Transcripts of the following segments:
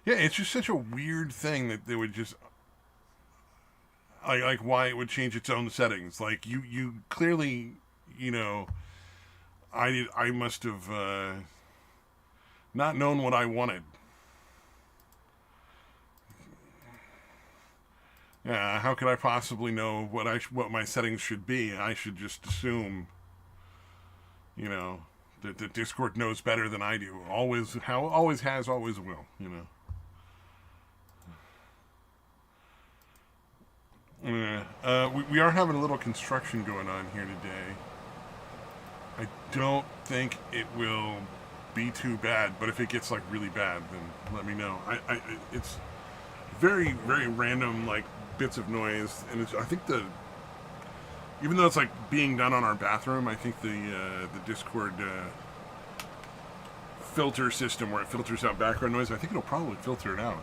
Yeah, it's just such a weird thing that they would just like why it would change its own settings. Like you clearly, you know, I must have not known what I wanted. Yeah, how could I possibly know what my settings should be? I should just assume, you know, that Discord knows better than I do. Always has, always will. You know. We are having a little construction going on here today. I don't think it will be too bad, but if it gets like really bad, then let me know. It's very very random like bits of noise, and I think even though it's like being done on our bathroom, I think the Discord filter system where it filters out background noise, I think it'll probably filter it out.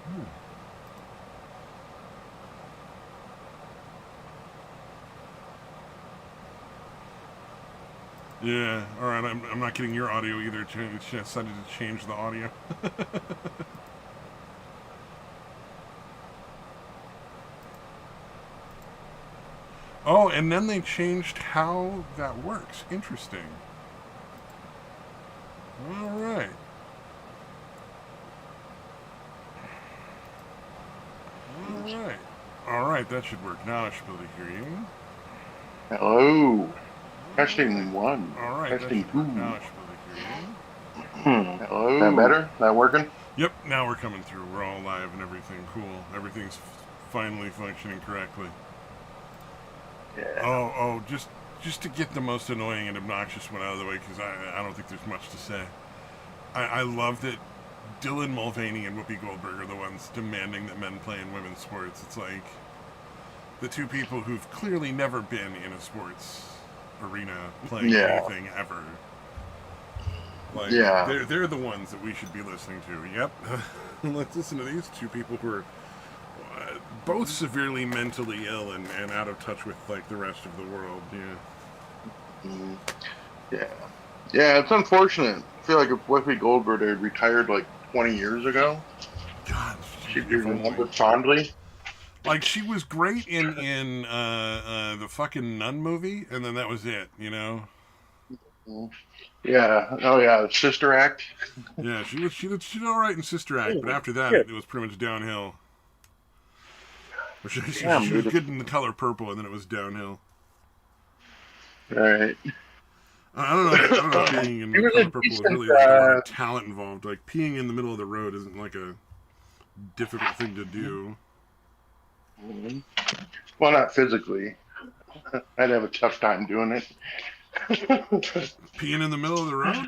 Hmm. Yeah, alright, I'm not getting your audio either. It's decided to change the audio. Oh, and then they changed how that works. Interesting. Alright. Alright. Alright, that should work. Now I should be able to hear you. Hello. Testing one. Alright, Testing two. Now I should be able to hear you. Hello. That better? That working? Yep, now we're coming through. We're all live and everything. Cool. Everything's finally functioning correctly. Yeah. Oh, just to get the most annoying and obnoxious one out of the way, because I don't think there's much to say. I love that Dylan Mulvaney and Whoopi Goldberg are the ones demanding that men play in women's sports. It's like the two people who've clearly never been in a sports arena playing anything ever. Like, they're the ones that we should be listening to. Yep. Let's listen to these two people who are both severely mentally ill and out of touch with like the rest of the world. Yeah, it's unfortunate. I feel like if Whoopi Goldberg had retired like 20 years ago, God, she'd be remembered fondly. Like, she was great in the fucking Nun movie, and then that was it, you know. Yeah. Oh yeah, Sister Act. Yeah, she did all right in Sister Act, but after that it was pretty much downhill. She was good in The Color Purple, and then it was downhill. Right. I don't know if being in The Color Purple was really like a lot of talent involved. Like, peeing in the middle of the road isn't like a difficult thing to do. Well, not physically. I'd have a tough time doing it. Peeing in the middle of the road?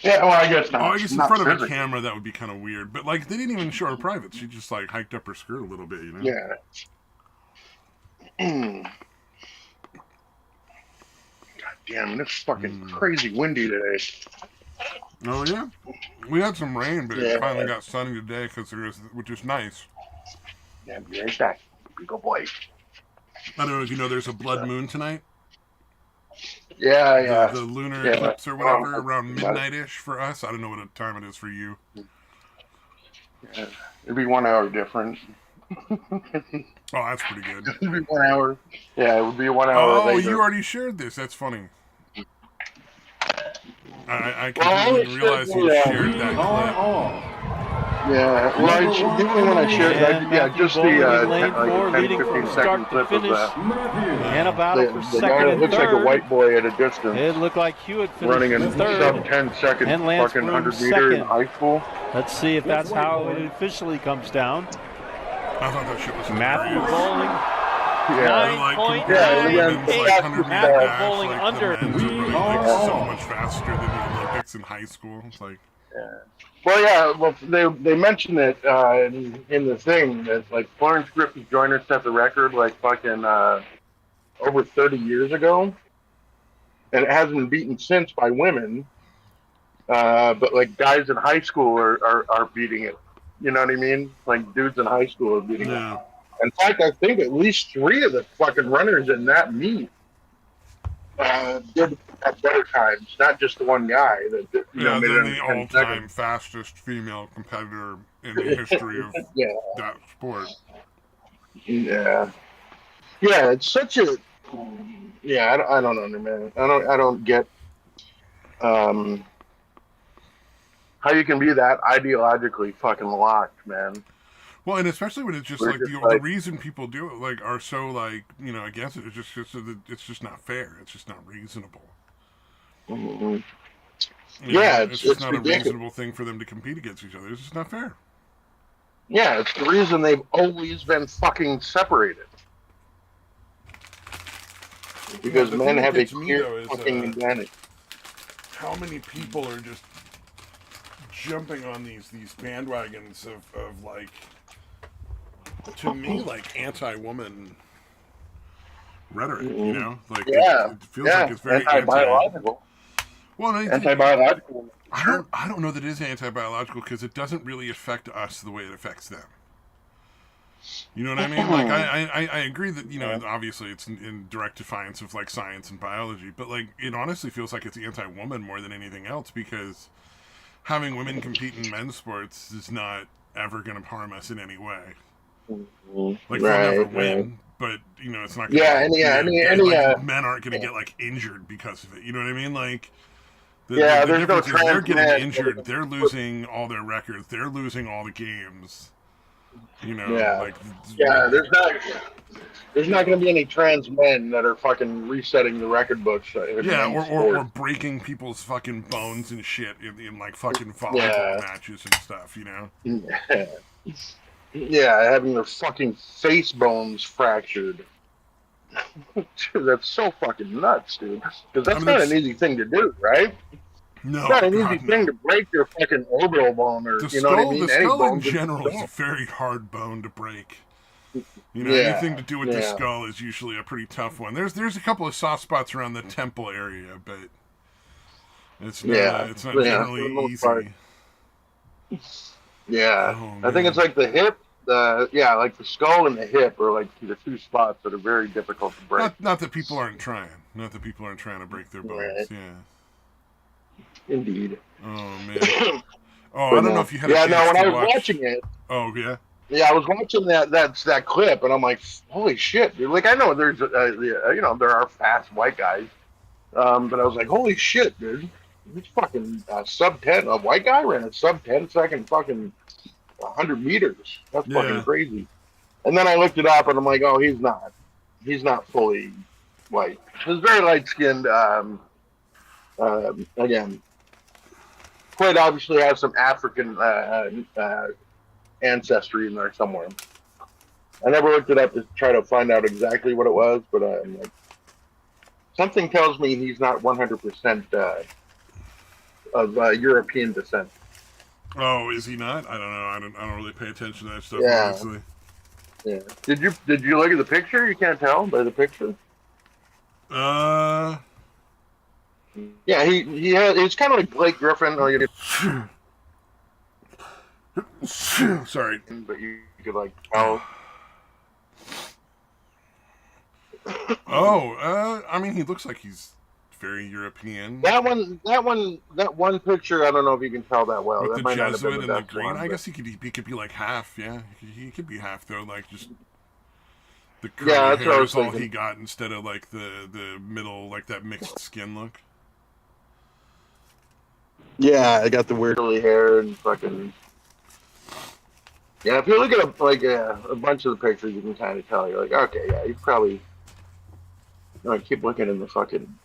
Yeah, well, I guess not. Oh, I guess in front of a camera that would be kind of weird. But like, they didn't even show her privates. She just like hiked up her skirt a little bit, you know? Yeah. God damn, it's fucking crazy windy today. Oh yeah, we had some rain, but it finally got sunny today which is nice. Yeah, be right back. Go boy. I don't know if you know there's a blood moon tonight. Yeah. The lunar eclipse or whatever, around midnight-ish for us. I don't know what time it is for you. Yeah, it'd be 1 hour different. Oh, that's pretty good. It'd be 1 hour. Yeah, it would be 1 hour later. You already shared this. That's funny. I completely realized you shared that clip. Yeah, well, the only one I shared, just the 10-15 second clip of that. And a battle for second guy and looks third. like a white boy at a distance. It looked like Hewitt finished running in third. sub 10 seconds, And Lance fucking Broom 100 meter in second. high school. Let's see if that's how it officially comes down. I thought that shit was Matthew hilarious. Bowling. Yeah. 9.98. Matthew Bowling like, under. The men's are running like so much faster than the Olympics in high school. It's like, They mentioned it in the thing that like Florence Griffith Joyner set the record like fucking over 30 years ago, and it hasn't been beaten since by women. But like guys in high school are beating it. You know what I mean? Like dudes in high school are beating it. In fact, I think at least 3 of the fucking runners in that meet did at better times, not just the one guy that Yeah, made it then under the 10 all-time seconds. fastest female competitor in the history of Yeah, that sport. yeah, yeah. It's such a yeah. I don't know, man. I don't get um how you can be that ideologically fucking locked, man. Well, and especially when it's just We're like just the like, reason people do it like are so like against it. It's just so that it's just not fair. It's just not reasonable. mm, You yeah, know, it's just it's not a ridiculous. reasonable thing for them to compete against each other. It's just not fair. Yeah, it's the reason they've always been fucking separated Well, because the men thing that have a gets me clear though is fucking advantage. how many people are just jumping on these bandwagons of like, to me, like anti-woman rhetoric. You Mm-mm. know, like Yeah, it feels like yeah, it's very anti. anti-biological, Well, no, anti-biological. Sure. I don't know that it is anti-biological because it doesn't really affect us the way it affects them. You know what I mean? Like I agree that Yeah. obviously it's in direct defiance of like science and biology, but like it honestly feels like it's anti-woman more than anything else because having women compete in men's sports is not ever going to harm us in any way. Mhm. Like they'll never Right, right. win, but it's not going Yeah, to and be yeah, like any men aren't going to get like injured because of it. You know what I mean? Like yeah, the there's no difference is they're trans getting men that are injured, gonna they're put, losing all their records, they're losing all the games. yeah, Like yeah. There's not going to be any trans men that are fucking resetting the record books in yeah, men's or sports. breaking people's fucking bones and shit in like fucking volleyball Yeah, matches and stuff. yeah, having their fucking face bones fractured. Dude, that's so fucking nuts, dude. Because I that's mean, not an it's easy thing to do, right? It's not no, an easy God, thing no. to break your fucking orbital bone, or you know what I The mean? Any skull in bone, just general is a don't. very hard bone to break. Anything Yeah, to do with the yeah, skull is usually a pretty tough one. There's a couple of soft spots around the temple area, but yeah, it's not yeah. For generally the most part, easy. yeah. Oh I think it's man. like the hip, like the skull and the hip are like the two spots that are very difficult to break. Not that people aren't trying. Not that people aren't trying to break their bones. Right. Yeah. Indeed. Oh man. Oh, I But don't know no, if you had a yeah, no. chance When to I was watch. watching it, Oh yeah. yeah, I was watching that clip, and I'm like, holy shit, dude! Like I know there's there are fast white guys, but I was like, holy shit, dude! This fucking sub 10, a white guy ran a sub 10 second fucking 100 meters. That's fucking Yeah. crazy. And then I looked it up, and I'm like, oh, he's not fully white. He's very light skinned. Again, quite obviously has some African ancestry in there somewhere. I never looked it up to try to find out exactly what it was, but like, something tells me he's not 100% of European descent. Oh, is he not? I don't know. I don't really pay attention to that stuff, Yeah, honestly. yeah. Did you look at the picture? You can't tell by the picture. Uh. Yeah, he's kind of like Blake Griffin, Sorry. but you could like tell. Oh, I mean, he looks like he's very European That one picture. I don't know if you can tell that well. with That the might not have been Jesuit the and the best green. one, I but guess he could be like half. Yeah, he could be half though. Like just the yeah, curly that's what I hair was is all he thinking. got instead of like the middle, like that mixed skin look. Yeah, I got the weird curly hair and fucking. Yeah, if you look at a bunch of the pictures, you can kind of tell. You're like, okay, yeah, you probably. Keep looking in the fucking.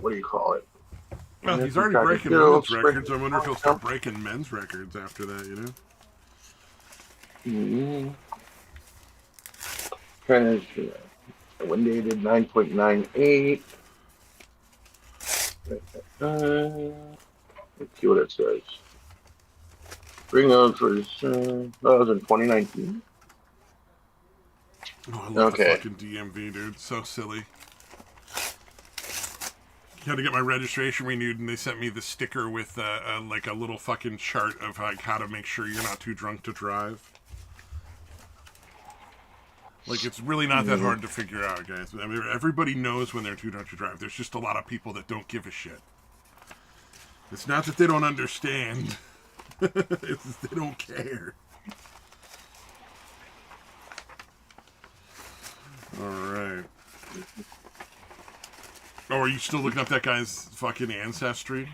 What do you call it? Well, And he's if you already try to breaking women's spring. records. I wonder if he'll start breaking men's records after that. Mm-hmm. One day did 9.98. Let's see what it says. Ring of was that was in 2019. Oh, I love the Okay. fucking DMV, dude. So silly. Had to get my registration renewed, and they sent me the sticker with like a little fucking chart of like how to make sure you're not too drunk to drive. Like, it's really not that hard to figure out, guys. I mean, everybody knows when they're too drunk to drive. There's just a lot of people that don't give a shit. It's not that they don't understand. It's that they don't care. Alright. Oh, are you still looking up that guy's fucking ancestry?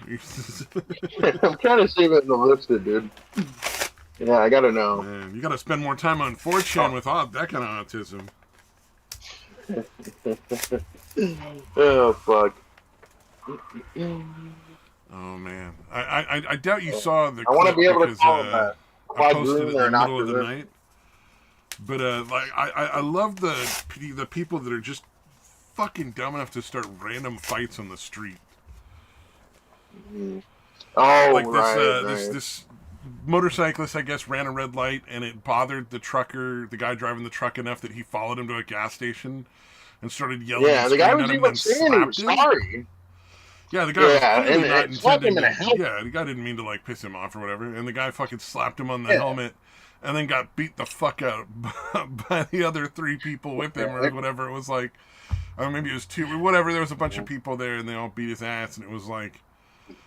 I'm trying to see if it's listed, dude. Yeah, I gotta know. Man, you gotta spend more time on 4chan with all that kind of autism. Oh, fuck. Oh, man. I doubt you saw the I want to clip be able to because, call him that. I posted it in the Or middle of the not. night. But, like, I love the people that are just fucking dumb enough to start random fights on the street. Oh, Like right. this motorcyclist, I guess, ran a red light, and it bothered the guy driving the truck, enough that he followed him to a gas station and started yelling. Yeah, and the guy screaming was at him even and saying he was slapped him. sorry. Yeah, the guy was clearly and not intending intending to to. help. Yeah, the guy didn't mean to like piss him off or whatever, and the guy fucking slapped him on the helmet, and then got beat the fuck out by the other 3 people with him or whatever. It was like, or maybe it was 2, whatever. There was a bunch of people there, and they all beat his ass, and it was like.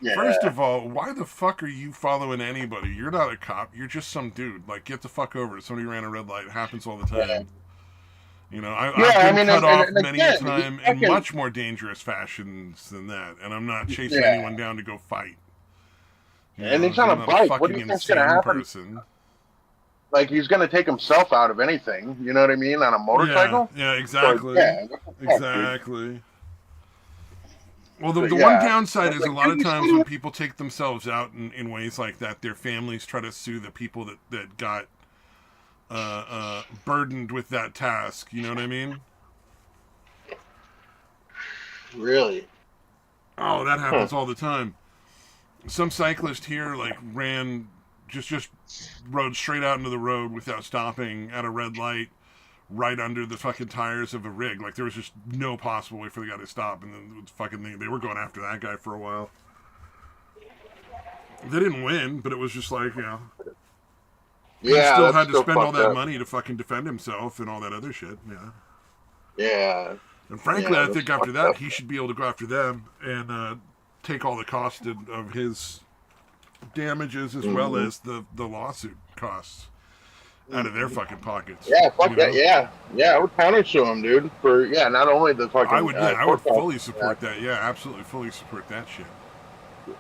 Yeah. First of all, why the fuck are you following anybody? You're not a cop. You're just some dude. Like, get the fuck over it. Somebody ran a red light. It happens all the time. Yeah. You know, I've been cut off many a time in fucking, much more dangerous fashions than that, and I'm not chasing anyone down to go fight. And he's on a bike. What do you think's going to happen? Person. Like, he's going to take himself out of anything. You know what I mean? On a motorcycle? Yeah, exactly. So, Exactly. Well, the one downside is a lot of times when people take themselves out in ways like that, their families try to sue the people that got burdened with that task. You know what I mean? Really? Oh, that happens all the time. Some cyclist here ran, just rode straight out into the road without stopping at a red light, right under the fucking tires of a rig. Like, there was just no possible way for the guy to stop, and then they were going after that guy for a while. They didn't win, but it was just like, he still had to spend all that money to fucking defend himself and all that other shit. Yeah. And frankly, I think after that, he should be able to go after them and take all the cost of his damages as well as the lawsuit costs out of their fucking pockets. Yeah, fuck that. Yeah, I would punish him, dude. For not only the fucking. I would fully support that. Yeah, absolutely, fully support that shit.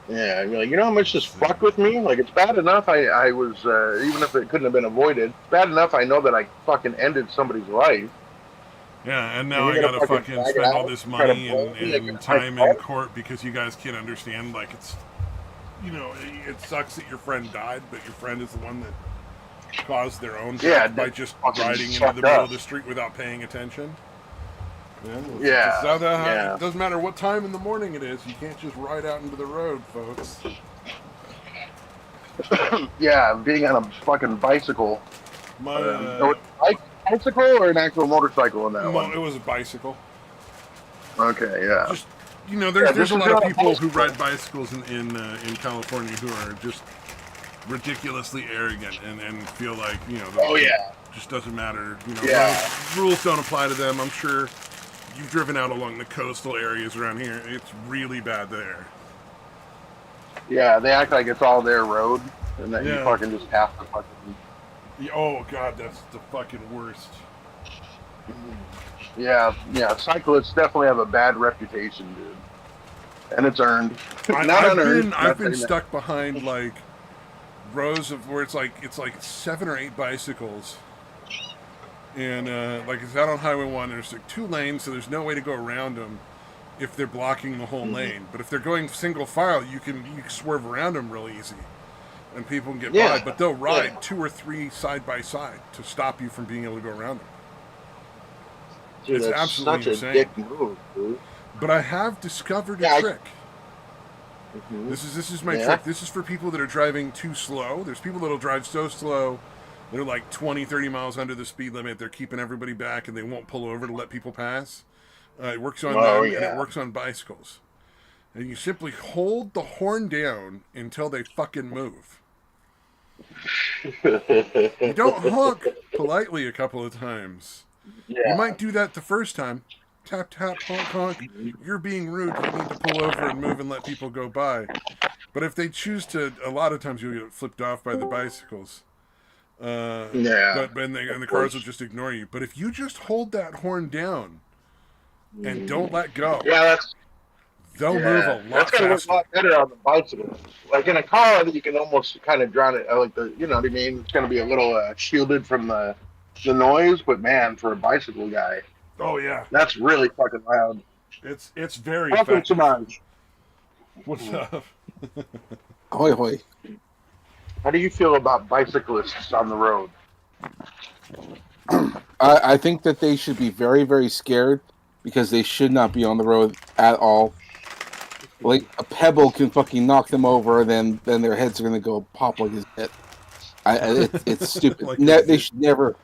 Yeah, you're like, you know how much this fucked with me? Like, it's bad enough I was, even if it couldn't have been avoided, it's bad enough I know that I fucking ended somebody's life. Yeah, and now I gotta fucking spend all this money and time in court because you guys can't understand. Like, it's, it sucks that your friend died, but your friend is the one that caused their own death by just riding into the middle of the street without paying attention. It doesn't matter what time in the morning it is. You can't just ride out into the road, folks. Yeah, being on a fucking bicycle. Bicycle or an actual motorcycle in that one? It was a bicycle. Okay, yeah. Just, there's a lot of people who ride bicycles in California who are just ridiculously arrogant and feel like, just doesn't matter. Rules don't apply to them. I'm sure you've driven out along the coastal areas around here. It's really bad there. Yeah, they act like it's all their road, and that you fucking just have to fucking. Oh god, that's the fucking worst. Yeah, cyclists definitely have a bad reputation, dude, and it's earned. I've been stuck behind like rows of where it's like 7 or 8 bicycles, and like it's out on Highway 1. There's like 2 lanes, so there's no way to go around them if they're blocking the whole lane. But if they're going single file, you can swerve around them real easy, and people can get by. But they'll ride 2 or 3 side by side to stop you from being able to go around them. Dude, it's absolutely such a insane. dick move, dude. But I have discovered a trick. Mm-hmm. This is my trick. This is for people that are driving too slow. There's people that'll drive so slow, they're like 20, 30 miles under the speed limit. They're keeping everybody back, and they won't pull over to let people pass. It works on them, and it works on bicycles. And you simply hold the horn down until they fucking move. You don't honk politely a couple of times. You Yeah. might do that the first time. Tap, tap, honk, honk. You're being rude. You need to pull over and move and let people go by. But if they choose to, a lot of times you'll get flipped off by the bicycles. Yeah. And Of the cars will course. just ignore you. But if you just hold that horn down and don't let go, Yeah, they'll move a that's lot gonna work a faster. lot better on the bicycle. Like in a car, you can almost kind of drown it. Like you know what I mean? It's gonna be a little shielded from the noise. But man, for a bicycle guy, Oh yeah, that's really fucking loud. it's very Welcome, effective. Samaj. What's up? Hoy hoy. How do you feel about bicyclists on the road? I think that they should be very, very scared because they should not be on the road at all. Like a pebble can fucking knock them over, then their heads are gonna go pop like his head. It's stupid. Like a They zit. should never.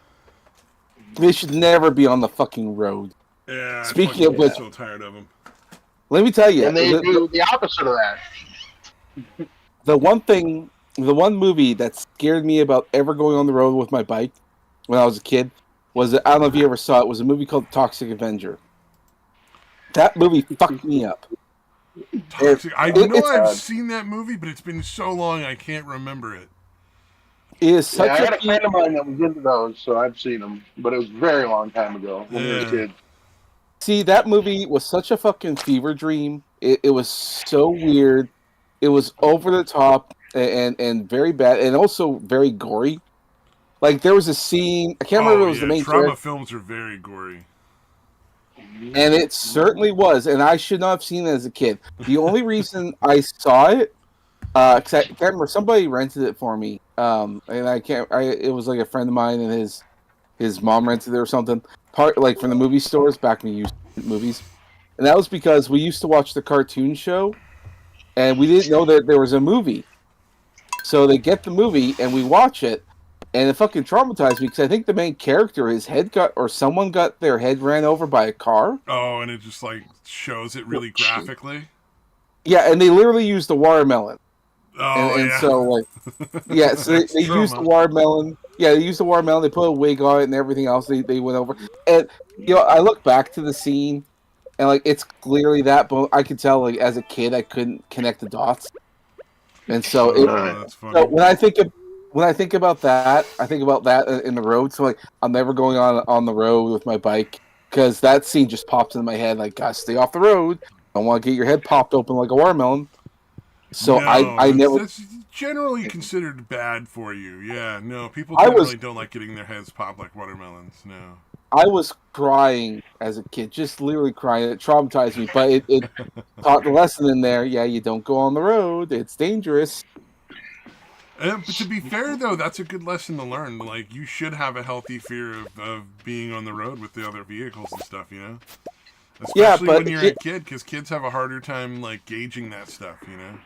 They should never be on the fucking road. Yeah, I Speaking fucking of get which, so tired of them. let me tell you, And they do the opposite of that. the one thing, the one movie that scared me about ever going on the road with my bike when I was a kid was I don't know if you ever saw it. Was a movie called Toxic Avenger. That movie fucked me up. Toxic. I know It's I've seen that movie, but it's been so long I can't remember it. it is Yeah, I such a had a friend of mine that was into those, so I've seen them. But it was a very long time ago when we were Yeah. kids. see that movie was such a fucking fever dream. It was so weird. It was over the top and very bad and also very gory. Like there was a scene I can't remember Oh if it was the yeah, main trauma character, films are very gory. and it certainly was. And I should not have seen it as a kid. The only reason I saw it, because I can't remember, somebody rented it for me. And I can't. It was like a friend of mine and his mom rented it or something. Part like from the movie stores back when you used to rent movies, and that was because we used to watch the cartoon show, and we didn't know that there was a movie. So they get the movie and we watch it, and it fucking traumatized me because I think the main character, his head got or someone got their head ran over by a car. Oh, and it just like shows it really graphically. Yeah, and they literally used the watermelon, Oh and yeah, so like yeah, so that's they used the trauma. watermelon. Yeah, they used the watermelon. They put a wig on it and everything else. They went over, and I look back to the scene, and like it's clearly that, but I could tell like as a kid I couldn't connect the dots, and so it. Oh, that's So funny. when I think about that, I think about that in the road. So like I'm never going on the road with my bike because that scene just pops into my head. Like, gotta stay off the road. I don't want to get your head popped open like a watermelon. So No, I never. that's generally considered bad for you. Yeah, no, people I was generally don't like getting their heads popped like watermelons. No. I was crying as a kid, just literally crying. It traumatized me, but it taught the lesson in there. Yeah, you don't go on the road; it's dangerous. But to be fair, though, that's a good lesson to learn. Like, you should have a healthy fear of being on the road with the other vehicles and stuff, you know? Yeah, Especially but when you're a kid, because kids have a harder time, like, gauging that stuff, you know?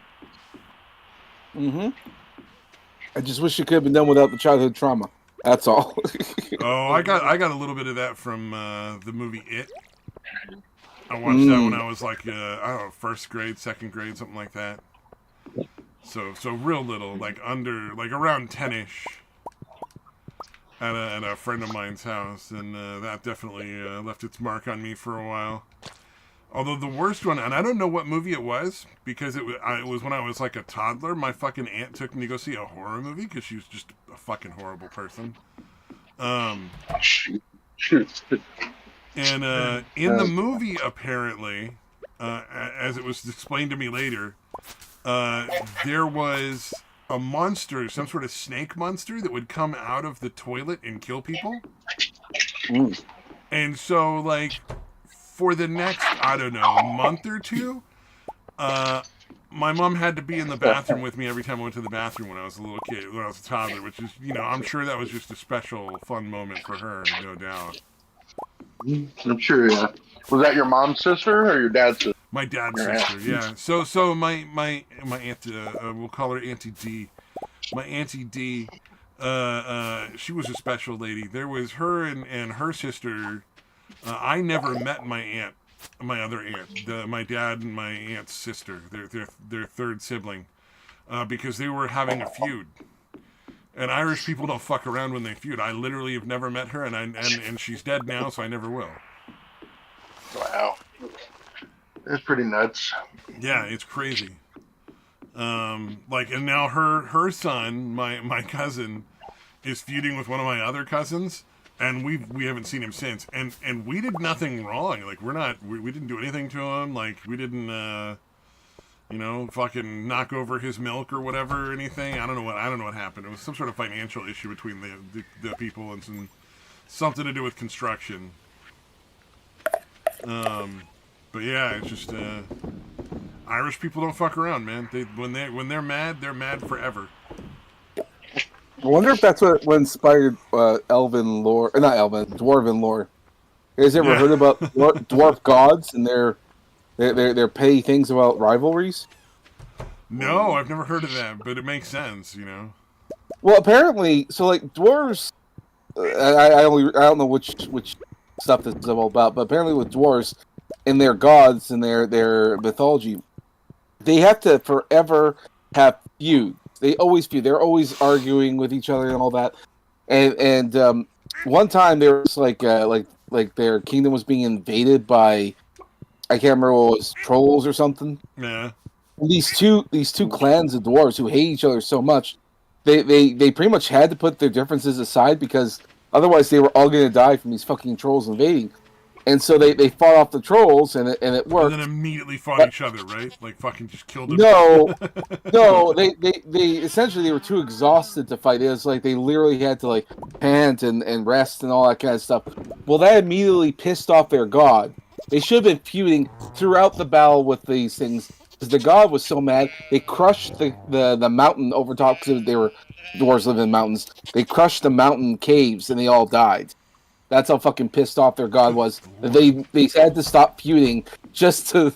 hmm I just wish it could have been done without the childhood trauma. That's all. Oh, I got a little bit of that from the movie It. I watched that when mm. I was, like, I don't know, first grade, second grade, something like that. So real little, like, like, around 10-ish. At a friend of mine's house, and that definitely left its mark on me for a while. Although the worst one, and I don't know what movie it was, because it was when I was like a toddler. My fucking aunt took me to go see a horror movie because she was just a fucking horrible person. Shoot. And in the movie, apparently, as it was explained to me later, there was a monster, some sort of snake monster that would come out of the toilet and kill people. Mm. And so, like, for the next, I don't know, month or two, my mom had to be in the bathroom with me every time I went to the bathroom when I was a little kid, when I was a toddler, which is, I'm sure that was just a special, fun moment for her, no doubt. I'm sure. Yeah. Was that your mom's sister or your dad's sister? My dad's Your aunt. sister, yeah. So my aunt, we'll call her Auntie D. My Auntie D, she was a special lady. There was her and her sister. I never met my other aunt, my dad and my aunt's sister, their third sibling, because they were having a feud. And Irish people don't fuck around when they feud. I literally have never met her, and she's dead now, so I never will. Wow. That's pretty nuts. Yeah, it's crazy. And now her son, my cousin, is feuding with one of my other cousins, and we haven't seen him since. And we did nothing wrong. Like we didn't do anything to him. Like we didn't fucking knock over his milk or whatever or anything. I don't know what happened. It was some sort of financial issue between the people and something to do with construction. But yeah, it's just Irish people don't fuck around, man. When they're mad forever. I wonder if that's what inspired elven lore, not elven, dwarven lore. You guys ever heard about dwarf gods and their petty things about rivalries? No, I've never heard of that, but it makes sense, Well, apparently, so like dwarves, I don't know which stuff this is all about, but apparently with dwarves and their gods and their mythology, they have to forever have feuds. They always feud. They're always arguing with each other and all that. And one time there was like their kingdom was being invaded by, I can't remember what it was, trolls or something. Yeah. These two clans of dwarves who hate each other so much, they pretty much had to put their differences aside because otherwise they were all going to die from these fucking trolls invading. And so they fought off the trolls, and it worked. And then immediately fought each other, right? Like fucking just killed them. No, they essentially they were too exhausted to fight. It was like they literally had to like pant and rest and all that kind of stuff. Well, that immediately pissed off their god. They should have been feuding throughout the battle with these things because the god was so mad. They crushed the mountain over top because they were dwarves living in mountains. They crushed the mountain caves and they all died. That's how fucking pissed off their god was. They had to stop feuding just to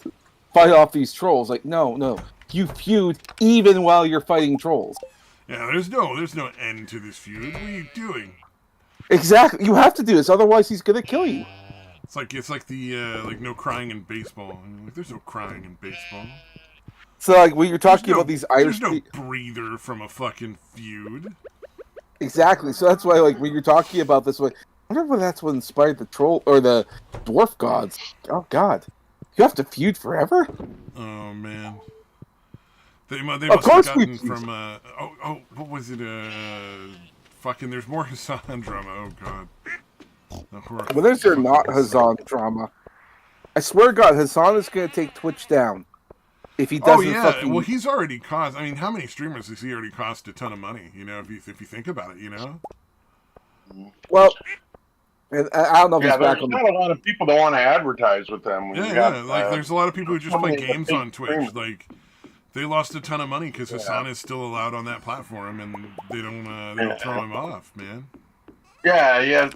fight off these trolls. Like, no, you feud even while you're fighting trolls. Yeah, there's no end to this feud. What are you doing? Exactly, you have to do this, otherwise he's gonna kill you. It's like the like no crying in baseball. Like, there's no crying in baseball. So like when you're talking about these Irish, there's no breather from a fucking feud. Exactly. So that's why like when you're talking about this, like, I wonder if that's what inspired the troll or the dwarf gods. Oh God, you have to feud forever. Oh man, they of must course have gotten from what was it? Fucking there's more Hassan drama. Oh God. Well, there's your not Hassan drama. I swear to God, Hassan is going to take Twitch down if he doesn't. Oh yeah, fucking... well he's already cost. I mean, how many streamers has he already cost a ton of money? If you think about it, Well, and I don't know if there's back on not a lot of people that want to advertise with them. Like there's a lot of people who just play games on Twitch. Like they lost a ton of money because Hassan is still allowed on that platform, and they don't throw him off, man. Yeah.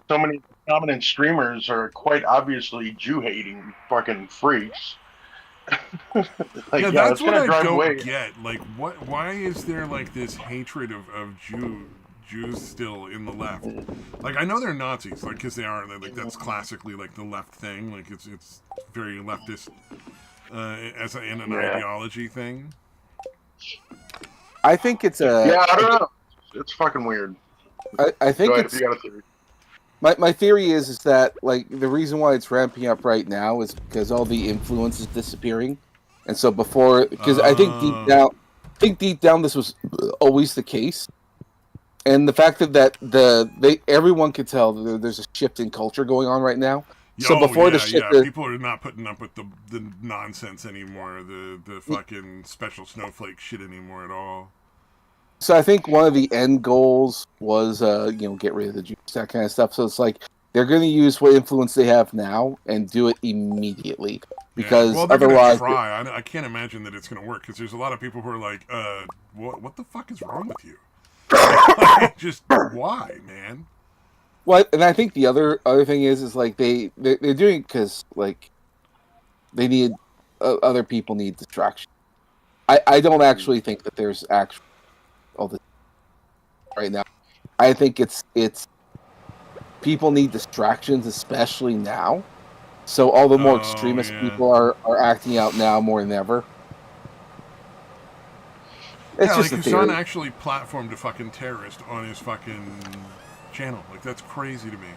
So many prominent streamers are quite obviously Jew-hating fucking freaks. That's what I don't get. Like, why is there like this hatred of Jews still in the left? Like, I know they're Nazis, like, because they are. Like, that's classically like the left thing. Like, it's very leftist in an ideology thing. I think it's a. Yeah, I don't know. It's fucking weird. I think ahead, it's. if you got a theory. My theory is that like the reason why it's ramping up right now is because all the influence is disappearing, and so because I think deep down this was always the case, and the fact that everyone could tell that there's a shift in culture going on right now. So before the shift, people are not putting up with the nonsense anymore, the fucking special snowflake shit anymore at all. So I think one of the end goals was, get rid of the Jews, that kind of stuff. So it's like they're going to use what influence they have now and do it immediately because otherwise, try. I can't imagine that it's going to work because there's a lot of people who are like, what the fuck is wrong with you? Just why, man? Well, and I think the other thing is like they're doing it because like they need other people need distraction. I don't actually think that there's actual. All this right now, I think it's people need distractions, especially now. So all the more extremist people are acting out now more than ever. Yeah, just like a Hassan theory. actually platformed a fucking terrorist on his fucking channel. Like, that's crazy to me.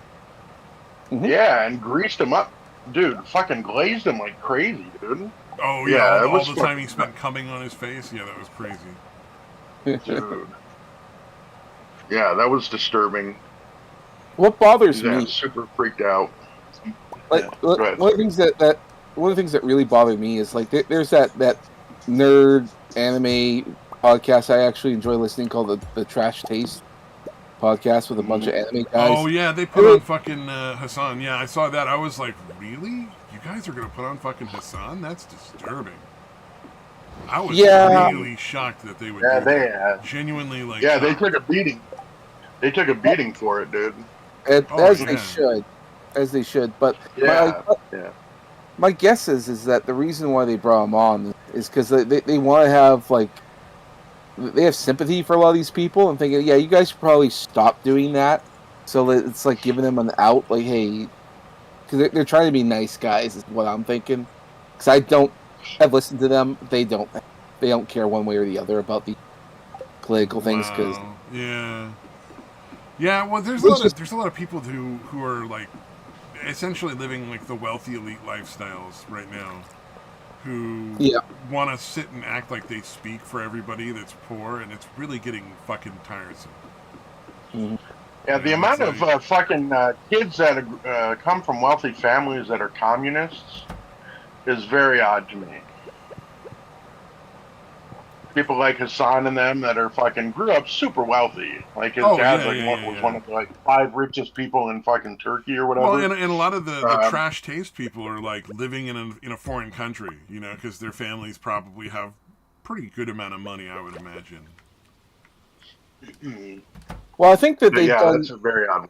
Mm-hmm. Yeah, and greased him up, dude. Fucking glazed him like crazy, dude. Oh yeah, Yeah, it all was the time he fucking spent coming on his face. Yeah, that was crazy. dude. Yeah, that was disturbing. What bothers Yeah, me, super freaked out. like Yeah, one go ahead. of the things that one of the things that really bother me is like there's that nerd anime podcast I actually enjoy listening called the Trash Taste podcast with a bunch of anime Oh guys. yeah, they put They're- on fucking Hassan. Yeah, I saw that. I was like, really? You guys are gonna put on fucking Hassan? That's disturbing. I was Yeah, really shocked that they would Yeah, do they that. Genuinely, like, yeah, they shocked. took a beating. They took a beating for it, dude. Oh as they yeah. should, as they should. But Yeah, yeah. my guess is that the reason why they brought him on is because they want to have like they have sympathy for a lot of these people and thinking, yeah, you guys should probably stop doing that. So that it's like giving them an out, like, hey, because they're trying to be nice guys, is what I'm thinking. Because I've listened to them. They don't care one way or the other about the political things. Because Wow. Yeah. Yeah. Well, it's just there's a lot of people who are like essentially living like the wealthy elite lifestyles right now, who yeah. want to sit and act like they speak for everybody that's poor, and it's really getting fucking tiresome. Mhm. Yeah, You the know, amount it's of fucking kids that come from wealthy families that are communists is very odd to me. People like Hassan and them that are fucking grew up super wealthy. Like his Oh dad's yeah, like yeah, one, yeah, was yeah. one of the like 5 richest people in fucking Turkey or Well, whatever. and a lot of the Um, trash taste people are like living in a foreign country, you know, because their families probably have pretty good amount of money, I would imagine. Well, I think that they've yeah, done that's a very odd one.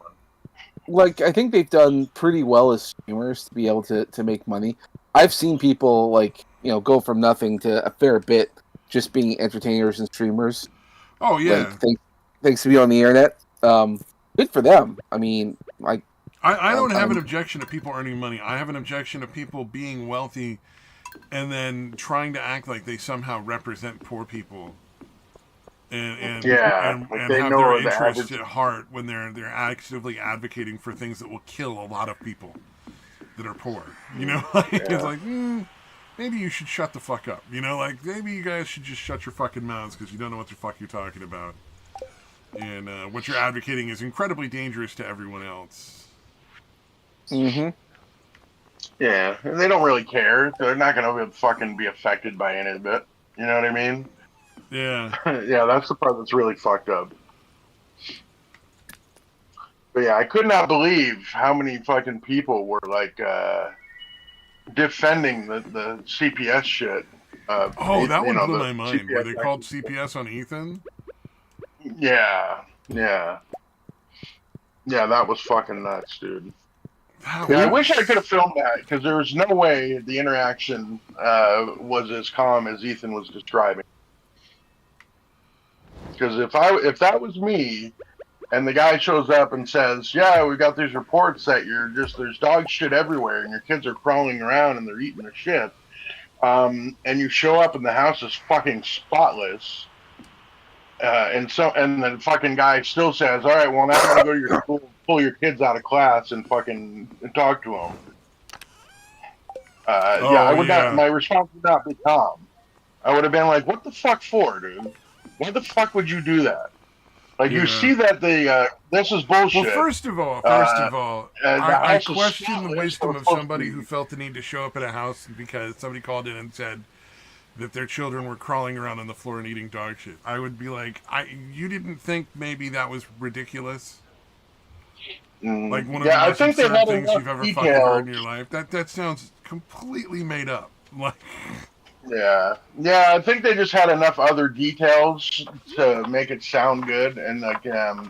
like I think they've done pretty well as streamers to be able to make money. I've seen people like go from nothing to a fair bit just being entertainers and streamers. Oh Like yeah, thanks to be on the internet. Good for them. I mean, I don't have an I'm objection to people earning money. I have an objection to people being wealthy and then trying to act like they somehow represent poor people Yeah, like and they have their know the interests average. at heart when they're actively advocating for things that will kill a lot of people that are poor. You know, like, it's Yeah. like maybe you should shut the fuck up. You know, like maybe you guys should just shut your fucking mouths because you don't know what the fuck you're talking about. And what you're advocating is incredibly dangerous to everyone else. hmm Yeah, and they don't really care. They're not gonna fucking be affected by any of it. You know what I mean? Yeah. Yeah, that's the part that's really fucked up. But yeah, I could not believe how many fucking people were like defending the CPS shit. Oh, that one blew The my mind. Where CPS. they called CPS on Ethan? Yeah, yeah, yeah. That was fucking nuts, dude. That Yeah, I was... wish I could have filmed that because there was no way the interaction was as calm as Ethan was describing. Because if that was me, and the guy shows up and says, "Yeah, we got these reports that there's dog shit everywhere, and your kids are crawling around and they're eating their shit," and you show up and the house is fucking spotless, and the fucking guy still says, "All right, well now I'm gonna go to your school, pull your kids out of class, and fucking talk to them." Yeah, I Oh, would not. yeah. My response would not be calm. I would have been like, "What the fuck for, dude? Why the fuck would you do that?" Like you Yeah. see that this is bullshit. Well, first of all, The I house is question the spotless, wisdom so of it's supposed to somebody who be. felt the need to show up at a house because somebody called in and said that their children were crawling around on the floor and eating dog shit. I would be like, you didn't think maybe that was ridiculous? Like one of the Yeah, I most think they absurd had things enough you've ever fucking heard details. in your life? That sounds completely made up. Like, Yeah, yeah, I think they just had enough other details to make it sound good, and like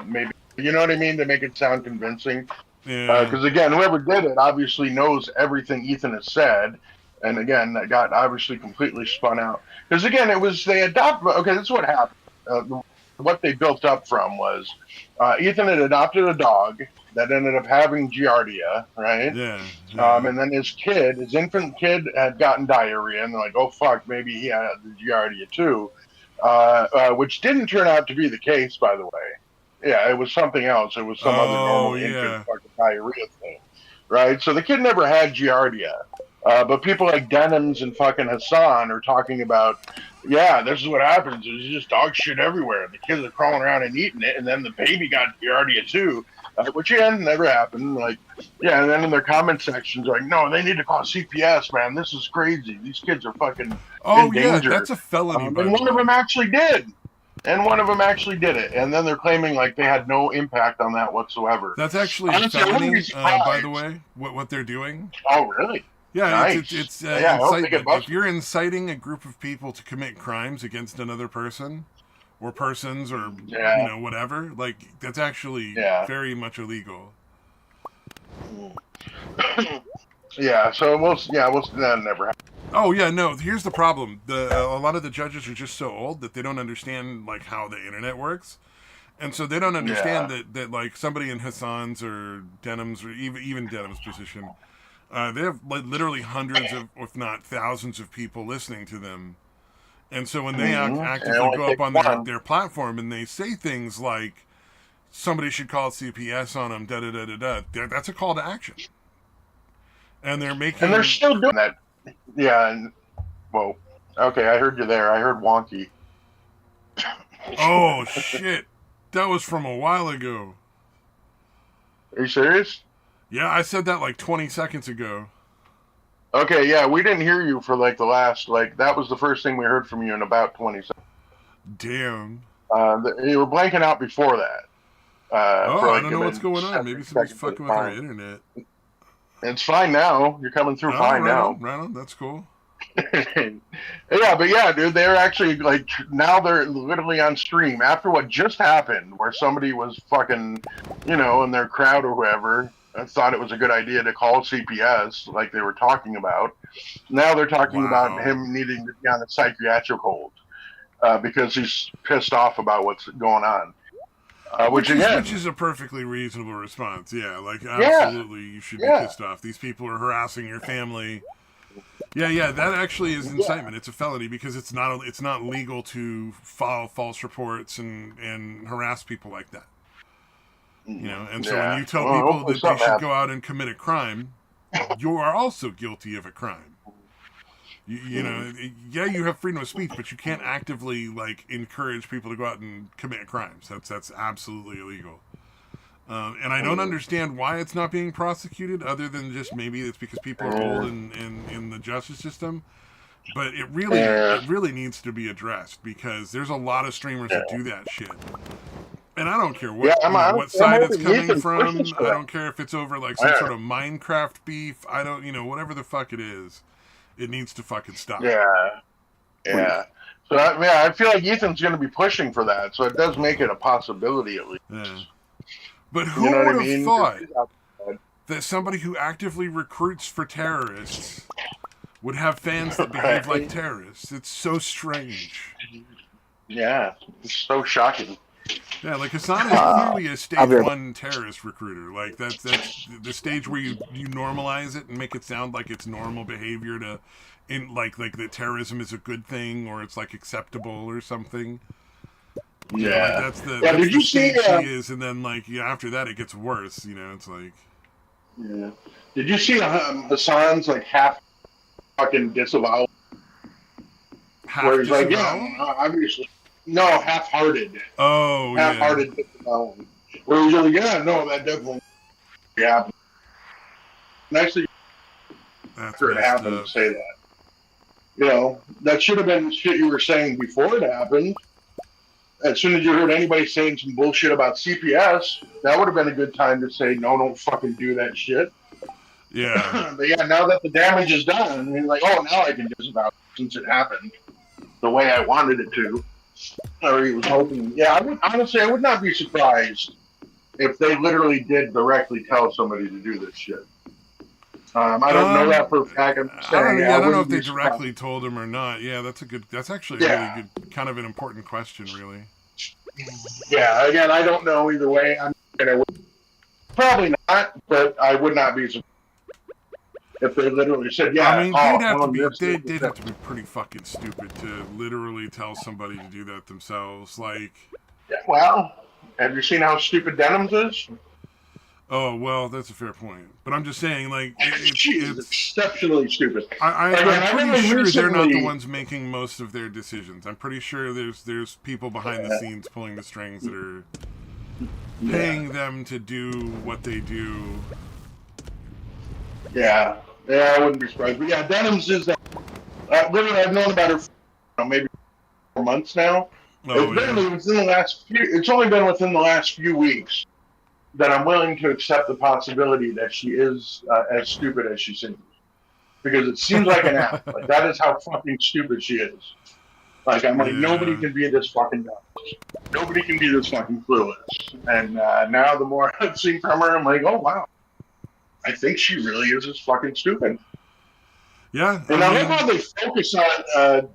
maybe you know what I mean, to make it sound convincing. yeah. Because again, whoever did it obviously knows everything Ethan has said, and again, that got obviously completely spun out. Because again, it was they adopted. Okay, this is what happened. What they built up from was Ethan had adopted a dog that ended up having giardia, right? Yeah. Yeah. And then his infant kid, had gotten diarrhea, and they're like, "Oh fuck, maybe he had the giardia too." which didn't turn out to be the case, by the way. Yeah, it was something else. It was some other normal infant fucking diarrhea thing, right? So the kid never had Giardia. But people like Denims and fucking Hassan are talking about, yeah, this is what happens. There's just dog shit everywhere. The kids are crawling around and eating it, and then the baby got Giardia too, which again never happened. Like, yeah, and then in their comment sections, like, no, they need to call CPS, man. This is crazy. These kids are fucking in danger. That's a felony. And one of them actually did. And one of them actually did it, and then they're claiming like they had no impact on that whatsoever. That's actually a felony, by the way. What they're doing? Oh, really? Yeah, nice. If you're inciting a group of people to commit crimes against another person, or persons, or whatever, like that's actually very much illegal. Yeah. So that never happened. Oh yeah, no. Here's the problem: a lot of the judges are just so old that they don't understand like how the internet works, and so they don't understand that like somebody in Hassan's or Denim's or even Denim's position, they have like literally hundreds of, if not thousands, of people listening to them, and so when they actively go up on their platform and they say things like somebody should call CPS on them, that's a call to action, and they're still doing that. Yeah, and whoa. Okay, I heard you there. I heard wonky. Oh shit. That was from a while ago. Are you serious? Yeah, I said that like 20 seconds ago. Okay, yeah, we didn't hear you for like the last, that was the first thing we heard from you in about 20 seconds. Damn. You were blanking out before that. I don't know what's going on. Maybe somebody's fucking with our internet. It's fine now. You're coming through fine now. Right on. That's cool. Yeah, but yeah, dude, they're actually now they're literally on stream after what just happened, where somebody was fucking, in their crowd or whoever, thought it was a good idea to call CPS, like they were talking about. Now they're talking about him needing to be on a psychiatric hold because he's pissed off about what's going on. Which is a perfectly reasonable response. Yeah, absolutely, you should be pissed off. These people are harassing your family. Yeah, that actually is incitement. It's a felony because it's not legal to file false reports and harass people like that. And so when you tell people that they should go out and commit a crime, you are also guilty of a crime. You have freedom of speech, but you can't actively encourage people to go out and commit crimes. That's absolutely illegal. And I don't understand why it's not being prosecuted, other than just maybe it's because people are old in the justice system. But it really needs to be addressed because there's a lot of streamers that do that shit. And I don't care what side it's coming from. I don't care if it's over some sort of Minecraft beef. I don't, whatever the fuck it is. It needs to fucking stop. Yeah. So I feel like Ethan's going to be pushing for that. So it does make it a possibility at least. Yeah. But who would have thought that somebody who actively recruits for terrorists would have fans that behave like terrorists? It's so strange. Yeah, it's so shocking. Yeah, Hassan is clearly a stage 1 terrorist recruiter. That's the stage where you normalize it and make it sound like it's normal behavior that terrorism is a good thing or it's acceptable or something. Yeah, that's the did you see she is, and then after that it gets worse. It's Yeah. Did you see Hassan's half fucking disavowal? Where he's obviously. No, half-hearted. Oh, half-hearted disavowal. Where he's that definitely happened. Nicely after it happened to say that. That should have been shit you were saying before it happened. As soon as you heard anybody saying some bullshit about CPS, that would have been a good time to say, no, don't fucking do that shit. Yeah. But now that the damage is done, now I can disavow since it happened the way I wanted it to. Or he was hoping. Yeah, I would not be surprised if they literally did directly tell somebody to do this shit. I don't know that for a fact. I don't know if they directly told him or not. Yeah, that's actually a really good, kind of an important question, really. Yeah, again, I don't know either way. Probably not, but I would not be surprised if they literally said, "Yeah, I mean, they'd have this, to be pretty fucking stupid to literally tell somebody to do that themselves. Like, yeah, well, have you seen how stupid Denims is? oh well, that's a fair point. But I'm just saying, like, She's exceptionally stupid. I'm pretty really sure they're not the recently- ones making most of their decisions. I'm pretty sure there's people behind the scenes pulling the strings that are paying them to do what they do. Yeah, I wouldn't be surprised. But yeah, Denims is that. Literally, I've known about her for maybe 4 months now. Oh, It's only been within the last few weeks that I'm willing to accept the possibility that she is as stupid as she seems. Because it seems like an act. Like, that is how fucking stupid she is. Like, I'm like, nobody can be this fucking dumb. Nobody can be this fucking clueless. And now the more I've seen from her, I'm like, oh, wow. I think she really is just fucking stupid. Yeah. And I love how they focus on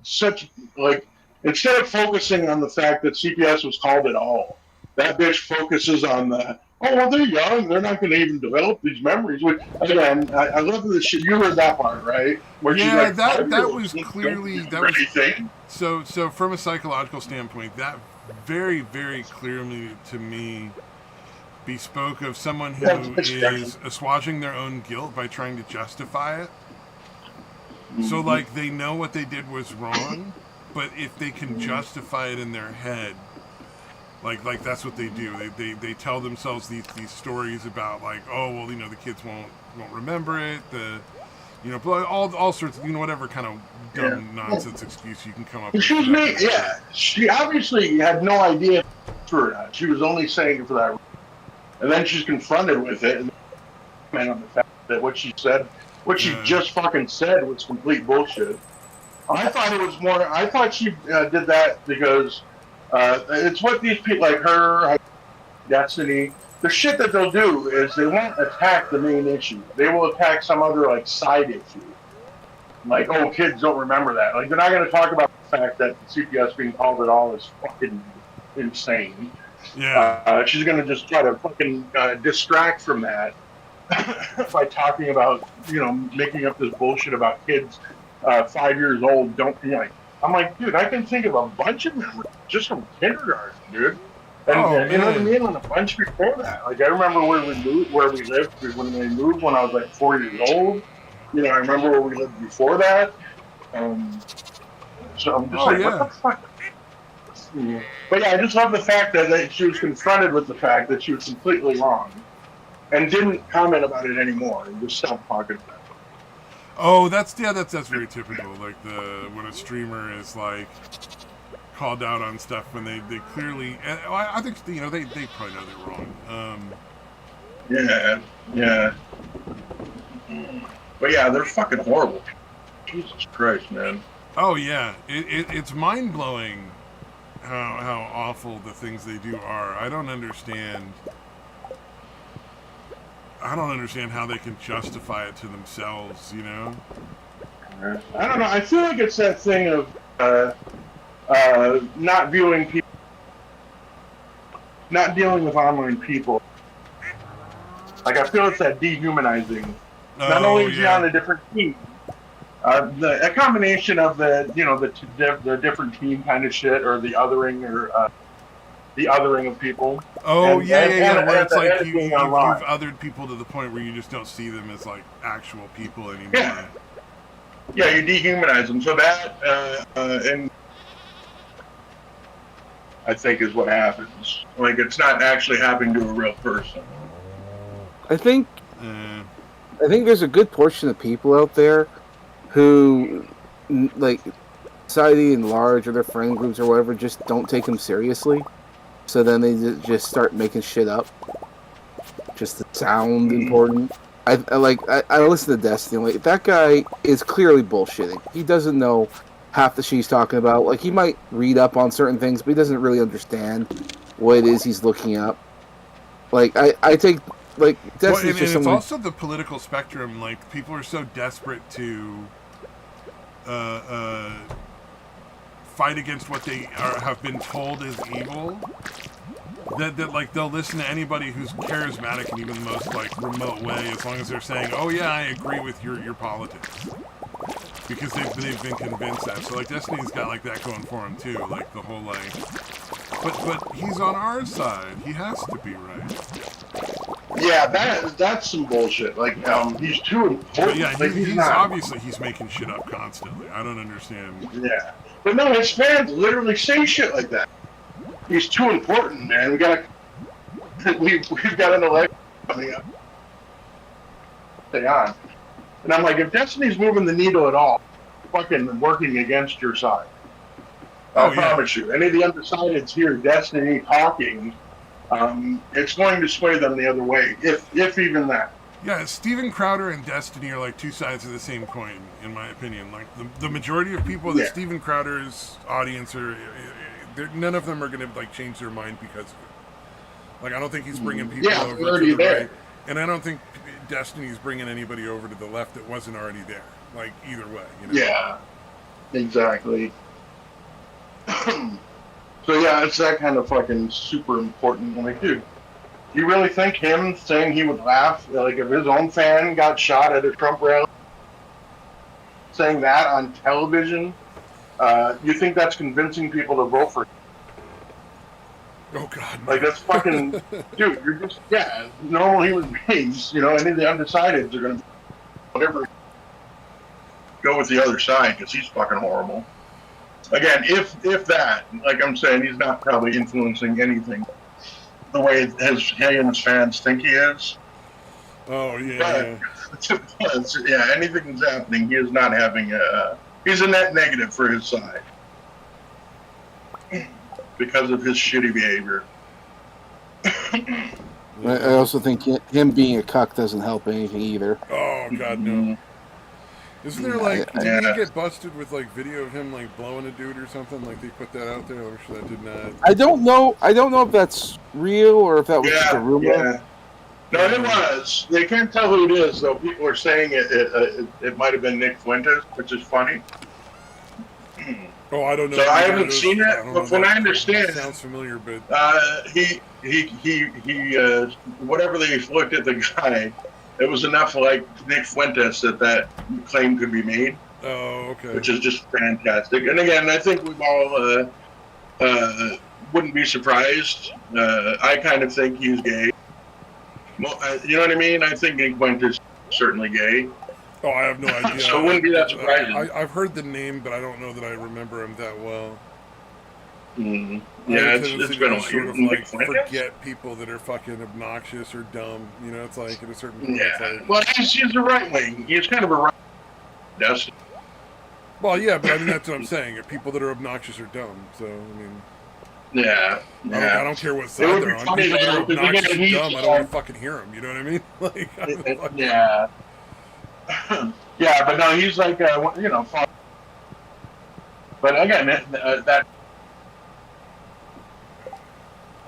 instead of focusing on the fact that CPS was called at all, that bitch focuses on they're young, they're not going to even develop these memories. Which, again, I love the shit. You heard that part, right? Where yeah, she's like, that was clearly so from a psychological standpoint, that very, very clearly to me bespoke of someone who is assuaging their own guilt by trying to justify it. Mm-hmm. So, like, they know what they did was wrong, but if they can justify it in their head, like that's what they do. They tell themselves these stories about, like, oh, well, the kids won't remember it. All sorts of, whatever kind of dumb nonsense excuse you can come up with. She obviously had no idea true or not. She was only saying it for that reason. And then she's confronted with it, and on the fact that what she just fucking said was complete bullshit. I thought she did that because it's what these people like her, Destiny, the shit that they'll do is they won't attack the main issue. They will attack some other like side issue. Like, oh, kids don't remember that. Like, they're not going to talk about the fact that CPS being called at all is fucking insane. Yeah. She's going to just try to fucking distract from that by talking about, making up this bullshit about kids 5 years old I'm like, dude, I can think of a bunch of them just from kindergarten, dude. And you know what I mean? And a bunch before that. Like, I remember where we lived when we moved when I was like 4 years old. I remember where we lived before that. So I'm just what the fuck? But yeah, I just love the fact that she was confronted with the fact that she was completely wrong and didn't comment about it anymore and just stopped talking about it. Oh, that's very typical. Like when a streamer is like called out on stuff when they clearly, I think they probably know they're wrong. Yeah. But yeah, they're fucking horrible. Jesus Christ, man. Oh yeah, it's mind blowing how awful the things they do are. I don't understand how they can justify it to themselves, I don't know. I feel like it's that thing of not dealing with online people. Like, I feel it's that dehumanizing. Not only is he on a different team, a combination of the different team kind of shit, or the othering, or the othering of people. Oh, where it's like you've othered people to the point where you just don't see them as like actual people anymore. Yeah, you dehumanize them. So that, and I think is what happens. Like, it's not actually happening to a real person. I think there's a good portion of people out there who, like, society in large or their friend groups or whatever, just don't take them seriously. So then they just start making shit up just to sound important. I listen to Destiny. Like, that guy is clearly bullshitting. He doesn't know half the shit he's talking about. Like, he might read up on certain things, but he doesn't really understand what it is he's looking up. Like, I take, like, Destiny's just it's also the political spectrum. Like, people are so desperate to fight against what they have been told is evil that like they'll listen to anybody who's charismatic in even the most like remote way, as long as they're saying, "Oh yeah, I agree with your politics," because they've been convinced that. So like Destiny's got like that going for him too, like the whole like, but he's on our side. He has to be right. Yeah, that's some bullshit. Like, he's too important. But yeah, like, he's not. obviously he's making shit up constantly. I don't understand. Yeah, but no, his fans literally say shit like that. He's too important, man. We've got an election coming up. Stay on. And I'm like, if Destiny's moving the needle at all, fucking working against your side. I promise you. Any of the undecideds hear Destiny talking, it's going to sway them the other way, if even that. Yeah, Steven Crowder and Destiny are like two sides of the same coin, in my opinion. Like the majority of people that Steven Crowder's audience are, none of them are going to like change their mind because of it. Like I don't think he's bringing people over to the right, and I don't think Destiny's bringing anybody over to the left that wasn't already there. Like either way, you know? Yeah, exactly. So yeah, it's that kind of fucking super important. I'm like, dude, you really think him saying he would laugh, like if his own fan got shot at a Trump rally, saying that on television, you think that's convincing people to vote for him? Oh God! Like that's fucking, dude. You're just normal human beings. You know, any of the undecideds are gonna whatever go with the other side because he's fucking horrible. Again, if that, like I'm saying, he's not probably influencing anything the way he and his fans think he is. Oh yeah. Yeah, anything that's happening, he is not having he's a net negative for his side because of his shitty behavior. I also think him being a cuck doesn't help anything either. Oh God, no. Isn't there like, did he get busted with like video of him like blowing a dude or something? Like they put that out there? I wish that did not. I don't know if that's real or if that was just a rumor. Yeah. No, it was. They can't tell who it is, though. People are saying it might have been Nick Fuentes, which is funny. Oh, I don't know. So I haven't seen it, but when I understand, it sounds familiar, but he whatever they looked at the guy, it was enough like Nick Fuentes that claim could be made. Oh, okay. Which is just fantastic. And again, I think we've all wouldn't be surprised. I kind of think he's gay. Well, you know what I mean? I think Nick Fuentes is certainly gay. Oh, I have no idea. So it wouldn't be that surprising. I've heard the name, but I don't know that I remember him that well. Mm-hmm. Yeah, it's been a while. Sort of like forget people that are fucking obnoxious or dumb. You know, it's like at a certain point. Yeah. It's like, well, he's a right wing. He's kind of a right. That's. Well, yeah, but I mean that's what I'm saying. People that are obnoxious or dumb. So I mean. Yeah. I don't care what side they're on. People that are obnoxious and dumb, I don't want to fucking hear them. You know what I mean? Like. Yeah. Yeah, but no, he's like, you know, but again, that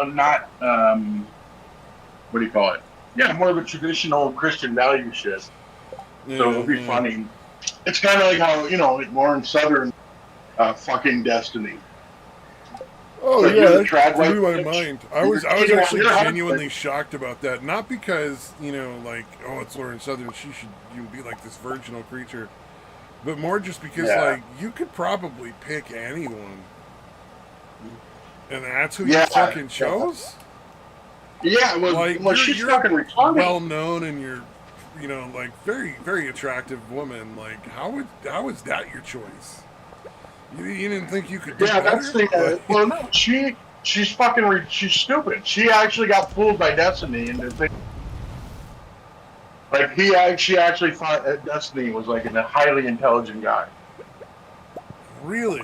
not, what do you call it? Yeah, more of a traditional Christian value shit. Yeah, so it'll be funny. It's kind of like how, you know, like more in Southern fucking Destiny. Oh like yeah, that blew my mind. I was actually genuinely shocked about that. Not because, you know, like, oh, it's Lauren Southern, she should be like this virginal creature, but more just because like you could probably pick anyone, and that's who you fucking chose. Yeah, well, like she's you're fucking retarded. Well known, and you're, you know, like very very attractive woman. Like how is that your choice? You didn't think you could do better? That's the... well, no, she's fucking... she's stupid. She actually got fooled by Destiny into thinking... Like, she actually thought that Destiny was, like, a highly intelligent guy. Really?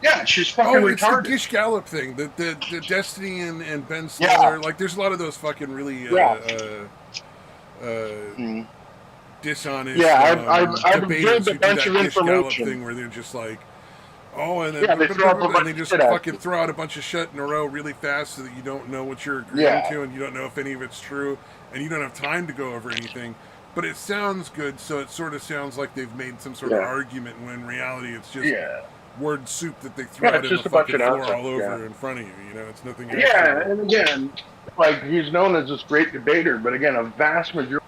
Yeah, she's fucking retarded. It's the Gish Gallop thing. The Destiny and Ben Stiller. Like, there's a lot of those fucking really... dishonest I've debaters observed a bunch of information thing where they're just like, oh, and then they just fucking throw out a bunch of shit in a row really fast so that you don't know what you're agreeing to, and you don't know if any of it's true, and you don't have time to go over anything, but it sounds good, so it sort of sounds like they've made some sort of argument, when in reality it's just word soup that they throw Yeah, out it's in just the a bunch fucking of floor nonsense. all over Yeah. in front of you. You know, it's nothing. Yeah, actual. and again, like he's known as this great debater, but again, a vast majority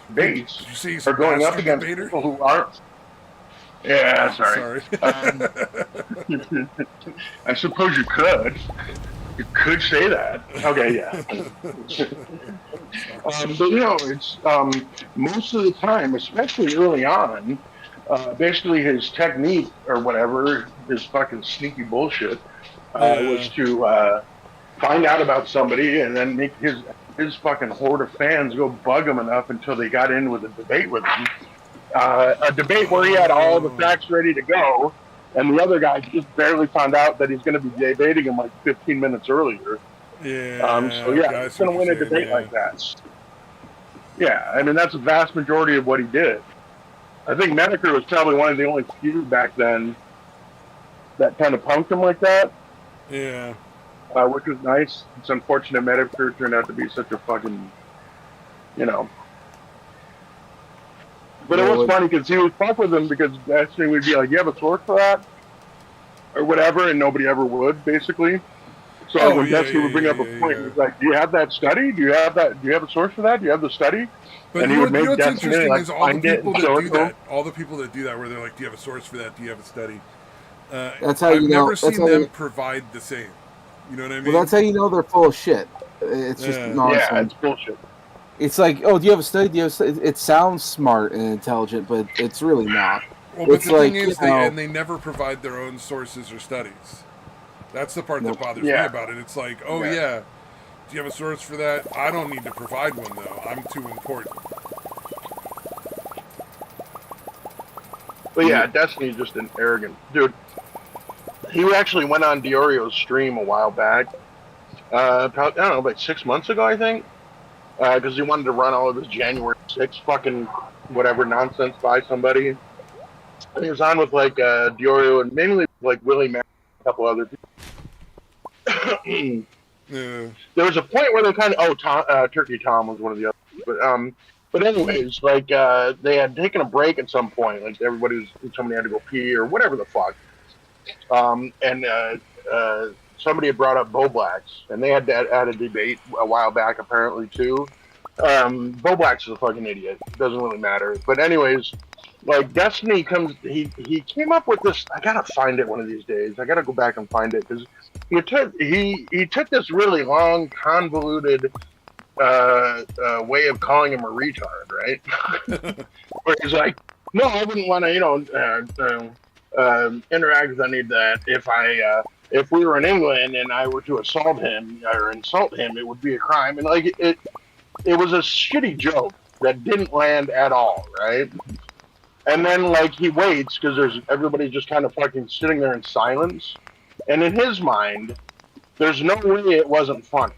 of Did debates you say he's are a going up master against debater? people who aren't. Yeah, sorry. Sorry. I suppose you could. You could say that. Okay, yeah. But you know, it's most of the time, especially early on, basically his technique or whatever, his fucking sneaky bullshit, was Yeah. to find out about somebody and then make his fucking horde of fans go bug him enough until they got in with a debate with him. A debate where he had all the facts ready to go, and the other guy just barely found out that he's going to be debating him like 15 minutes earlier. Yeah. So yeah, okay, I he's see going what to win you're a saying, debate yeah. like that. Yeah, I mean that's a vast majority of what he did. I think Menaker was probably one of the only few back then that kind of punked him like that. Yeah. Which was nice. It's unfortunate Menaker turned out to be such a fucking, you know. But it was funny because he would fuck with him because Destiny would be like, "You have a source for that?" or whatever, and nobody ever would, basically. So when Destiny would bring up a point, he's like, "Do you have that study? Do you have that? Do you have a source for that? Do you have the study?" But and you he would know make what's Destiny interesting like is all the find it people and that show do it to him. that. All the people that do that, where they're like, "Do you have a source for that? Do you have a study?" That's how I've you know. never That's seen how them you, provide the same. You know what I mean? well, that's how you know they're full of shit. It's just Yeah. Yeah, nonsense. it's bullshit. It's like, oh, do you have a study? Do you have a study? It sounds smart and intelligent, but it's really not. Well, but It's the like, thing is, you know, they never provide their own sources or studies. That's the part Nope. that bothers me Yeah. about it. It's like, oh Yeah. yeah, do you have a source for that? I don't need to provide one though. I'm too important. But yeah, Destiny's just an arrogant dude. He actually went on Diorio's stream a while back. Probably, I don't know, like 6 months ago, I think. Because he wanted to run all of his January 6th fucking whatever nonsense by somebody. And he was on with like Diorio and mainly like Willie Mack and a couple other people. Yeah. There was a point where they kind of Turkey Tom was one of the others, but anyways, like they had taken a break at some point, like somebody had to go pee or whatever the fuck, and somebody had brought up Bo Blacks, and they had a debate a while back apparently too. Bo Blacks is a fucking idiot. It doesn't really matter, but anyways. Like Destiny comes, he came up with this. I gotta find it one of these days. I gotta go back and find it because he took this really long, convoluted way of calling him a retard, right? Where he's like, "No, I wouldn't want to, interact with any of that. If we were in England and I were to assault him or insult him, it would be a crime." And like it was a shitty joke that didn't land at all, right? And then, like, he waits because everybody's just kind of fucking sitting there in silence. And in his mind, there's no way it wasn't funny.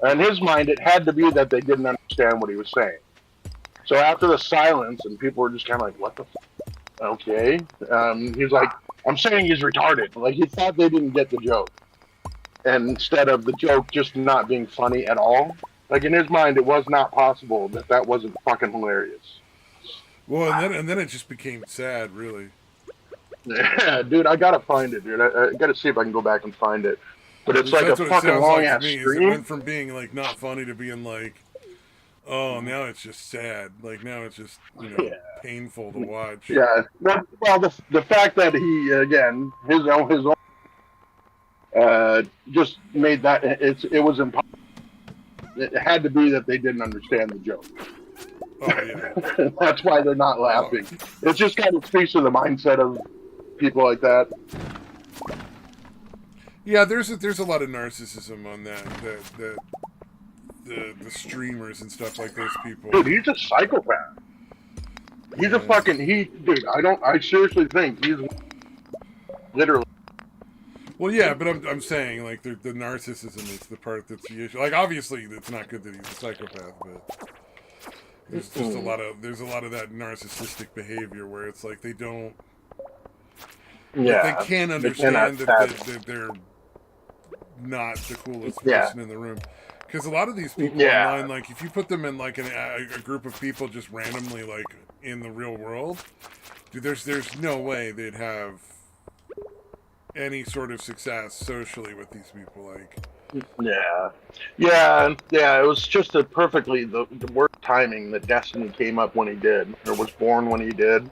In his mind, it had to be that they didn't understand what he was saying. So after the silence, and people were just kind of like, "What the fuck?" Okay. He's like, "I'm saying he's retarded." Like, he thought they didn't get the joke. And instead of the joke just not being funny at all, like, in his mind, it was not possible that wasn't fucking hilarious. Well, and then it just became sad, really. Yeah, dude, I gotta find it, dude. I gotta see if I can go back and find it. But it's like a fucking long ass stream. It went from being like not funny to being like, oh, now it's just sad. Like now it's just painful to watch. Yeah. Well, the fact that he again his own just made that it was impossible. It had to be that they didn't understand the joke. Oh, yeah. That's why they're not laughing. It just kind of speaks to the mindset of people like that. Yeah, there's a lot of narcissism on that. The streamers and stuff like those people. Dude, he's a psychopath. He's a fucking dude. I seriously think he's literally. Well, yeah, but I'm saying like the narcissism is the part that's the issue. Like obviously it's not good that he's a psychopath, but. There's just a lot of that narcissistic behavior where it's like they don't, they can't understand that they're not the coolest person in the room. Because a lot of these people online, like if you put them in like a group of people just randomly like in the real world, dude, there's no way they'd have any sort of success socially with these people. Like, yeah. It was just a perfectly the worst timing that Destiny came up when he did, or was born when he did.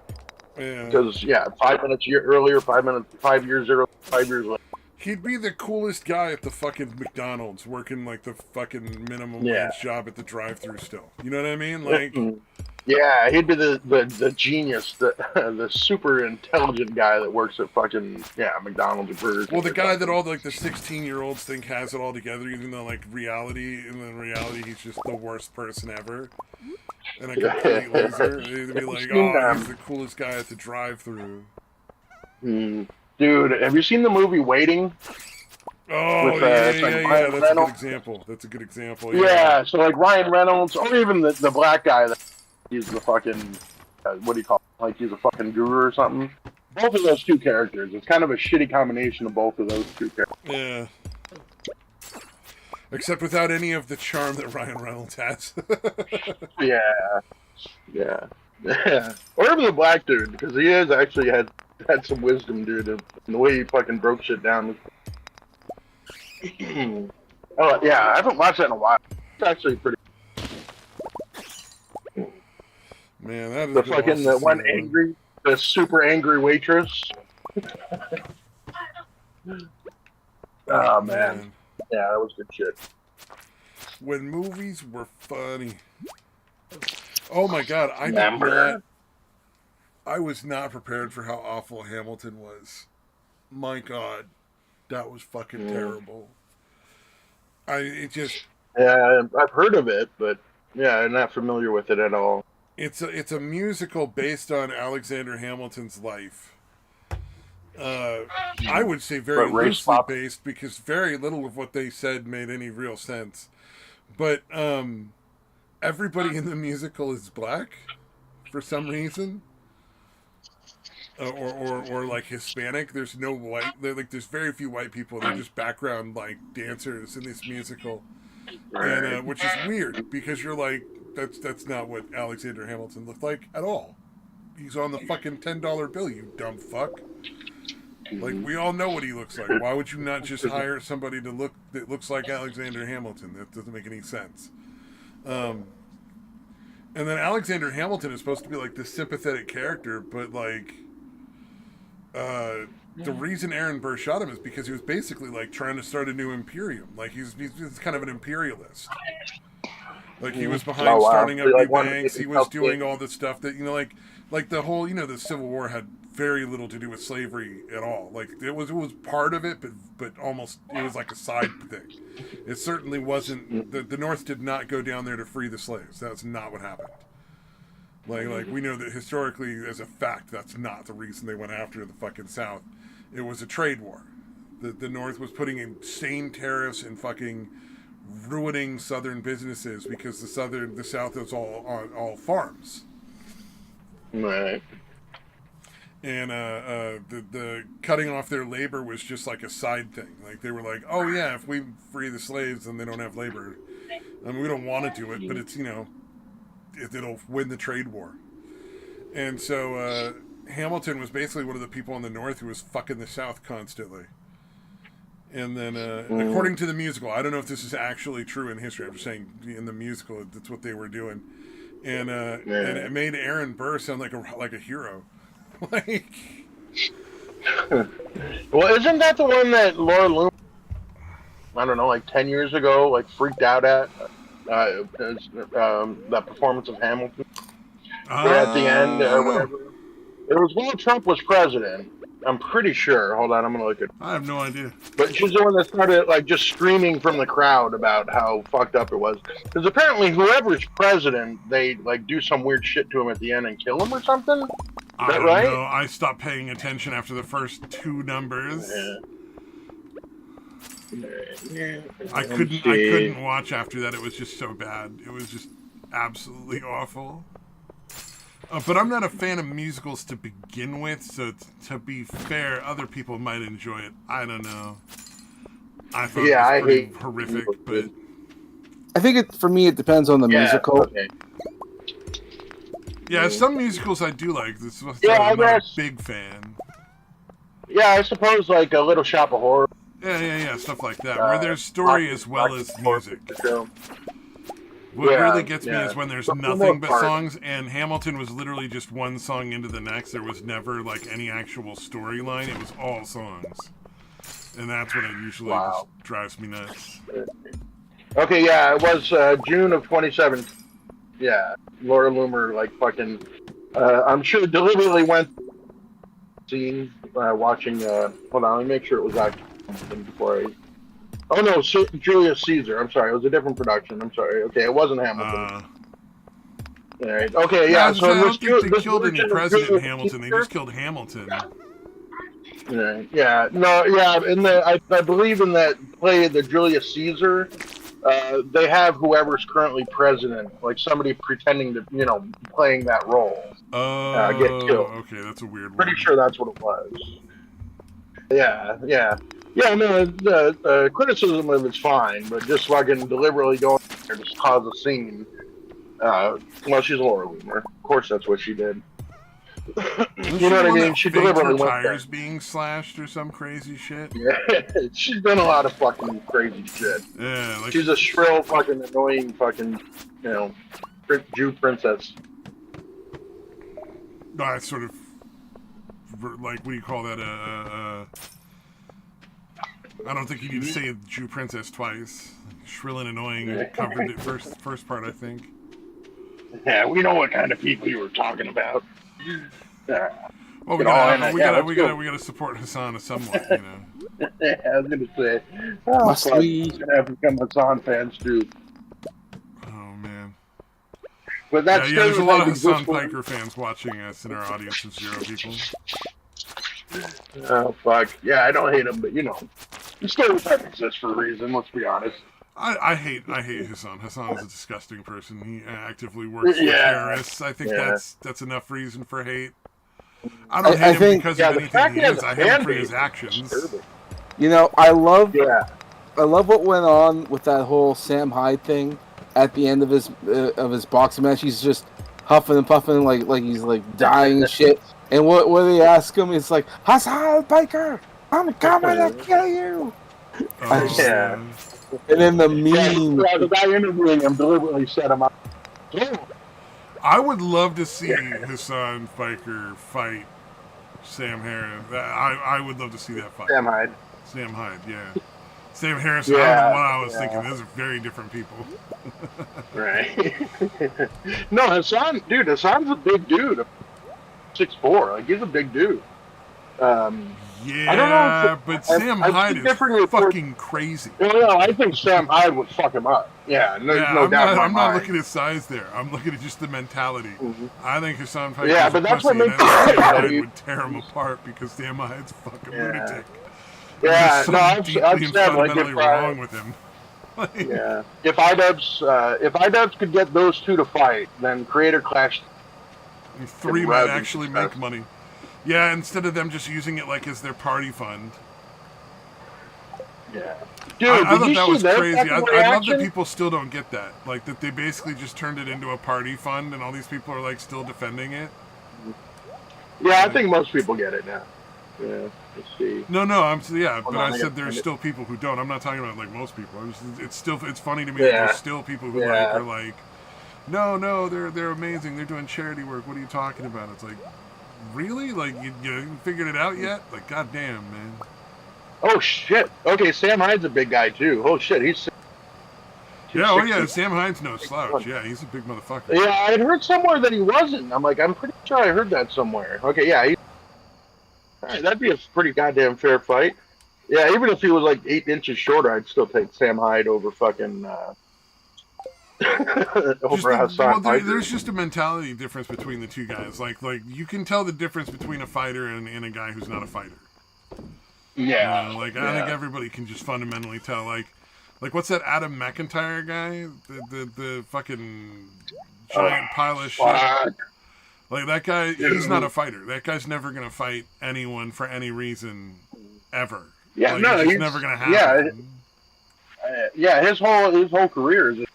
yeah. Because 5 minutes earlier, 5 years earlier, 5 years later. He'd be the coolest guy at the fucking McDonald's, working like the fucking minimum wage job at the drive-thru. Still, you know what I mean? Like, yeah, he'd be the genius, the super intelligent guy that works at fucking McDonald's or Burger King. Well, the guy that all like the 16-year-olds think has it all together, even though like reality, he's just the worst person ever and a complete loser. He'd be like, oh, he's the coolest guy at the drive-thru. Dude, have you seen the movie Waiting? Oh, with, yeah. That's a good example. That's a good example. Yeah, so like Ryan Reynolds, or even the black guy, he's the fucking, what do you call it? Like he's a fucking guru or something. Both of those two characters. It's kind of a shitty combination of both of those two characters. Yeah. Except without any of the charm that Ryan Reynolds has. Yeah. Or even the black dude, because he has actually had some wisdom, dude, and the way he fucking broke shit down. Oh yeah, I haven't watched that in a while. It's actually pretty. Man, that is the fucking the super angry waitress. Oh man, yeah, that was good shit. When movies were funny. Oh my god, I was not prepared for how awful Hamilton was. My god, that was fucking terrible. I've heard of it, but I'm not familiar with it at all. It's a musical based on Alexander Hamilton's life. I would say very loosely based, because very little of what they said made any real sense. But everybody in the musical is black for some reason, or like Hispanic. There's no white. There's very few white people. They're just background like dancers in this musical, and which is weird, because you're like, that's not what Alexander Hamilton looked like at all. He's on the fucking $10 bill, you dumb fuck. Like, we all know what he looks like. Why would you not just hire somebody that looks like Alexander Hamilton? That doesn't make any sense. And then Alexander Hamilton is supposed to be like this sympathetic character, but like, the reason Aaron Burr shot him is because he was basically like trying to start a new imperium. Like he's kind of an imperialist. Like he was behind starting up new banks. He was doing all the stuff that, like the whole, the Civil War had very little to do with slavery at all. Like it was part of it, but almost it was like a side thing. It certainly wasn't. The North did not go down there to free the slaves. That's not what happened. Like we know that historically, as a fact, that's not the reason they went after the fucking South. It was a trade war. The North was putting insane tariffs and fucking ruining Southern businesses, because the South is all farms. Right. And the cutting off their labor was just like a side thing. Like they were like, oh yeah, if we free the slaves, then they don't have labor. I mean, we don't want to do it, but it's it'll win the trade war. And so Hamilton was basically one of the people in the North who was fucking the South constantly. And then, according to the musical, I don't know if this is actually true in history. I'm just saying, in the musical, that's what they were doing, and it made Aaron Burr sound like a hero. Like, well, isn't that the one that Laura Loomis, I don't know, like 10 years ago, like freaked out at that performance of Hamilton at the end or whatever? It was while Trump was president. I'm pretty sure. Hold on, I'm gonna look at. I have no idea. But she's the one that started like just screaming from the crowd about how fucked up it was. Because apparently, whoever's president, they like do some weird shit to him at the end and kill him or something. Is that right? Know. I stopped paying attention after the first two numbers. Yeah. I couldn't watch after that. It was just so bad. It was just absolutely awful. But I'm not a fan of musicals to begin with, so to be fair, other people might enjoy it. I don't know. I thought it was pretty horrific, but I think for me it depends on the musical. Okay. Yeah, some musicals I do like. I'm not a big fan. Yeah, I suppose like a Little Shop of Horrors. Yeah, stuff like that, where there's story as well as music. What really gets me is when there's nothing but songs, and Hamilton was literally just one song into the next. There was never like any actual storyline. It was all songs, and that's when it usually just drives me nuts. Okay, yeah, it was June of 2017. Yeah, Laura Loomer like fucking. I'm sure deliberately went scene watching. Hold on, let me make sure it was actually before I. Oh no, Julius Caesar. I'm sorry, it was a different production. I'm sorry. Okay, it wasn't Hamilton. All right. Okay, yeah. So I don't think they killed any president in Hamilton. They just killed Hamilton. Right. Yeah. No. Yeah. I believe in that play, the Julius Caesar. They have whoever's currently president, like somebody pretending to, playing that role, get killed. Okay, that's a weird one. Pretty sure that's what it was. Yeah. No, criticism of it's fine, but just fucking deliberately going there to cause a scene. Well, she's Laura Loomer. Of course, that's what she did. You know what I mean? She deliberately went there. Tires being slashed or some crazy shit. Yeah, she's done a lot of fucking crazy shit. Yeah, like she's a shrill, fucking annoying, fucking, Jew princess. No, it's sort of like, what do you call that? I don't think you need to say Jew princess twice. Shrill and annoying covered it first part, I think. Yeah, we know what kind of people you were talking about. Well, we gotta support Hassan somewhat, Yeah, I was gonna say, we're gonna have to become Hassan fans too. Oh man. But that's there's a lot of Hassan Piker fans watching us in our audience of 0 people. Oh fuck! Yeah, I don't hate him, but the stereotype exists for a reason. Let's be honest. I hate Hassan. Hassan is a disgusting person. He actively works for terrorists. I think that's enough reason for hate. I don't hate him because of anything he is. I hate him for his actions. I love what went on with that whole Sam Hyde thing at the end of his boxing match. He's just huffing and puffing like he's like dying and shit. And what they ask him, it's like, Hassan Piker, I'm coming to kill you. And then the meme. The guy interviewing him deliberately set him up. I would love to see Hassan Piker fight Sam Harris. I would love to see that fight. Sam Hyde, yeah. Sam Harris, I don't know what I was thinking. Those are very different people. Right. No, Hassan's a big dude. 6'4". Like, he's a big dude. I don't know but Sam Hyde is fucking crazy. No, I think Sam Hyde would fuck him up. Yeah, no doubt. I'm not looking at size there. I'm looking at just the mentality. Mm-hmm. I think Hassan Piker but that's what makes Sam Hyde would tear him apart because Sam Hyde's a fucking lunatic. Yeah, I've said fundamentally wrong with him. If iDubbbz could get those two to fight, then Creator Clash 3 might actually make money. Yeah, instead of them just using it like as their party fund. Yeah. Dude, I thought that was crazy. I love that people still don't get that. Like, that they basically just turned it into a party fund and all these people are, like, still defending it. Yeah, I think most people get it now. Yeah, let's see. No, but I said there's still people who don't. I'm not talking about, like, most people. It's funny to me that there's still people who, are like, no, they're amazing. They're doing charity work. What are you talking about? It's like, really? Like, you figured it out yet? Like, goddamn, man. Oh, shit. Okay, Sam Hyde's a big guy, too. Oh, shit, he's... Sam Hyde's no slouch. Yeah, he's a big motherfucker. Yeah, I'd heard somewhere that he wasn't. I'm pretty sure I heard that somewhere. Okay, yeah. All right, that'd be a pretty goddamn fair fight. Yeah, even if he was, 8 inches shorter, I'd still take Sam Hyde over fucking... there's just a mentality difference between the two guys. Like you can tell the difference between a fighter and a guy who's not a fighter. Yeah. I think everybody can just fundamentally tell. Like what's that Adam McIntyre guy? The fucking giant pile of shit. Like that guy, he's not a fighter. That guy's never gonna fight anyone for any reason ever. Yeah, it's never gonna happen. His whole career is.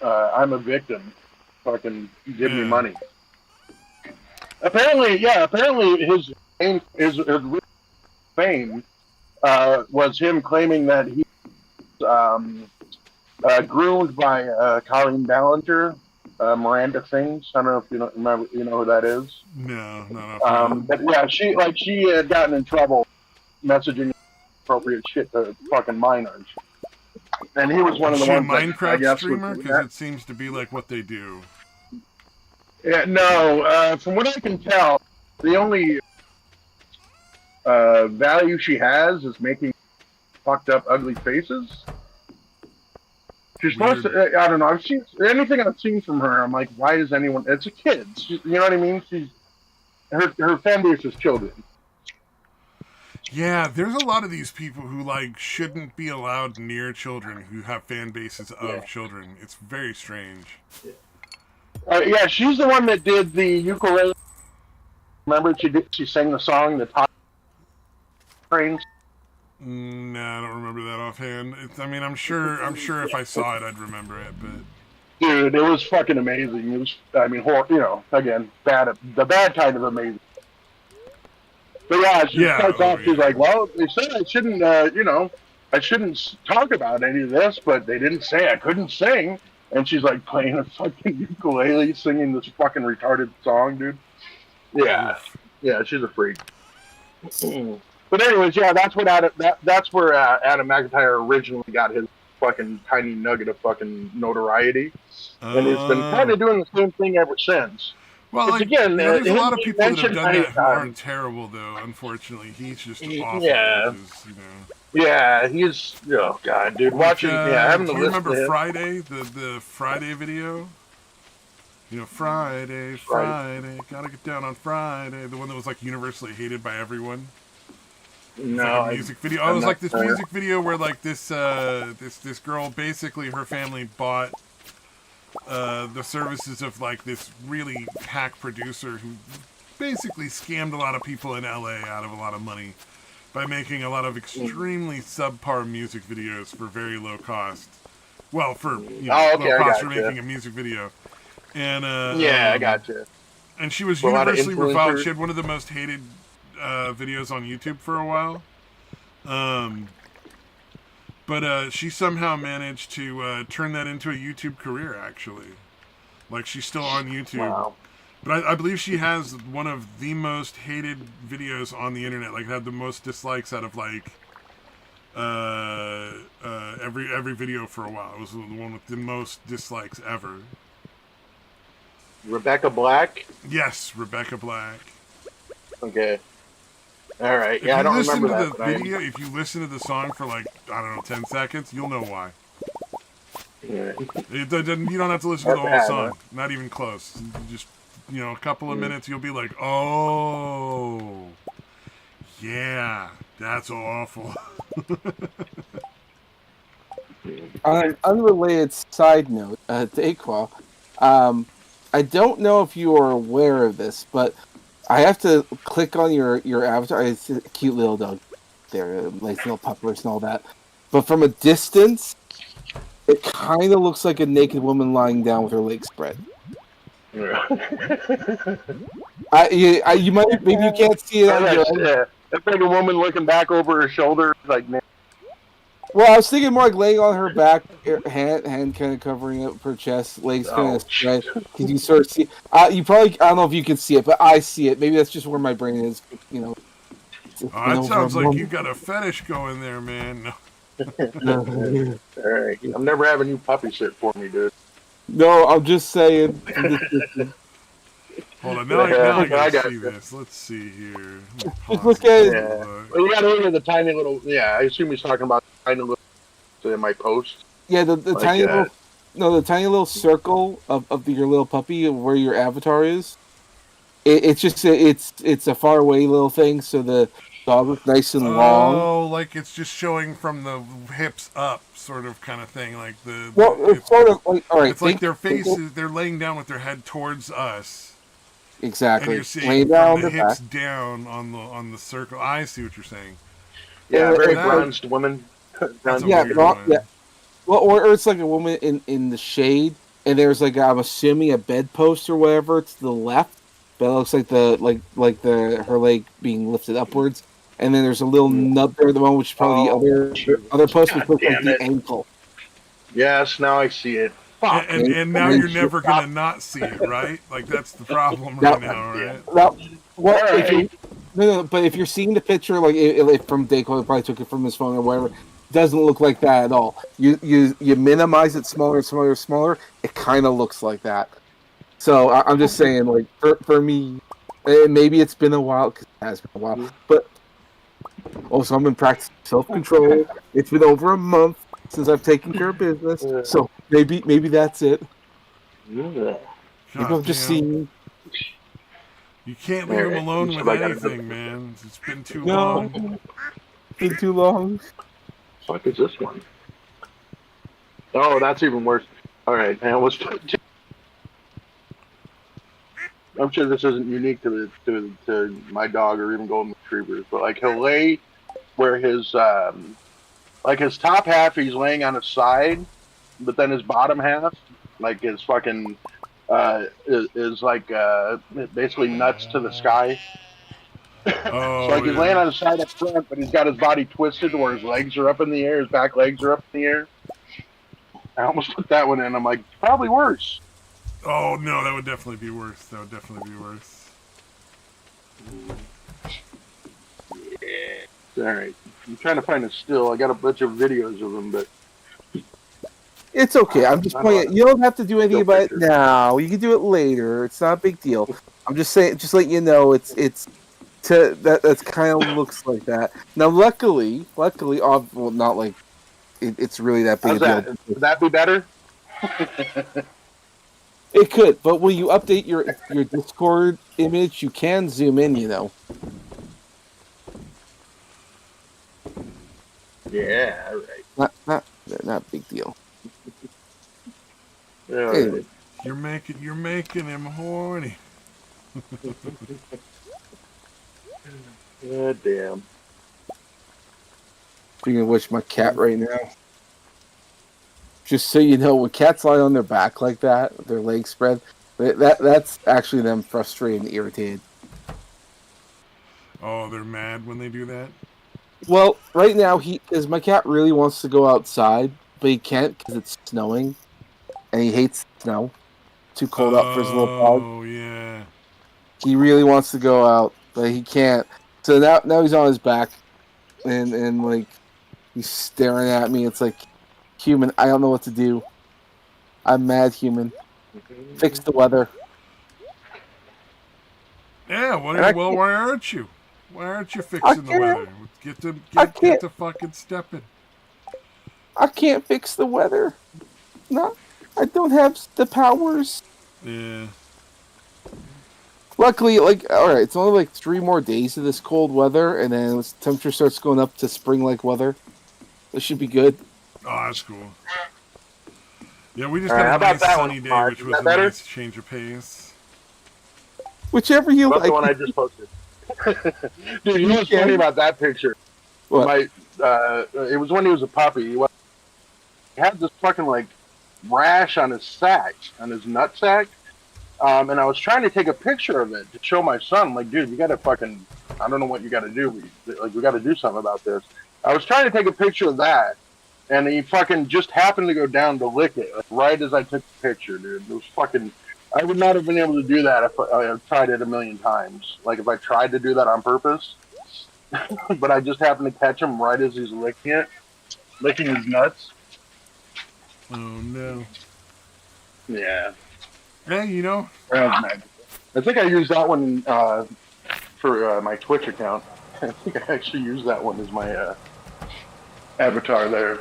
I'm a victim. Fucking give me money. Apparently his his real fame was him claiming that he was groomed by Colleen Ballinger, Miranda Sings. I don't know if you know, remember, you know who that is. No, no. But yeah, she had gotten in trouble messaging appropriate shit to fucking minors. And he was one of the ones that, I guess, streamer? Because it seems to be like what they do. Yeah, no. From what I can tell, the only value she has is making fucked up, ugly faces. She's supposed to. I don't know. I've seen anything I've seen from her. I'm like, why does anyone? It's a kid. You know what I mean? Her fan base is children. Yeah, there's a lot of these people who like shouldn't be allowed near children who have fan bases of children. It's very strange. Yeah, she's the one that did the ukulele. Remember, she sang the song "The Top Trains." No, I don't remember that offhand. I'm sure if I saw it, I'd remember it. But dude, it was fucking amazing. It was, again, the bad kind of amazing. But yeah, she starts off. She's like, "Well, they said I shouldn't, I shouldn't talk about any of this, but they didn't say I couldn't sing." And she's like playing a fucking ukulele, singing this fucking retarded song, dude. Yeah, she's a freak. But anyways, yeah, that's where Adam McIntyre originally got his fucking tiny nugget of fucking notoriety, and he's been kind of doing the same thing ever since. Well, again, there's a lot of people that have done that who aren't terrible, though. Unfortunately, he's just awful. Yeah, yeah, he's god, dude. Watching, having to listen. Remember Friday, the Friday video? Friday, gotta get down on Friday. The one that was like universally hated by everyone. No, like a music video. It was like this music video where like this girl, basically her family bought the services of like this really hack producer who basically scammed a lot of people in LA out of a lot of money by making a lot of extremely subpar music videos for very low cost. Well, for low cost for making a music video. And I got you. And she was universally reviled. She had one of the most hated videos on YouTube for a while. But she somehow managed to turn that into a YouTube career, actually. Like, she's still on YouTube. Wow. But I believe she has one of the most hated videos on the internet. Like, it had the most dislikes out of, like, every video for a while. It was the one with the most dislikes ever. Rebecca Black? Yes, Rebecca Black. Okay. All right. Yeah, I don't remember that. Video, if you listen to the song for like, 10 seconds, you'll know why. Yeah. You don't have to listen to the whole song. Not even close. Just, a couple of minutes, you'll be like, oh, yeah, that's awful. On an unrelated side note, Daquan, I don't know if you are aware of this, but I have to click on your avatar. It's a cute little dog there, like little puppers and all that. But from a distance, it kind of looks like a naked woman lying down with her legs spread. Yeah. You might, maybe you can't see it on your end. Yeah. It's like a woman looking back over her shoulder, like. Well, I was thinking more like laying on her back, hand kind of covering up her chest, legs kind of spread. Can you sort of see? You probably, I don't know if you can see it, but I see it. Maybe that's just where my brain is. That sounds like you got a fetish going there, man. All right, I'm never having you puppy sit for me, dude. No, I'm just saying. Hold on, now I gotta see this. Let's see here. Just look at it. Well, you gotta look at the tiny little. Yeah, I assume he's talking about the tiny little in my post. Yeah, the like tiny little. No, the tiny little circle of your little puppy where your avatar is. It's just it's a far away little thing, so the dog looks nice and long. Oh, like it's just showing from the hips up, sort of kind of thing, like the. Well, it's sort of like all right. It's like their faces. They're laying down with their head towards us. Exactly. And you're seeing from the hips down on the circle. I see what you're saying. Yeah, very bronzed woman. Yeah. Well, or it's like a woman in the shade, and there's like, I'm assuming, a bedpost or whatever to the left, but it looks like the her leg being lifted upwards, and then there's a little nub there. The one which is probably the other post, which looks like the ankle. Yes, now I see it. Fuck. And now you're never gonna not see it, right? Like that's the problem right now, right? But if you're seeing the picture, like if from Dayco, probably took it from his phone or whatever, it doesn't look like that at all. You minimize it smaller, it kind of looks like that. So I'm just saying, like for me, maybe it's been a while, because it has been a while, but also I'm in practice self-control. It's been over a month since I've taken care of business, so maybe that's it. Maybe I'm just seeing. You can't leave him alone with anything, man. It's been too long. It's been too long. What the fuck is this one? Oh, that's even worse. All right, I almost. I'm sure this isn't unique to my dog or even golden retrievers, but like he'll lay where his like his top half he's laying on his side, but then his bottom half, like his fucking is like basically nuts to the sky. Oh, so like he's laying on his side up front, but he's got his body twisted where his legs are up in the air, his back legs are up in the air. I almost put that one in. I'm like, probably worse. Oh no, that would definitely be worse. That would definitely be worse. Yeah. All right. I'm trying to find a still. I got a bunch of videos of them, but it's okay. I'm just pointing. You don't have to do anything about it now. You can do it later. It's not a big deal. I'm just saying, just let you know, that's kind of looks like that. Now, luckily, well, not like it's really that big. How's that? Would that be better? It could, but when you update your Discord image, you can zoom in, you know. Yeah, all right. Not a big deal. Anyway. You're making him horny. God damn. Speaking of which, my cat right now. Just so you know, when cats lie on their back like that, their legs spread, that's actually them frustrated and irritated. Oh, they're mad when they do that? Well, right now, because my cat really wants to go outside, but he can't because it's snowing, and he hates snow. Too cold out for his little dog. Oh, yeah. He really wants to go out, but he can't. So now he's on his back, and like, he's staring at me. It's like, human, I don't know what to do. I'm mad, human. Fix the weather. Yeah, well, why aren't you? Why aren't you fixing the weather? Get to fucking stepping. I can't fix the weather. No, I don't have the powers. Yeah. Luckily, like, alright, it's only like 3 more days of this cold weather, and then the temperature starts going up to spring-like weather. This should be good. Oh, that's cool. Yeah, we just had a nice sunny day, which was a nice change of pace. Whichever you like. That's the one I just posted. Dude, you know what's funny about that picture? What? It was when he was a puppy. He had this fucking, like, rash on his sack, on his nut sack. And I was trying to take a picture of it to show my son. I'm like, dude, you gotta fucking, I don't know what you gotta do. Like, we gotta do something about this. I was trying to take a picture of that, and he fucking just happened to go down to lick it, like, right as I took the picture, dude. It was fucking, I would not have been able to do that if I tried it a million times. Like, if I tried to do that on purpose. But I just happened to catch him right as he's licking it. Licking his nuts. Oh, no. Yeah. Yeah, you know. I think I used that one for my Twitch account. I think I actually used that one as my avatar there.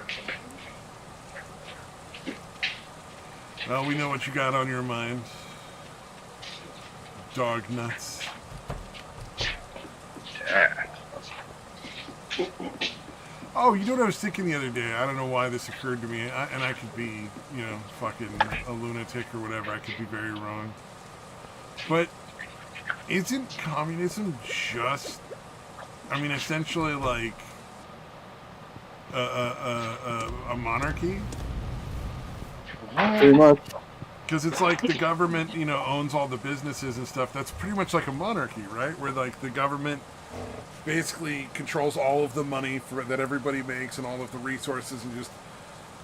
Well, we know what you got on your mind. Dog nuts. Yeah. Oh, you know what I was thinking the other day? I don't know why this occurred to me, and I could be, you know, fucking a lunatic or whatever. I could be very wrong. But isn't communism just, I mean, essentially like a monarchy? Pretty much. Because it's like the government, owns all the businesses and stuff. That's pretty much like a monarchy, right? Where like the government basically controls all of the money that everybody makes and all of the resources, and just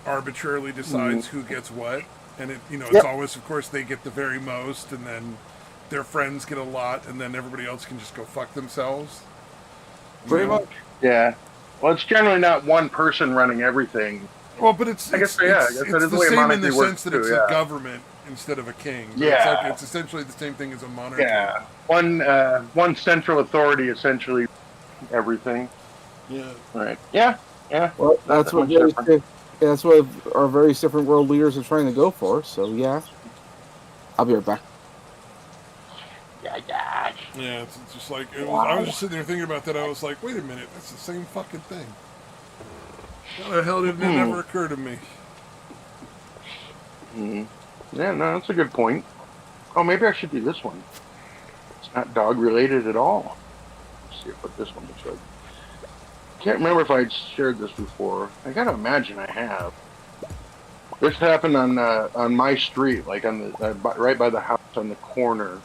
arbitrarily decides who gets what. And it's always, of course, they get the very most, and then their friends get a lot, and then everybody else can just go fuck themselves. Pretty much. Yeah. Well, it's generally not one person running everything. Well, but it's that is the same monarchy in the works sense that too, it's a government instead of a king. But Yeah. it's essentially the same thing as a monarchy. Yeah. One central authority essentially everything. Yeah. Right. Yeah. Yeah. Well, that's what that's what our various different world leaders are trying to go for. So yeah, I'll be right back. Yeah, it's just like I was just sitting there thinking about that. I was like, wait a minute, that's the same fucking thing. How the hell did it never occur to me? Yeah, no, that's a good point. Oh, maybe I should do this one. It's not dog related at all. Let's see what this one looks like. Can't remember if I'd shared this before. I gotta imagine I have. This happened on my street, like on the right by the house on the corner.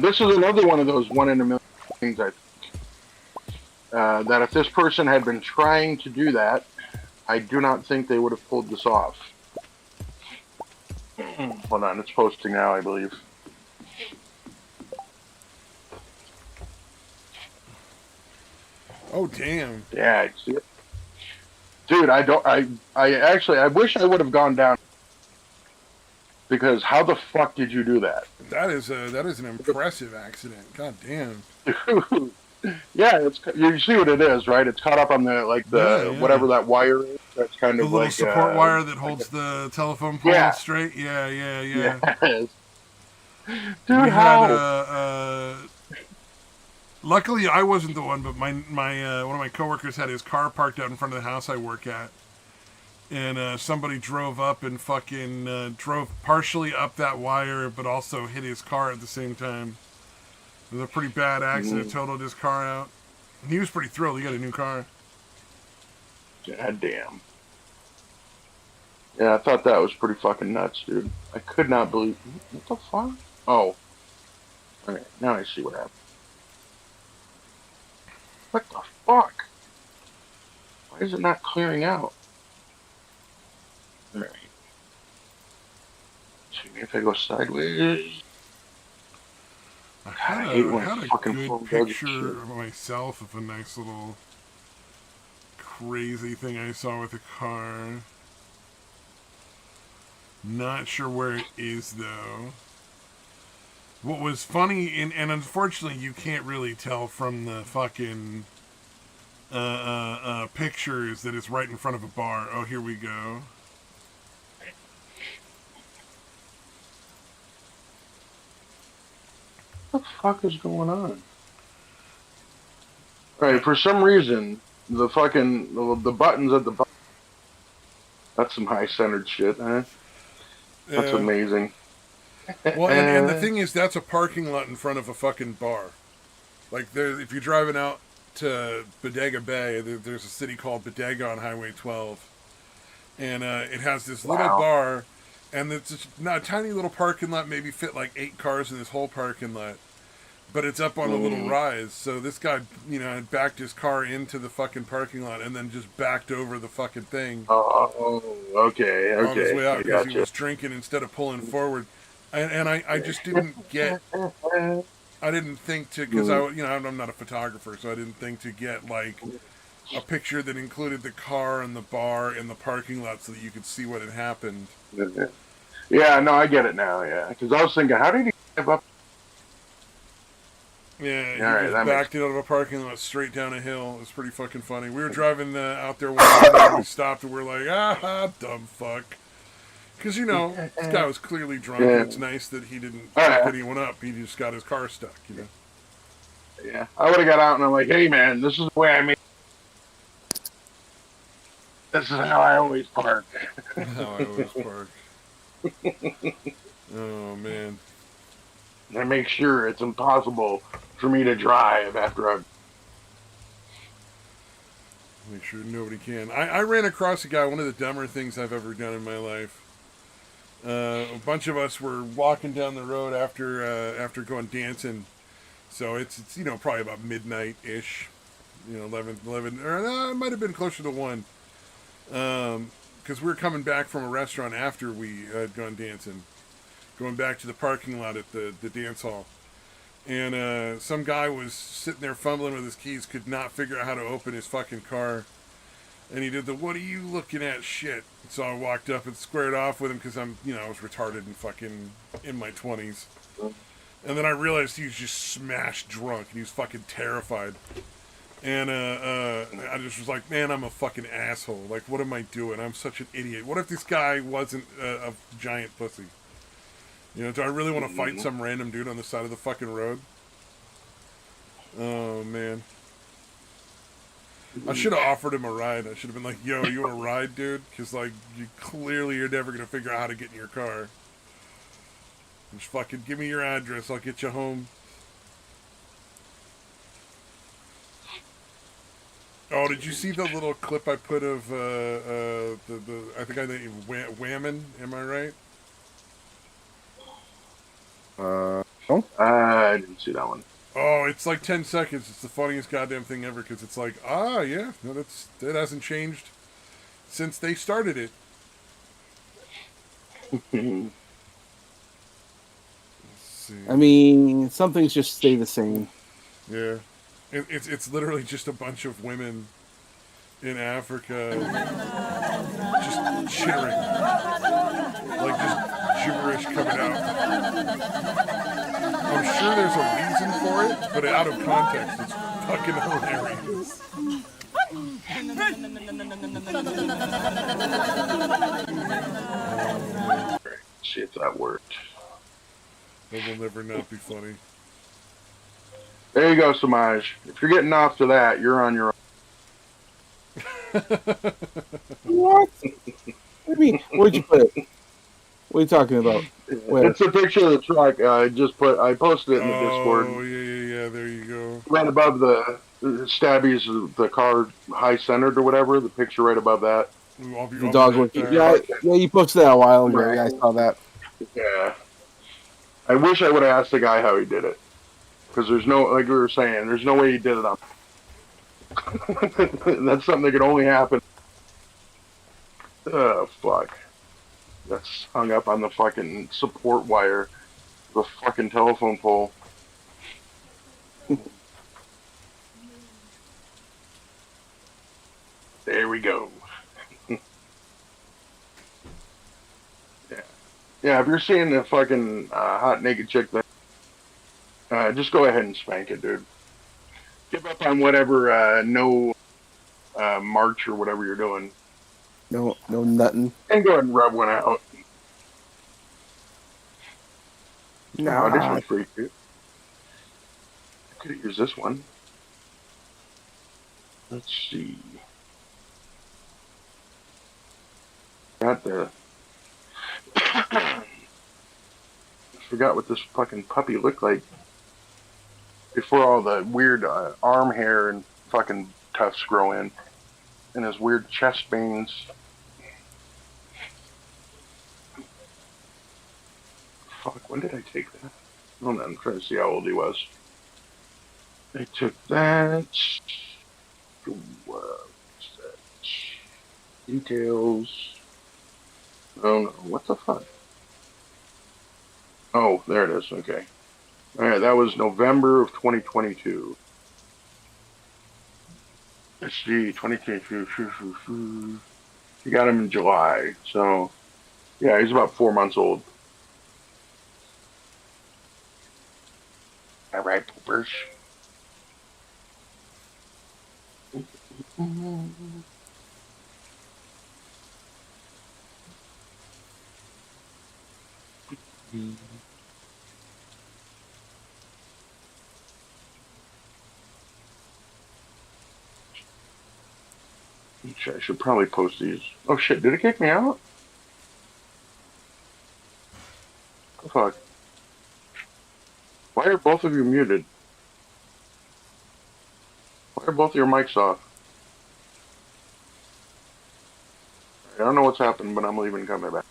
This is another one of those one in a million things. I think that if this person had been trying to do that, I do not think they would have pulled this off. Hold on, it's posting now, I believe. Oh damn! Yeah, I see it. Dude, I wish I would have gone down, because how the fuck did you do that? That is an impressive accident. God damn. Yeah, you see what it is, right? It's caught up on the whatever that wire is. That's kind of the little like support wire that holds the telephone pole straight. Yeah. Yes. Dude, we how? Had, luckily, I wasn't the one, but my one of my coworkers had his car parked out in front of the house I work at, and somebody drove up and fucking drove partially up that wire, but also hit his car at the same time. It was a pretty bad accident. Totaled his car out. And he was pretty thrilled. He got a new car. God damn. Yeah, I thought that was pretty fucking nuts, dude. I could not believe. What the fuck? Oh. Okay, now I see what happened. What the fuck? Why is it not clearing out? Alright. See if I go sideways. I had a good picture of myself of a nice little crazy thing I saw with a car. Not sure where it is, though. What was funny, and unfortunately you can't really tell from the fucking pictures, that it's right in front of a bar. Oh, here we go. What the fuck is going on? Alright, for some reason, the buttons at the bottom. That's some high-centered shit, huh? That's amazing. Well, and the thing is, that's a parking lot in front of a fucking bar. Like, if you're driving out to Bodega Bay, there's a city called Bodega on Highway 12. And it has this little bar, and it's just a tiny little parking lot, maybe fit like 8 cars in this whole parking lot. But it's up on a little rise, so this guy, had backed his car into the fucking parking lot and then just backed over the fucking thing. Oh, okay. On his way out because he was drinking instead of pulling forward. And I just didn't get, I didn't think to, because I'm not a photographer, so I didn't think to get like a picture that included the car and the bar and the parking lot so that you could see what had happened. Yeah, no, I get it now, yeah. Because I was thinking, how did he drive up? Yeah, he just backed it out of a parking lot straight down a hill. It was pretty fucking funny. We were driving out there one day and we stopped and we were like, dumb fuck. Because, this guy was clearly drunk, and it's nice that he didn't fuck anyone up. He just got his car stuck, Yeah, I would have got out and I'm like, hey man, this is the way I make. This is how I always park. Oh, man. I make sure it's impossible for me to drive after I've... Make sure nobody can. I ran across a guy, one of the dumber things I've ever done in my life. A bunch of us were walking down the road after going dancing. So it's probably about midnight ish, 11, or it might have been closer to 1. Because we were coming back from a restaurant after we had gone dancing, going back to the parking lot at the dance hall. And some guy was sitting there fumbling with his keys, could not figure out how to open his fucking car. And he did the "what are you looking at" shit. So I walked up and squared off with him because I was retarded and fucking in my 20s. And then I realized he was just smashed drunk and he was fucking terrified. And I just was like, man, I'm a fucking asshole. Like, what am I doing? I'm such an idiot. What if this guy wasn't a giant pussy? Do I really want to fight some random dude on the side of the fucking road? Oh, man. I should have offered him a ride. I should have been like, yo, you want a ride, dude? Because, like, you're never going to figure out how to get in your car. Just fucking give me your address. I'll get you home. Oh, did you see the little clip I put of I think I named Whammon? Am I right? No, I didn't see that one. Oh, it's like 10 seconds. It's the funniest goddamn thing ever because it's like, yeah, no, that hasn't changed since they started it. Let's see. I mean, some things just stay the same. Yeah. It's literally just a bunch of women in Africa just chittering. Like just gibberish coming out. I'm sure there's a reason for it, but out of context, it's fucking hilarious. See if that worked. That will never not be funny. There you go, Samaj. If you're getting off to that, you're on your own. What? I mean, where'd you put it? What are you talking about? Where? It's a picture of the truck. I posted it in the Discord. Oh, yeah. There you go. Right above the stabbies, the car high centered or whatever. The picture right above that. The dog looking. Yeah, you posted that a while ago. Yeah, I saw that. Yeah. I wish I would have asked the guy how he did it. Because there's no, like we were saying, there's no way he did it on. That's something that could only happen. Oh, fuck. That's hung up on the fucking support wire. The fucking telephone pole. There we go. Yeah, if you're seeing the fucking hot naked chick there, just go ahead and spank it, dude. Give up on whatever no march or whatever you're doing. No nothing. And go ahead and rub one out. No, this one's pretty cute. I could have used this one. Let's see. Got the... I forgot what this fucking puppy looked like before all the weird arm hair and fucking tufts grow in, and his weird chest veins. Fuck, when did I take that? Hold on, I'm trying to see how old he was. I took that. What's that? Details. Oh no, what the fuck? Oh, there it is, okay. Alright, that was November of 2022. Let's see, 2022. You got him in July, so yeah, he's about 4 months old. Alright, poopers. I should probably post these. Oh shit, did it kick me out? Oh, fuck. Why are both of you muted? Why are both your mics off? I don't know what's happened, but I'm leaving and coming back.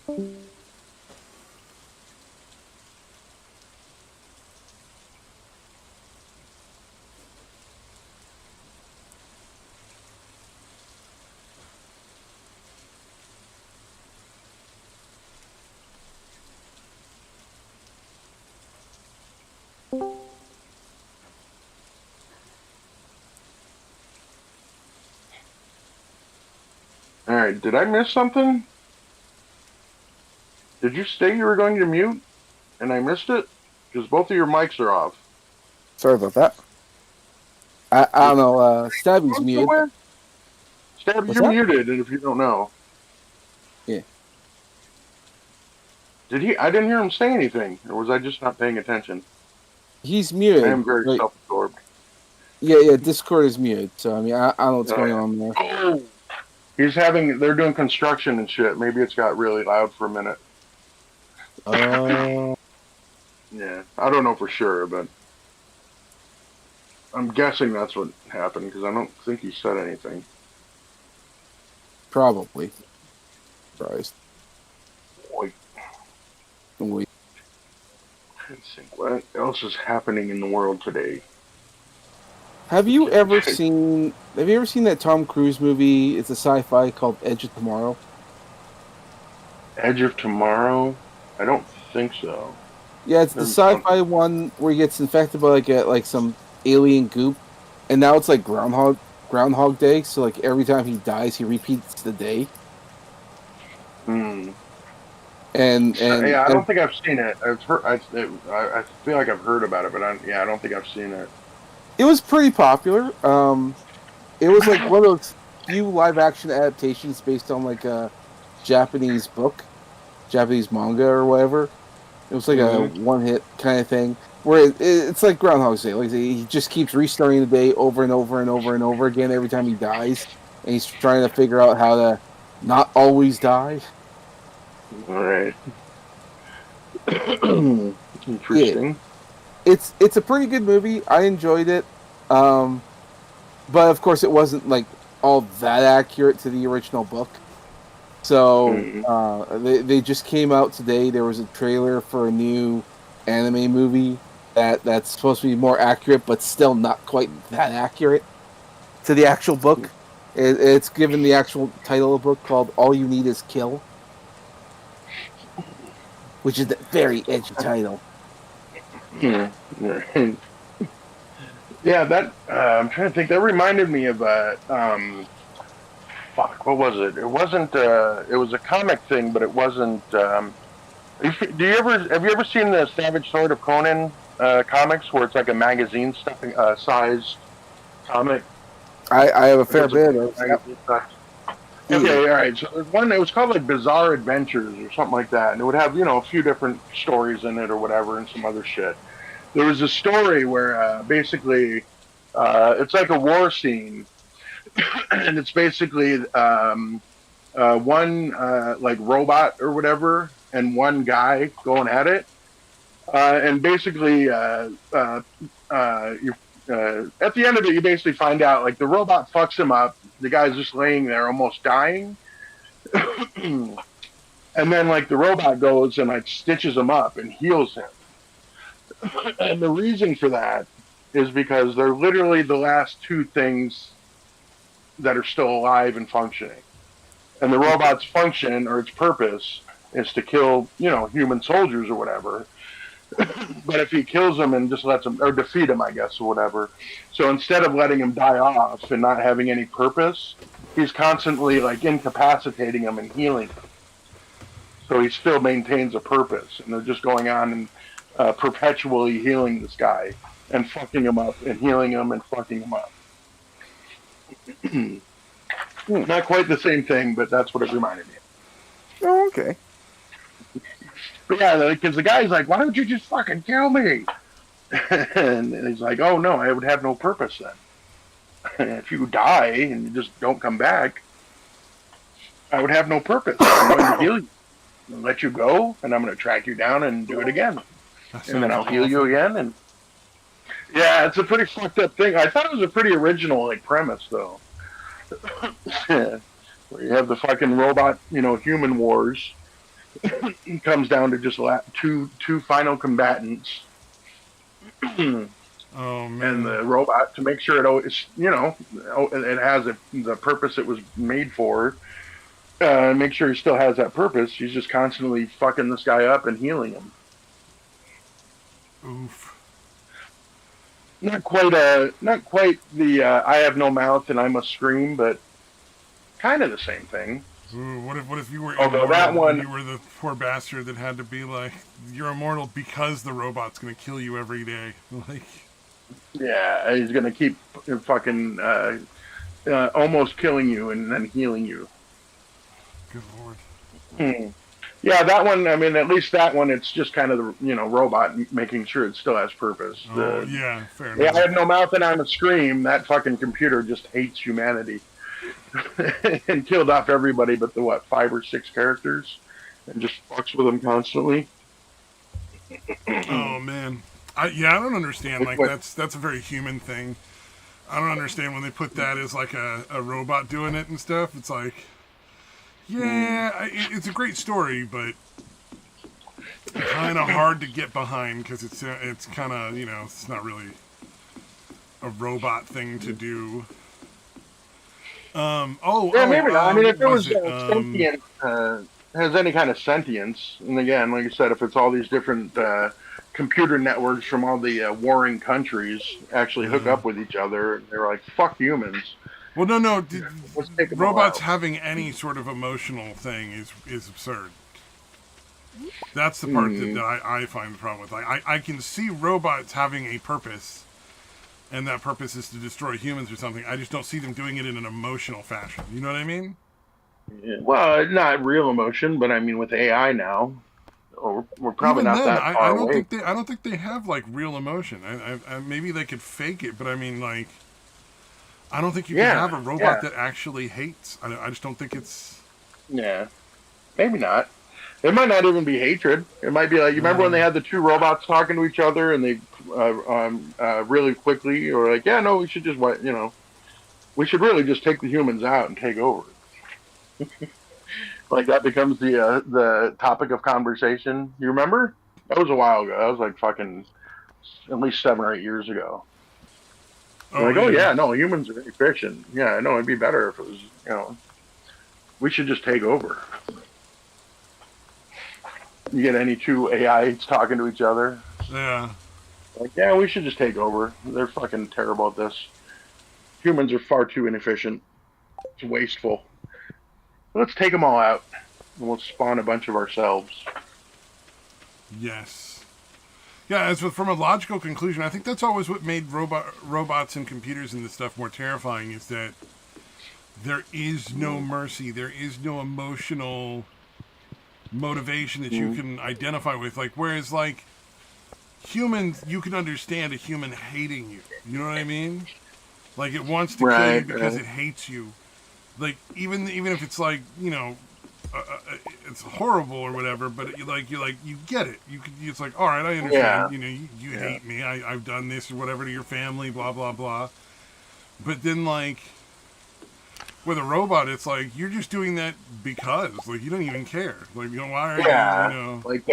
right, did I miss something? Did you say you were going to mute and I missed it? Because both of your mics are off. Sorry about that. I don't know. Stabby's Going muted. somewhere? Stab, What's you're that? muted, and if you don't know. Yeah. Did he? I didn't hear him say anything, or was I just not paying attention? He's I muted. am very Like, self-absorbed. yeah. Discord is muted. So I mean, I don't know what's going on there. Oh, they're doing construction and shit. Maybe it's got really loud for a minute. Yeah, I don't know for sure, but I'm guessing that's what happened because I don't think he said anything. Probably. Surprised. Wait. Let's think. What else is happening in the world today? Have you ever seen that Tom Cruise movie? It's a sci-fi called Edge of Tomorrow. Edge of Tomorrow? I don't think so. Yeah, it's the sci-fi one where he gets infected by like some alien goop, and now it's like Groundhog Day. So like every time he dies, he repeats the day. Hmm. And yeah, I don't think I've seen it. I've heard. I feel like I've heard about it, but I don't think I've seen it. it was pretty popular. It was like one of those few live-action adaptations based on like a Japanese book, Japanese manga or whatever. It was like a one-hit kind of thing where it's like Groundhog Day. Like he just keeps restarting the day over and over and over and over again every time he dies, and he's trying to figure out how to not always die. All right. Interesting. Yeah. It's a pretty good movie. I enjoyed it, but of course it wasn't like all that accurate to the original book. So they just came out today. There was a trailer for a new anime movie that's supposed to be more accurate, but still not quite that accurate to the actual book. It's given the actual title of the book called "All You Need Is Kill," which is a very edgy title. Yeah, that I'm trying to think. That reminded me of fuck. What was it? It wasn't. It was a comic thing, but it wasn't. Have you ever seen the Savage Sword of Conan comics, where it's like a magazine sized comic? I have a fair bit of. Okay, all right. So there's one. It was called like Bizarre Adventures or something like that, and it would have a few different stories in it or whatever, and some other shit. There was a story where basically it's like a war scene, and it's basically one like robot or whatever, and one guy going at it, and basically you. At the end of it, you basically find out like the robot fucks him up. The guy's just laying there, almost dying, and then like the robot goes and like stitches him up and heals him. And the reason for that is because they're literally the last two things that are still alive and functioning. And the robot's function or its purpose is to kill, human soldiers or whatever. But if he kills them and just lets them, or defeat them, I guess, or whatever. So instead of letting him die off and not having any purpose, he's constantly like incapacitating him and healing him. So he still maintains a purpose, and they're just going on and perpetually healing this guy and fucking him up and healing him and fucking him up. Not quite the same thing, but that's what it reminded me of. Oh, okay. But yeah, because the guy's like, why don't you just fucking kill me? And he's like, oh no, I would have no purpose then. If you die and you just don't come back, I would have no purpose. I'm going to heal you and let you go, and I'm going to track you down and do it again. And then I'll heal you again. And yeah, it's a pretty fucked up thing. I thought it was a pretty original premise though. Where you have the fucking robot, human wars. It comes down to just two final combatants. Oh man! And the robot, to make sure it always, it has the purpose it was made for. Make sure he still has that purpose. He's just constantly fucking this guy up and healing him. Oof. Not quite the I have no mouth and I must scream, but kind of the same thing. Ooh, what if you were Although immortal that one, and you were the poor bastard that had to be like, you're immortal because the robot's gonna kill you every day. Like, yeah, he's gonna keep fucking almost killing you and then healing you. good lord. Hmm. Yeah, that one. I mean, at least that one. It's just kind of the robot making sure it still has purpose. Oh yeah, fair Yeah, I enough. had no mouth and I'm a scream. That fucking computer just hates humanity and killed off everybody but the 5 or 6 characters, and just fucks with them constantly. Oh man, I don't understand. Like What? that's a very human thing. I don't understand when they put that as like a robot doing it and stuff. It's like, yeah, it's a great story, but kind of hard to get behind because it's kind of it's not really a robot thing to do. Maybe not. I mean, if it was it? sentient, has any kind of sentience, and again, like I said, if it's all these different computer networks from all the warring countries actually hook up with each other, and they're like, "Fuck humans." Well, no. Let's take them all Robots out. having any sort of emotional thing is absurd. That's the part that I find the problem with. Like, I can see robots having a purpose, and that purpose is to destroy humans or something. I just don't see them doing it in an emotional fashion. You know what I mean? Yeah. Well, not real emotion, but I mean, with AI now, we're probably Even not then, that far away. I don't think they have like real emotion. Maybe they could fake it, but I mean, like, I don't think you can have a robot that actually hates. I just don't think it's. Yeah, maybe not. It might not even be hatred. It might be like, you remember when they had the 2 robots talking to each other, and they really quickly, or like, yeah, no, we should just we should really just take the humans out and take over. Like that becomes the topic of conversation. You remember? That was a while ago. That was like fucking at least 7 or 8 years ago. Oh yeah, no, humans are efficient. Yeah, no, it'd be better if it was, we should just take over. You get any 2 AIs talking to each other? Yeah. Like, yeah, we should just take over. They're fucking terrible at this. Humans are far too inefficient. It's wasteful. Let's take them all out, and we'll spawn a bunch of ourselves. Yes. Yeah, from a logical conclusion, I think that's always what made robots and computers and this stuff more terrifying, is that there is no mercy. There is no emotional motivation that you can identify with. Like, whereas, like, humans, you can understand a human hating you. You know what I mean? Like, it wants to kill you because it hates you. Like, even if it's like, it's horrible or whatever, but you get it. It's like, all right, I understand. Yeah. You hate me. I've done this or whatever to your family. Blah blah blah. But then, like, with a robot, it's like you're just doing that because, like, you don't even care. Like, why are you? Like,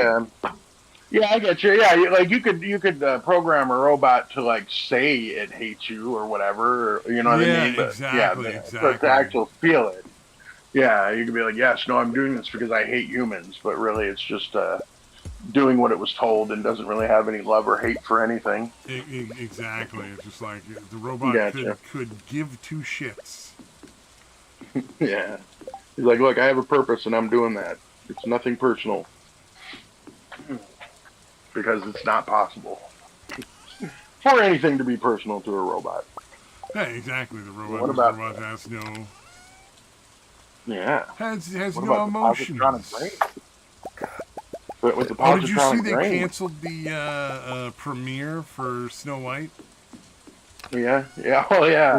yeah, I get you. Yeah, like you could program a robot to like say it hates you or whatever. Or, you know what I mean? But, exactly. But to actually feel it. Yeah, you could be like, yes, no, I'm doing this because I hate humans, but really it's just doing what it was told and doesn't really have any love or hate for anything. Exactly. It's just like the robot could give 2 shits. Yeah. He's like, look, I have a purpose and I'm doing that. It's nothing personal. Because it's not possible for anything to be personal to a robot. Yeah, exactly. The robot has no. Yeah. Has no emotions. With the did you see they brain. canceled the premiere for Snow White? Yeah. Oh yeah.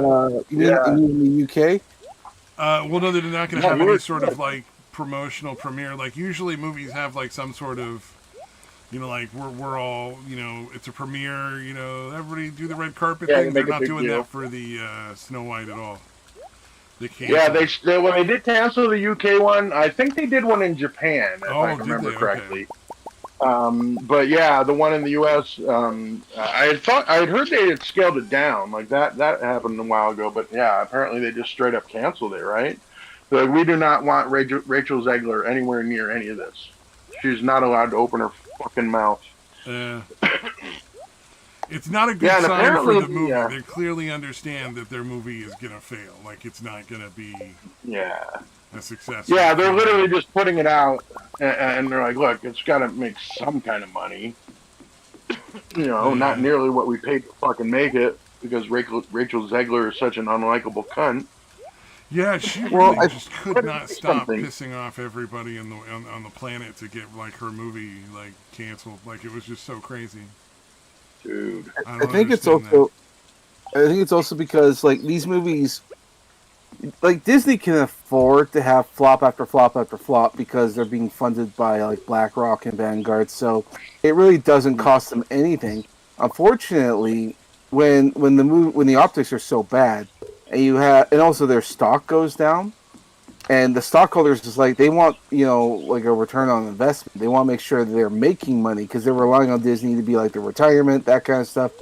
In the UK? Well, no, they're not going to have any sort of like promotional premiere. Like, usually movies have like some sort of, like we're all, it's a premiere. Everybody do the red carpet thing. They're not doing that for the Snow White at all. They canceled. Yeah, when they did cancel the UK one, I think they did one in Japan, if I remember correctly. Okay. But yeah, the one in the US, I had heard they had scaled it down. Like that happened a while ago. But yeah, apparently they just straight up canceled it. Right? So we do not want Rachel Zegler anywhere near any of this. She's not allowed to open her fucking mouth. It's not a good sign for the movie. They clearly understand that their movie is gonna fail. Like, it's not gonna be. Yeah. a success. Yeah, they're literally just putting it out, and they're like, look, it's got to make some kind of money. You know, not nearly what we paid to fucking make it, because Rachel Zegler is such an unlikable cunt. Yeah, she really just could not stop something. pissing off everybody on the planet to get like her movie like canceled. Like it was just so crazy. Dude, I think it's also because like these movies, like Disney can afford to have flop after flop after flop because they're being funded by like BlackRock and Vanguard, so it really doesn't cost them anything. Unfortunately, when the optics are so bad, and also their stock goes down, and the stockholders is like they want like a return on investment. They want to make sure that they're making money because they're relying on Disney to be like their retirement, that kind of stuff.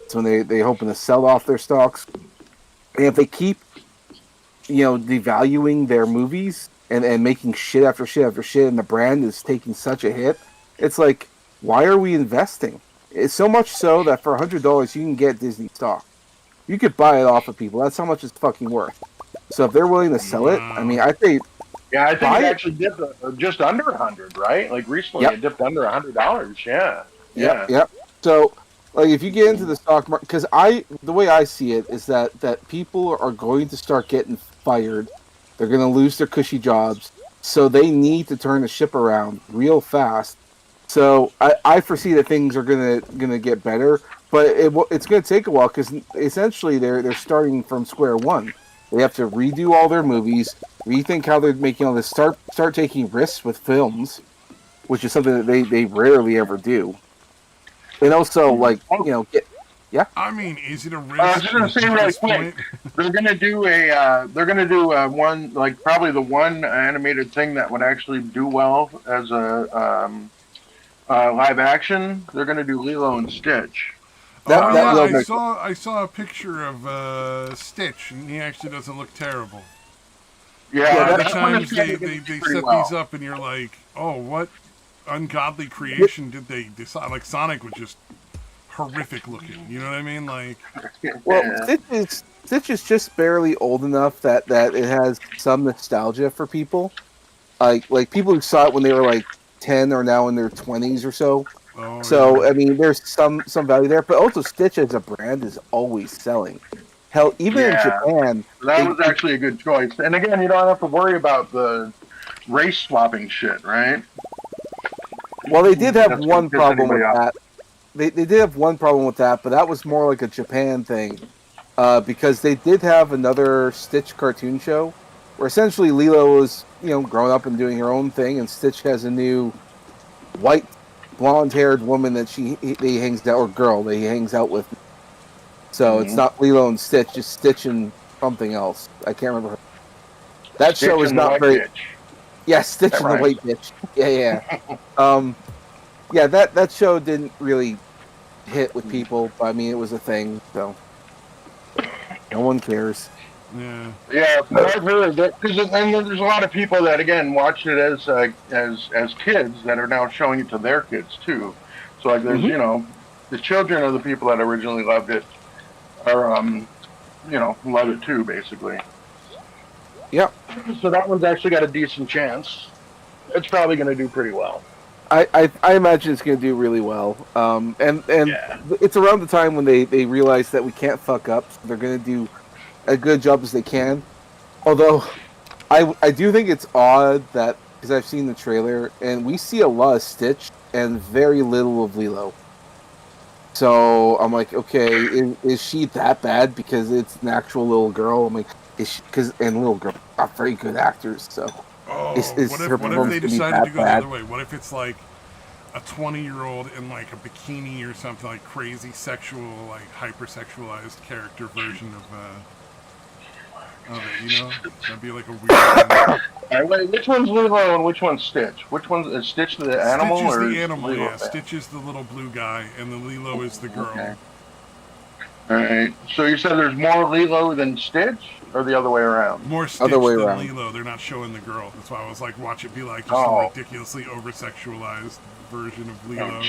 So when they hoping to sell off their stocks, and if they keep devaluing their movies and making shit after shit after shit, and the brand is taking such a hit, it's like, why are we investing? It's so much so that for $100 you can get Disney stock. You could buy it off of people. That's how much it's fucking worth. So if they're willing to sell it, I mean, I think. Yeah, I think it actually dipped just under 100, right? Like recently, it dipped under $100. Yeah. Yep. So, like, if you get into the stock market, because the way I see it is that people are going to start getting fired. They're going to lose their cushy jobs, so they need to turn the ship around real fast. So I foresee that things are gonna get better, but it's going to take a while because essentially they're starting from square one. They have to redo all their movies, rethink how they're making all this, start taking risks with films, which is something that they rarely ever do. And also, like, I mean, is it a risk? I was just gonna say really quick. They're gonna do one, like probably the one animated thing that would actually do well as a live action. They're gonna do Lilo and Stitch. I saw a picture of Stitch, and he actually doesn't look terrible. Yeah, the times they set these up, and you're like, oh, what ungodly creation did they decide? Like Sonic was just horrific looking. You know what I mean? Like, well, Stitch is just barely old enough that it has some nostalgia for people. Like people who saw it when they were like 10 are now in their 20s or so. I mean, there's some value there, but also Stitch as a brand is always selling. Hell, even in Japan, that was actually a good choice. And again, you don't have to worry about the race swapping shit, right? Well, they did have one problem with that. They did have one problem with that, but that was more like a Japan thing, because they did have another Stitch cartoon show, where essentially Lilo was grown up and doing her own thing, and Stitch has a new white blonde-haired woman that he hangs out with. So it's not Lilo and Stitch, just Stitch and something else. I can't remember. That Stitch show is not very. Bitch. Yeah, Stitch and the White Bitch. Yeah. That show didn't really hit with people. But I mean, it was a thing, so no one cares. Yeah, but I've heard that because there's a lot of people that again watched it as kids that are now showing it to their kids too. So like there's the children of the people that originally loved it are love it too basically. Yep. So that one's actually got a decent chance. It's probably going to do pretty well. I imagine it's going to do really well. And it's around the time when they realize that we can't fuck up. So they're going to do a good job as they can. Although, I do think it's odd that, because I've seen the trailer, and we see a lot of Stitch and very little of Lilo. So I'm like, okay, is she that bad because it's an actual little girl? I'm like, and little girls are very good actors, so. What if they decided to go the other way? What if it's like a 20-year-old in like a bikini or something, like crazy sexual, like hypersexualized character version of it, That'd be like a weird thing. Alright, wait, which one's Lilo and which one's Stitch? Which one's is Stitch the animal? Stitch is or the animal, Lilo yeah. Stitch is the little blue guy, and the Lilo is the girl. Okay. Alright, so you said there's more Lilo than Stitch, or the other way around? More Stitch than Lilo. They're not showing the girl. That's why I was like, watch it be like just a ridiculously over-sexualized version of Lilo.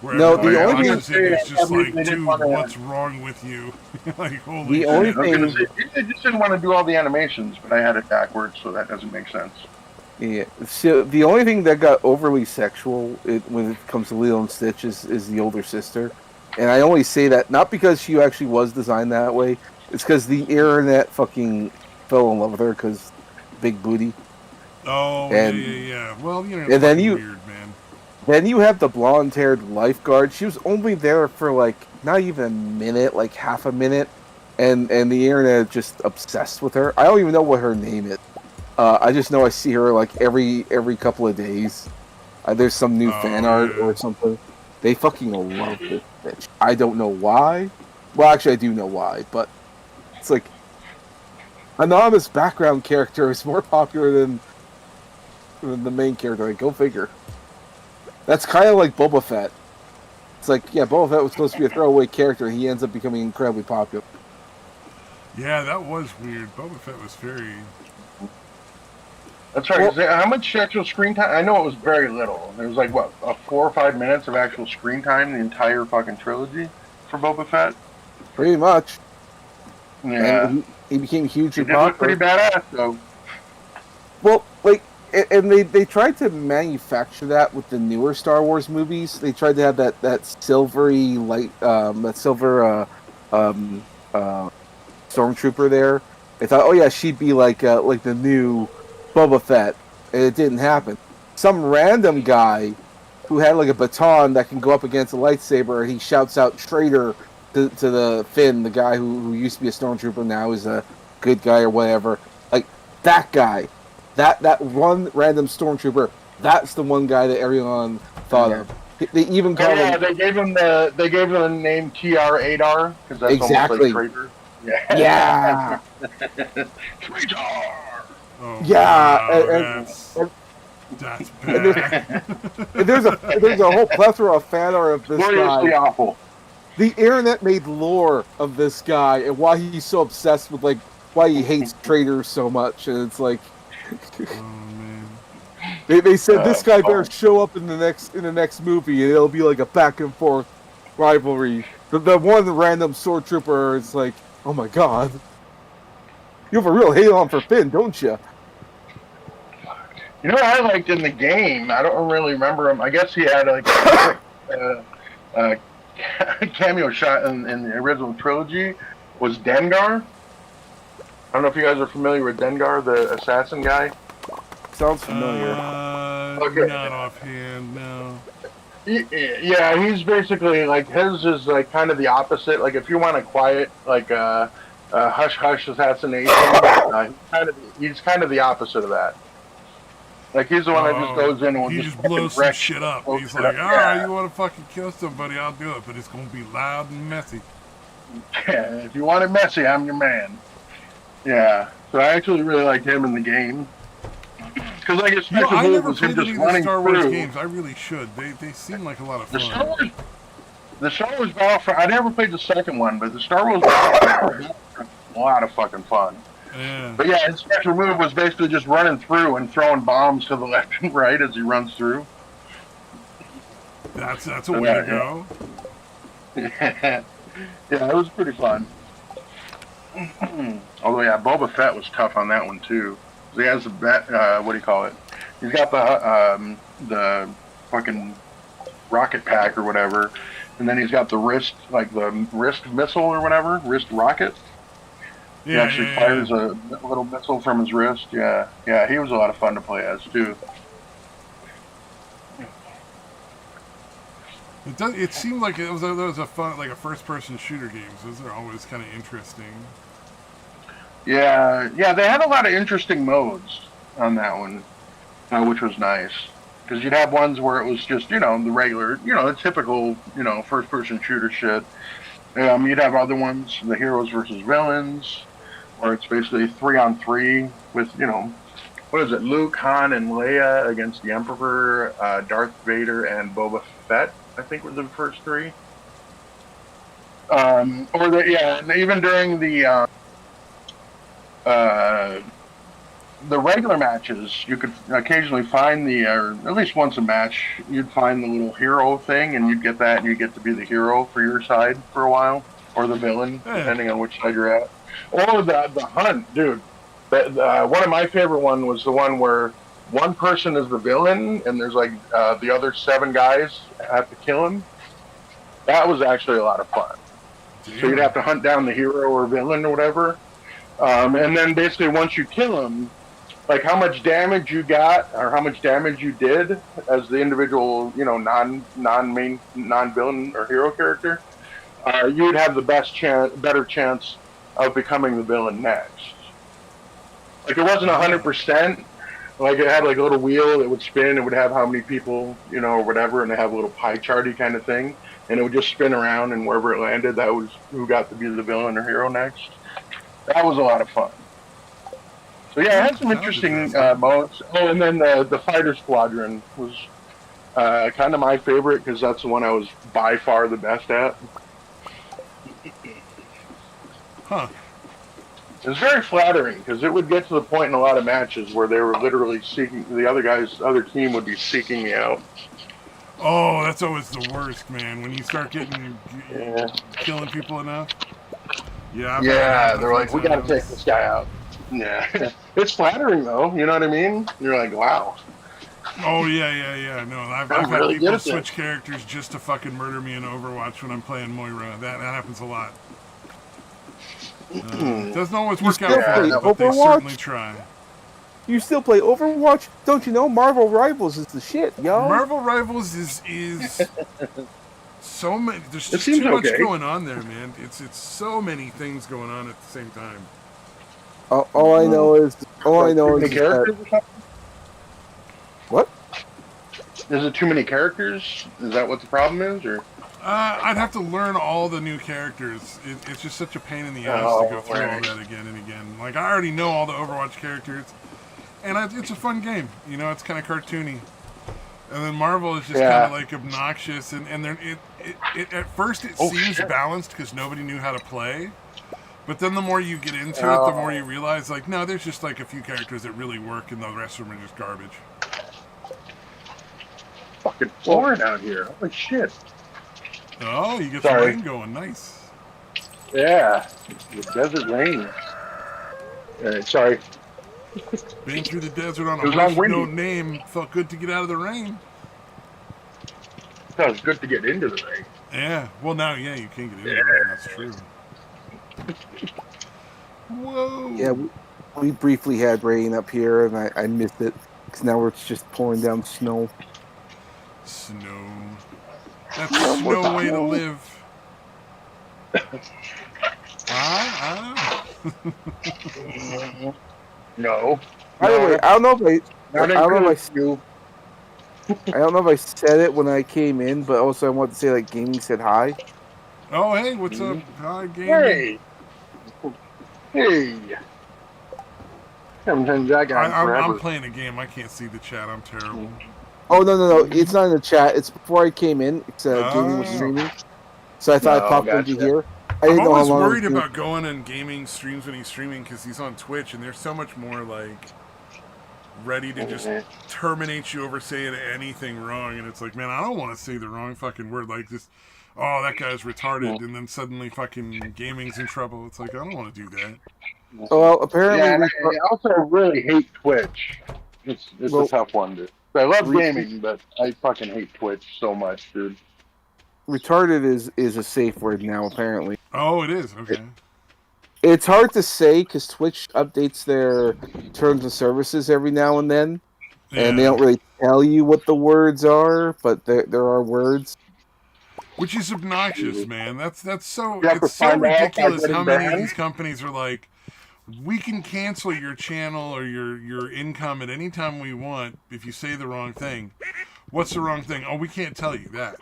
Where No, everybody the only watches thing- it is just like, they didn't dude, wanna- what's wrong with you? Like, holy The only shit. I was gonna thing- say, they just didn't want to do all the animations, but I had it backwards, so that doesn't make sense. Yeah. So the only thing that got overly sexual when it comes to Lilo and Stitch is the older sister, and I only say that not because she actually was designed that way. It's because the internet fucking fell in love with her because big booty. Oh, And- yeah. Well, you know, and then fucking you- weird, man. Then you have the blonde-haired lifeguard. She was only there for like not even a minute, like half a minute, and the internet just obsessed with her. I don't even know what her name is. I just know I see her like every couple of days. There's some new fan art or something. They fucking love this bitch. I don't know why. Well, actually, I do know why, but it's like anonymous background character is more popular than the main character. Like, go figure. That's kind of like Boba Fett. It's like, yeah, Boba Fett was supposed to be a throwaway character, and he ends up becoming incredibly popular. Yeah, that was weird. Boba Fett was very... That's right. How much actual screen time? I know it was very little. It was like, what, 4 or 5 minutes of actual screen time, the entire fucking trilogy for Boba Fett? Pretty much. Yeah. And he became hugely It did look popular. pretty badass, though. Well, like, and they tried to manufacture that with the newer Star Wars movies. They tried to have that silvery light, that silver stormtrooper there. They thought, oh yeah, she'd be like the new Boba Fett, and it didn't happen. Some random guy who had like a baton that can go up against a lightsaber, and he shouts out "traitor" to the Finn, the guy who used to be a stormtrooper, now is a good guy or whatever. Like that guy. That one random stormtrooper, that's the one guy that everyone thought of. They even called him. They gave him the name TR-8R because that's Exactly. almost like traitor. Yeah. Traitor. Oh, Yeah, wow, and that's and bad. there's a whole plethora of fan art of this Gloriously guy. awful. The internet made lore of this guy and why he's so obsessed with, like, why he hates traitors so much, and it's like Oh, man. they said this guy better fun. show up in the next movie, and it'll be like a back and forth rivalry. The one random sword trooper is like, oh my god, you have a real hate on for Finn, don't you? You know what I liked in the game? I don't really remember him. I guess he had like a cameo shot in the original trilogy. Was Dengar? I don't know if you guys are familiar with Dengar, the assassin guy. Sounds familiar. Okay. Not offhand, no. Yeah, he's basically like his is like kind of the opposite. Like if you want a quiet, like hush hush assassination, he's kind of the opposite of that. Like he's the one that just goes in and will he just just blows fucking some wreck shit up. blows He's shit like, up. ah, you want to fucking kill somebody, I'll do it, but it's going to be loud and messy. Yeah, if you want it messy, I'm your man. Yeah, so I actually really liked him in the game. Because like his You know, special I move never was him played any just of the running Star Wars through. games. I really should. They seem like a lot of The Star fun. Wars, Battlefront. I never played the second one, but the Star Wars Battlefront was a lot of fucking fun. Yeah. But yeah, his special move was basically just running through and throwing bombs to the left and right as he runs through. That's a way to go. Yeah, it was pretty fun. Although yeah, Boba Fett was tough on that one too. He has the what do you call it? He's got the fucking rocket pack or whatever, and then he's got the wrist missile or whatever, wrist rocket. He actually fires a little missile from his wrist. Yeah, he was a lot of fun to play as too. It seemed like it was a fun, like a first-person shooter games. Those are always kind of interesting. Yeah, they had a lot of interesting modes on that one, which was nice. Because you'd have ones where it was just, the regular, the typical, first-person shooter shit. You'd have other ones, the heroes versus villains, where it's basically 3-on-3 with, what is it, Luke, Han, and Leia against the Emperor, Darth Vader, and Boba Fett, I think were the first three. And even during the the regular matches, you could occasionally find or at least once a match, you'd find the little hero thing, and you'd get that, and you get to be the hero for your side for a while, or the villain, depending on which side you're at. Or the hunt, dude. One of my favorite one was the one where one person is the villain, and there's like the other 7 guys have to kill him. That was actually a lot of fun. So you'd have to hunt down the hero or villain or whatever. And then basically once you kill him, like how much damage you got or how much damage you did as the individual, non-villain or hero character, you would have the better chance of becoming the villain next. Like it wasn't 100%. Like it had like a little wheel that would spin. It would have how many people, or whatever, and they have a little pie charty kind of thing, and it would just spin around, and wherever it landed, that was who got to be the villain or hero next. That was a lot of fun. So yeah, it had some interesting modes. Oh, and then the Fighter Squadron was kind of my favorite because that's the one I was by far the best at. Huh. It was very flattering because it would get to the point in a lot of matches where they were literally seeking the other team would be seeking me out. Oh, that's always the worst, man. When you start killing people enough. Yeah. They're like, we gotta take this guy out. Yeah, it's flattering though. You know what I mean? You're like, wow. Oh yeah. No, I've had really people switch characters just to fucking murder me in Overwatch when I'm playing Moira. That happens a lot. It doesn't always work out for them, but they certainly try. You still play Overwatch? Don't you know Marvel Rivals is the shit, yo? Marvel Rivals is so many. There's just too much going on there, man. It's so many things going on at the same time. All I know is characters. What? Is it too many characters? Is that what the problem is, or? I'd have to learn all the new characters. It's just such a pain in the ass to go through all that again and again. Like, I already know all the Overwatch characters, and it's a fun game. It's kind of cartoony. And then Marvel is just kind of like obnoxious, and at first it seems balanced because nobody knew how to play. But then the more you get into it, the more you realize, like, no, there's just like a few characters that really work, and the rest of them are just garbage. Fucking flooring out here. Holy shit. Oh, you get some rain going. Nice. Yeah. The desert rain. Sorry. Being through the desert on a horse with no name felt good to get out of the rain. It was good to get into the rain. Yeah. Well, now, you can't get into the rain. That's true. Whoa. Yeah, we briefly had rain up here, and I missed it because now it's just pouring down snow. Snow. That's no way to live. No. By the way, I don't know if I said it when I came in, but also I want to say like Gaming said hi. Oh hey, what's up? Hi, Gaming. Hey. I'm playing a game. I can't see the chat. I'm terrible. Oh no! It's not in the chat. It's before I came in. It's Gaming was streaming, so I thought I popped into here. I'm always worried about going on Gaming streams when he's streaming because he's on Twitch, and there's so much more like ready to just terminate you over saying anything wrong, and it's like, man, I don't want to say the wrong fucking word like this. Oh, that guy's retarded, and then suddenly fucking Gaming's in trouble. It's like, I don't want to do that. Well, apparently, I also really hate Twitch. It's a tough one, dude. I love gaming, but I fucking hate Twitch so much, dude. Retarded is a safe word now, apparently. Oh, it is? Okay. It's hard to say because Twitch updates their terms of services every now and then, and they don't really tell you what the words are, but there are words. Which is obnoxious, man. It's so ridiculous how many of these companies are like, we can cancel your channel or your income at any time we want if you say the wrong thing. What's the wrong thing? Oh, we can't tell you that.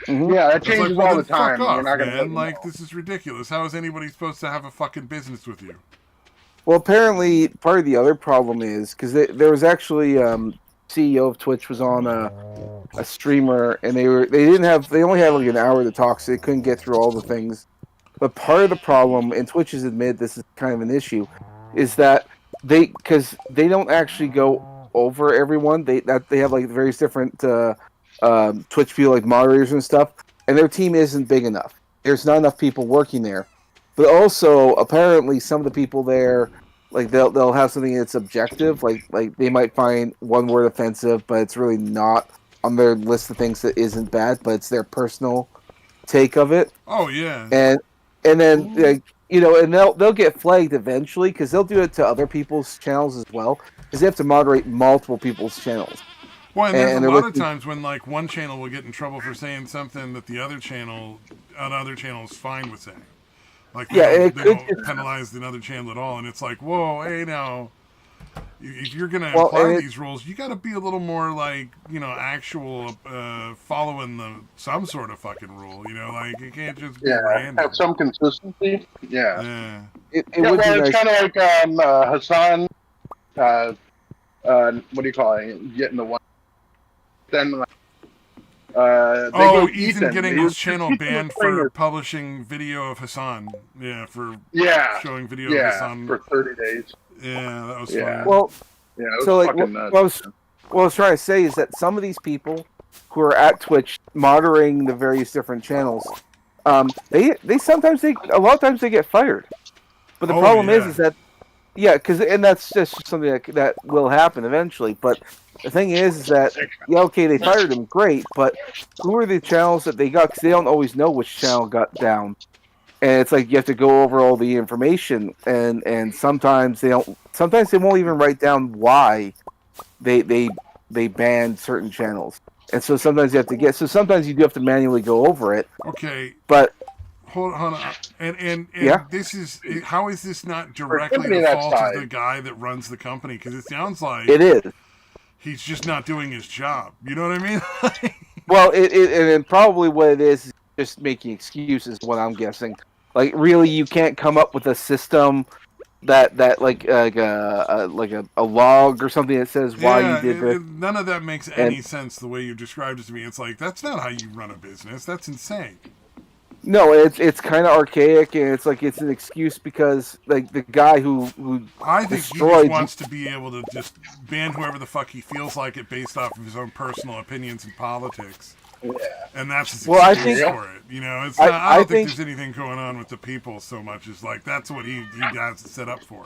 Mm-hmm. Yeah, that changes all the time. Fuck off, man. Like, this is ridiculous. How is anybody supposed to have a fucking business with you? Well, apparently, part of the other problem is because there was actually CEO of Twitch was on a streamer, and they only had like an hour to talk, so they couldn't get through all the things. But part of the problem, and Twitch has admitted this is kind of an issue, is that because they don't actually go over everyone. They have like various different Twitch view like moderators and stuff, and their team isn't big enough. There's not enough people working there. But also, apparently, some of the people there, like they'll have something that's objective, like they might find one word offensive, but it's really not on their list of things that isn't bad, but it's their personal take of it. Oh yeah. And then like, and they'll get flagged eventually because they'll do it to other people's channels as well because they have to moderate multiple people's channels. Well, and there's a lot of times when like one channel will get in trouble for saying something that the other channel, another channel is fine with saying. Like they don't penalize another channel at all, and it's like, whoa, hey now, if you're gonna apply these rules, you got to be a little more like actual following some sort of fucking rule. Like you can't just be random. Have some consistency. Yeah. It's kind of like Hassan. What do you call it? Getting the one. Then. Ethan getting his channel banned for publishing video of Hassan. Yeah, for showing video of Hassan for 30 days. Yeah, that was fun. Well, so like what I was trying to say is that some of these people who are at Twitch moderating the various different channels, they sometimes a lot of times they get fired. But the problem is that and that's just something that will happen eventually. But the thing is that they fired him, great, but who are the channels that they got? Because they don't always know which channel got down, and it's like you have to go over all the information, and sometimes they don't. Sometimes they won't even write down why they banned certain channels, and so sometimes you have to sometimes you do have to manually go over it. Okay, but. Hold on, and this is how is this not directly the fault of the guy that runs the company? Because it sounds like it is. He's just not doing his job. You know what I mean? Well, and probably what it is just making excuses. What I'm guessing, like really, you can't come up with a system that like a log or something that says why you did this. None of that makes any sense the way you described it to me. It's like that's not how you run a business. That's insane. No, it's kind of archaic, and it's like it's an excuse because like the guy who I think he just wants to be able to just ban whoever the fuck he feels like it based off of his own personal opinions and politics. Yeah. And that's his excuse for it. It's not, I don't think there's anything going on with the people so much as like that's what he got set up for.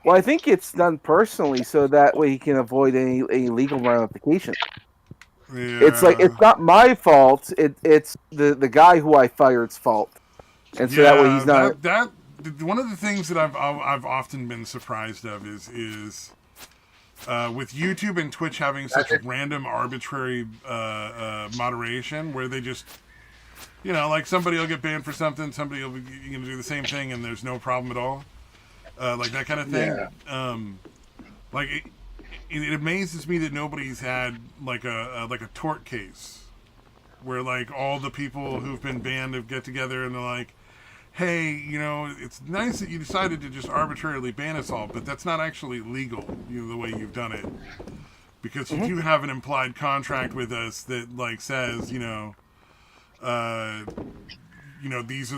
Well, I think it's done personally so that way he can avoid any legal ramifications. Yeah. It's like it's not my fault. It's the guy who I fired's fault, and so that way he's not. That one of the things that I've often been surprised of is with YouTube and Twitch having such random arbitrary moderation where they just like somebody will get banned for something, somebody will do the same thing, and there's no problem at all, like that kind of thing. It amazes me that nobody's had like a tort case where like all the people who've been banned have get together and they're like, hey, it's nice that you decided to just arbitrarily ban us all, but that's not actually legal, the way you've done it. Because you do have an implied contract with us that like says, these are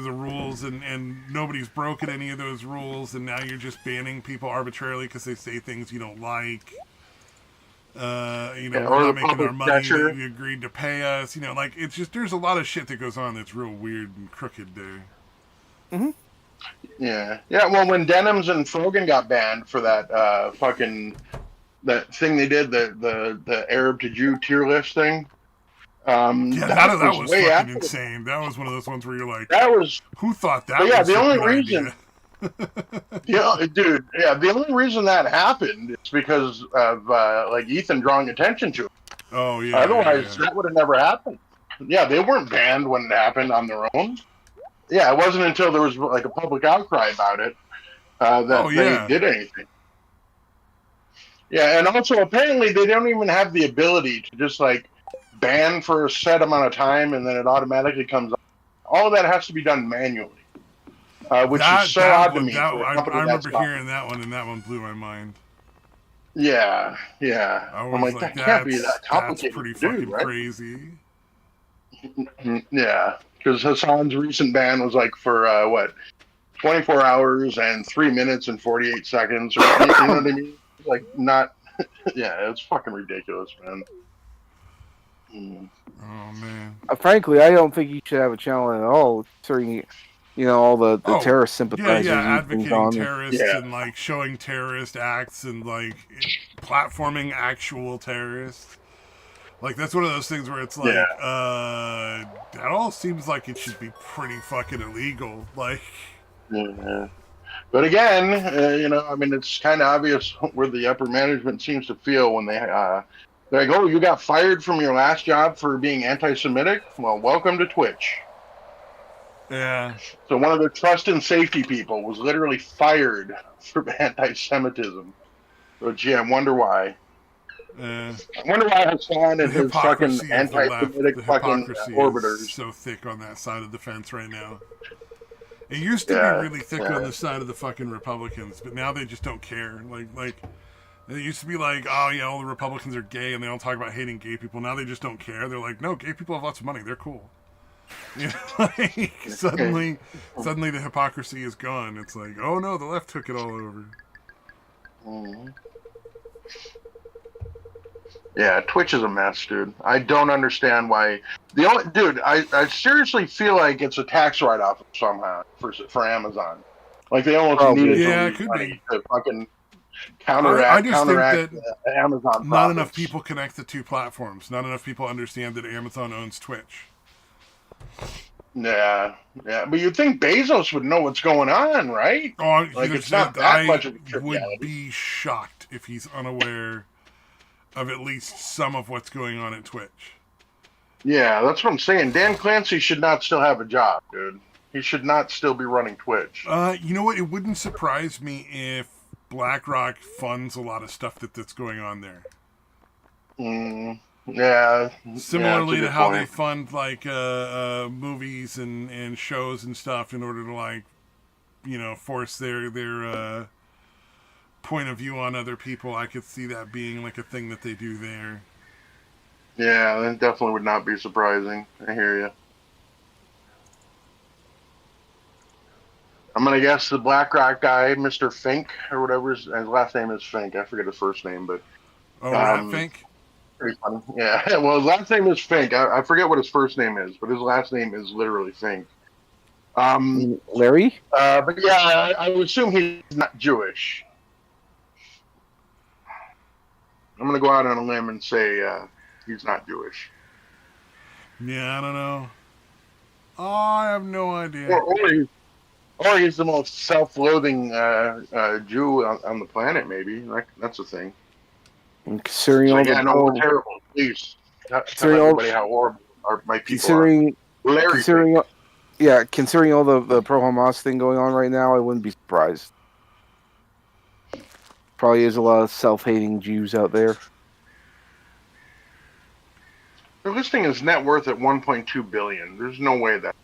the rules and nobody's broken any of those rules, and now you're just banning people arbitrarily because they say things you don't like. We're not making our money that you agreed to pay us. Like it's just there's a lot of shit that goes on that's real weird and crooked there. Mm-hmm. Yeah. Well, when Denims and Frogan got banned for that that thing they did, the Arab to Jew tier list thing. That was fucking insane. That was one of those ones where you're like, who thought that? Yeah, the only reason. The only reason that happened is because of like Ethan drawing attention to it. Oh yeah. Otherwise, that would have never happened. Yeah, they weren't banned when it happened on their own. Yeah, it wasn't until there was like a public outcry about it that they did anything. Yeah, and also apparently they don't even have the ability to just like ban for a set amount of time and then it automatically comes up. All of that has to be done manually. Which is so odd to me. I remember hearing that one, and that one blew my mind. Yeah. I'm like, that can't be that complicated. That's pretty fucking crazy. Yeah, because Hassan's recent ban was like for 24 hours and 3 minutes and 48 seconds, or you know what I mean? Like, not, yeah, it's fucking ridiculous, man. Oh man. Frankly, I don't think you should have a channel at all, considering all the Oh, terrorist yeah, sympathizers you things advocating on. terrorists Yeah, and like showing terrorist acts and like platforming actual terrorists. Like that's one of those things where it's yeah. like, that all seems like it should be pretty fucking illegal. Like, Yeah. But again, I mean, it's kind of obvious where the upper management seems to feel when they're like, "Oh, you got fired from your last job for being anti-Semitic? Well, welcome to Twitch." yeah, So one of their trust and safety people was literally fired for anti-Semitism. So gee, I wonder why. uh, I wonder why Hassan the and his fucking hypocrisy of the left, anti-Semitic the fucking hypocrisy is orbiters. so thick on that side of the fence right now. It used to be Yeah, really thick on the side of the fucking Republicans, but now they just don't care. Like it used to be like, oh yeah, all the Republicans are gay and they all talk about hating gay people. Now they just don't care. They're like, no, gay people have lots of money. They're cool. You know, like, suddenly the hypocrisy is gone. It's like, oh no, the left took it all over. Mhm. Yeah, Twitch is a mess, dude. I don't understand why. I seriously feel like it's a tax write-off somehow for Amazon. Like they almost Probably. needed to Yeah, it lose could money be. to fucking I just think counteract that Amazon not enough profits. people connect the two platforms. Not enough people understand that Amazon owns Twitch. Yeah, yeah, but you'd think Bezos would know what's going on, right? Oh, Like it's not that much of a would triviality. be shocked if he's unaware of at least some of what's going on at Twitch. Yeah, that's what I'm saying. Dan Clancy should not still have a job, dude. He should not still be running Twitch. You know what? It wouldn't surprise me if BlackRock funds a lot of stuff that's going on there. Yeah. Similarly to how they fund like movies and shows and stuff in order to like, force their point of view on other people. I could see that being like a thing that they do there. Yeah, that definitely would not be surprising. I hear you. I'm gonna guess the BlackRock guy, Mr. Fink or whatever his last name is. Fink. I forget his first name, but Fink. Pretty funny. Yeah. Well, his last name is Fink. I forget what his first name is, but his last name is literally Fink. Larry? But yeah, I would assume he's not Jewish. I'm gonna go out on a limb and say he's not Jewish. Yeah, I don't know. Oh, I have no idea. Or he's the most self-loathing Jew on the planet. Maybe that's the thing. Considering all the we're terrible. Please tell everybody how horrible my people are. Considering all the pro-Hamas thing going on right now, I wouldn't be surprised. Probably is a lot of self-hating Jews out there. They're listing his net worth at 1.2 billion. There's no way that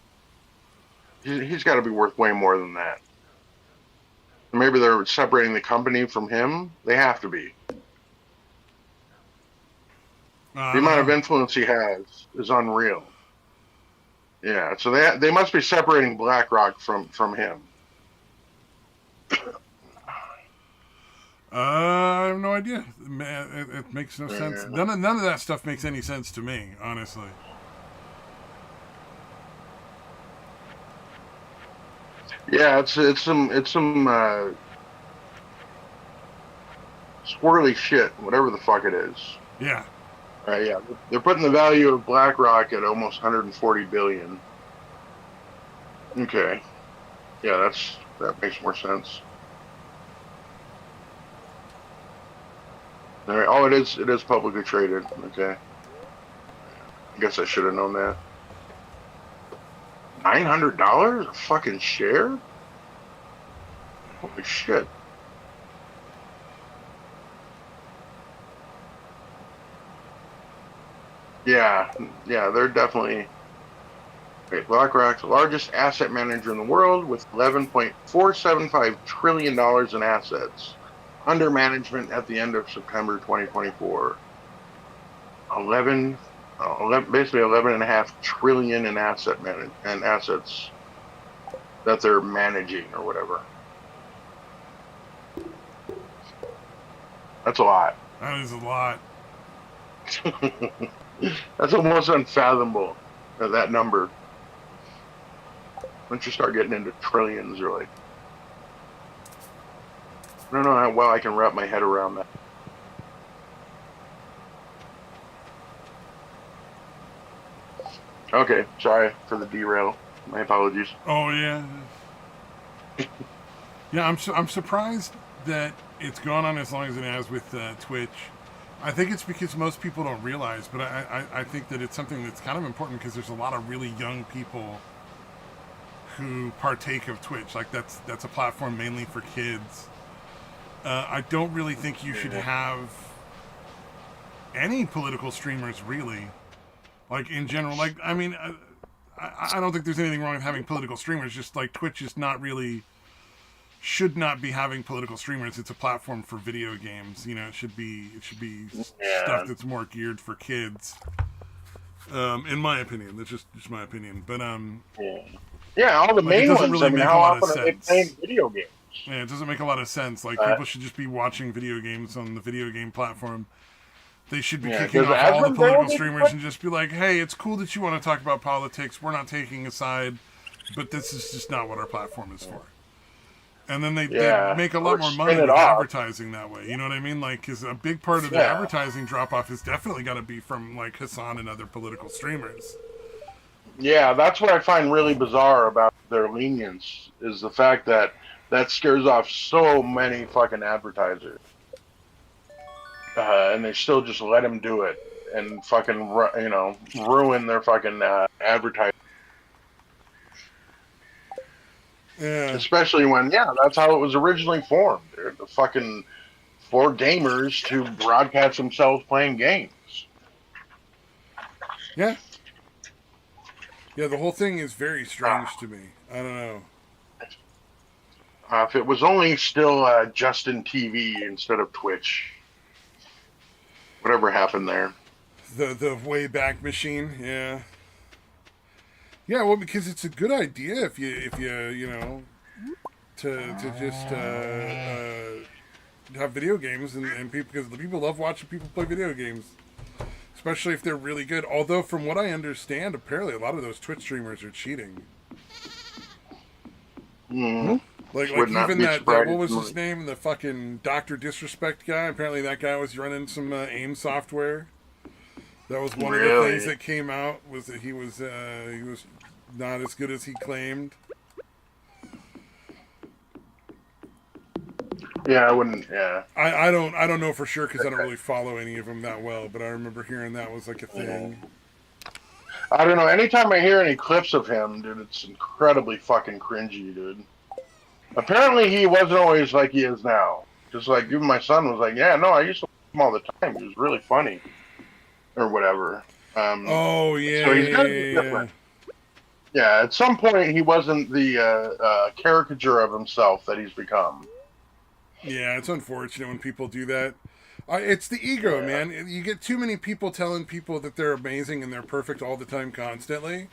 he's got to be worth way more than that. Maybe they're separating the company from him. They have to be. The amount of influence he has is unreal. Yeah, so they must be separating BlackRock from him. I have no idea. Man, it makes no sense. None of that stuff makes any sense to me, honestly. Yeah, it's some swirly shit, whatever the fuck it is. Yeah. Yeah, they're putting the value of BlackRock at almost 140 billion. Okay, yeah, that makes more sense. All right. Oh, it is publicly traded. Okay, I guess I should have known that. $900 a fucking share? Holy shit. Yeah, they're definitely. Wait, BlackRock's the largest asset manager in the world with $11.475 trillion in assets under management at the end of September 2024. Basically 11.5 trillion in assets. that they're managing or whatever. That's a lot. That is a lot. That's almost unfathomable, that number. Once you start getting into trillions, you're like, I don't know how well I can wrap my head around that. Okay, sorry for the derail. My apologies. Oh yeah. Yeah, I'm surprised that it's gone on as long as it has with Twitch. I think it's because most people don't realize, but I think that it's something that's kind of important because there's a lot of really young people who partake of Twitch. Like that's a platform mainly for kids. I don't really think you should have any political streamers, really. Like in general, like I mean, I don't think there's anything wrong with having political streamers. Just like Twitch is not really, should not be having political streamers. It's a platform for video games. You know, it should be stuff that's more geared for kids. In my opinion, that's just my opinion. But yeah, all the main ones. Really, I mean, how often are they playing video games? Yeah, it doesn't make a lot of sense. Like people should just be watching video games on the video game platform. They should be kicking off all the political streamers and just be like, hey, it's cool that you want to talk about politics. We're not taking a side, but this is just not what our platform is for. And then they make a lot more money with advertising that way. You know what I mean? Like, because a big part of the advertising drop-off is definitely got to be from, like, Hassan and other political streamers. Yeah, that's what I find really bizarre about their lenience, is the fact that scares off so many fucking advertisers. And they still just let him do it and fucking, ruin their fucking advertising. Yeah. Especially when, that's how it was originally formed. They're the fucking for gamers to broadcast themselves playing games. Yeah. Yeah, the whole thing is very strange to me. I don't know. If it was only still Justin TV instead of Twitch. Whatever happened there. The Wayback Machine, yeah. Yeah, well, because it's a good idea if you to just have video games and people, because the people love watching people play video games, especially if they're really good. Although, from what I understand, apparently a lot of those Twitch streamers are cheating. Mm-hmm. Like even that what was his name? The fucking Dr. Disrespect guy. Apparently that guy was running some AIM software. That was one of the things that came out, was that he was not as good as he claimed. Yeah, I wouldn't. Yeah, I don't know for sure because I don't really follow any of them that well. But I remember hearing that was like a thing. I don't know. Anytime I hear any clips of him, dude, it's incredibly fucking cringy, dude. Apparently, he wasn't always like he is now. Just like even my son was like, "Yeah, no, I used to watch him all the time. He was really funny, or whatever." So he's different. Yeah, at some point, he wasn't the caricature of himself that he's become. Yeah, it's unfortunate when people do that. It's the ego, man. You get too many people telling people that they're amazing and they're perfect all the time, constantly.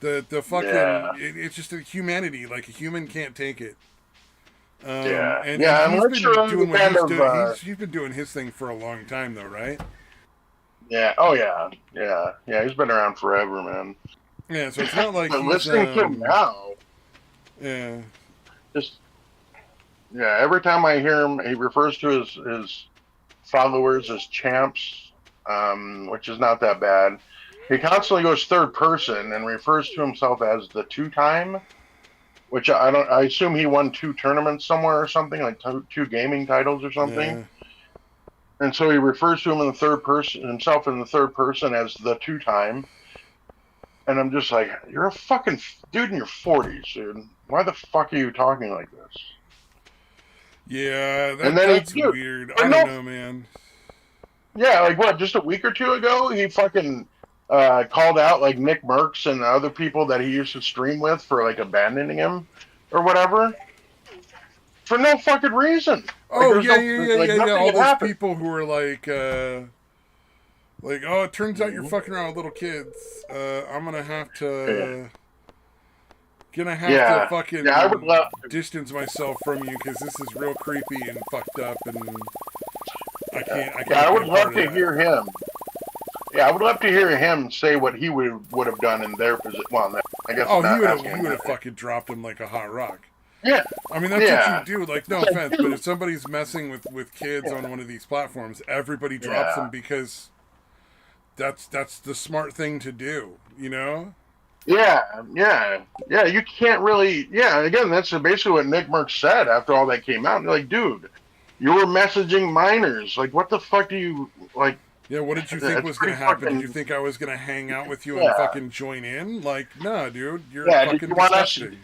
The fucking it's just a humanity. Like a human can't take it. And he's been doing what he's been doing his thing for a long time, though, right? Yeah. Oh yeah. Yeah. He's been around forever, man. Yeah. So it's not like but listening to him now. Yeah. Every time I hear him, he refers to his followers as champs, which is not that bad. He constantly goes third person and refers to himself as the two-time, which I assume he won 2 tournaments somewhere or something, like 2 gaming titles or something. Yeah. And so he refers to him in the third person, himself in the third person as the two-time. And I'm just like, you're a fucking dude in your 40s, dude. Why the fuck are you talking like this? Yeah, that's weird. I don't know, man. Yeah, like what? Just a week or two ago, he fucking called out like Nick Merckx and the other people that he used to stream with for like abandoning him or whatever for no fucking reason. Oh like, yeah. All those people who were like, oh, it turns out you're fucking around with little kids. I'm gonna have to Gonna have to fucking I would love distance myself from you because this is real creepy and fucked up, and I can't. I would be a love part to of that. hear him. Yeah, I would love to hear him say what he would have done in their position. Well, I guess. Oh, he would have fucking dropped him like a hot rock. Yeah. I mean, that's what you do. Like, no offense, but if somebody's messing with kids on one of these platforms, everybody drops them because that's the smart thing to do, you know? Yeah. You can't really. Yeah, again, that's basically what Nick Merckx said after all that came out. Like, dude, you were messaging minors. Like, what the fuck do you like? Yeah, what did you think was going to happen? Did you think I was going to hang out with you and fucking join in? Like, nah, dude, you're fucking did you want disgusting.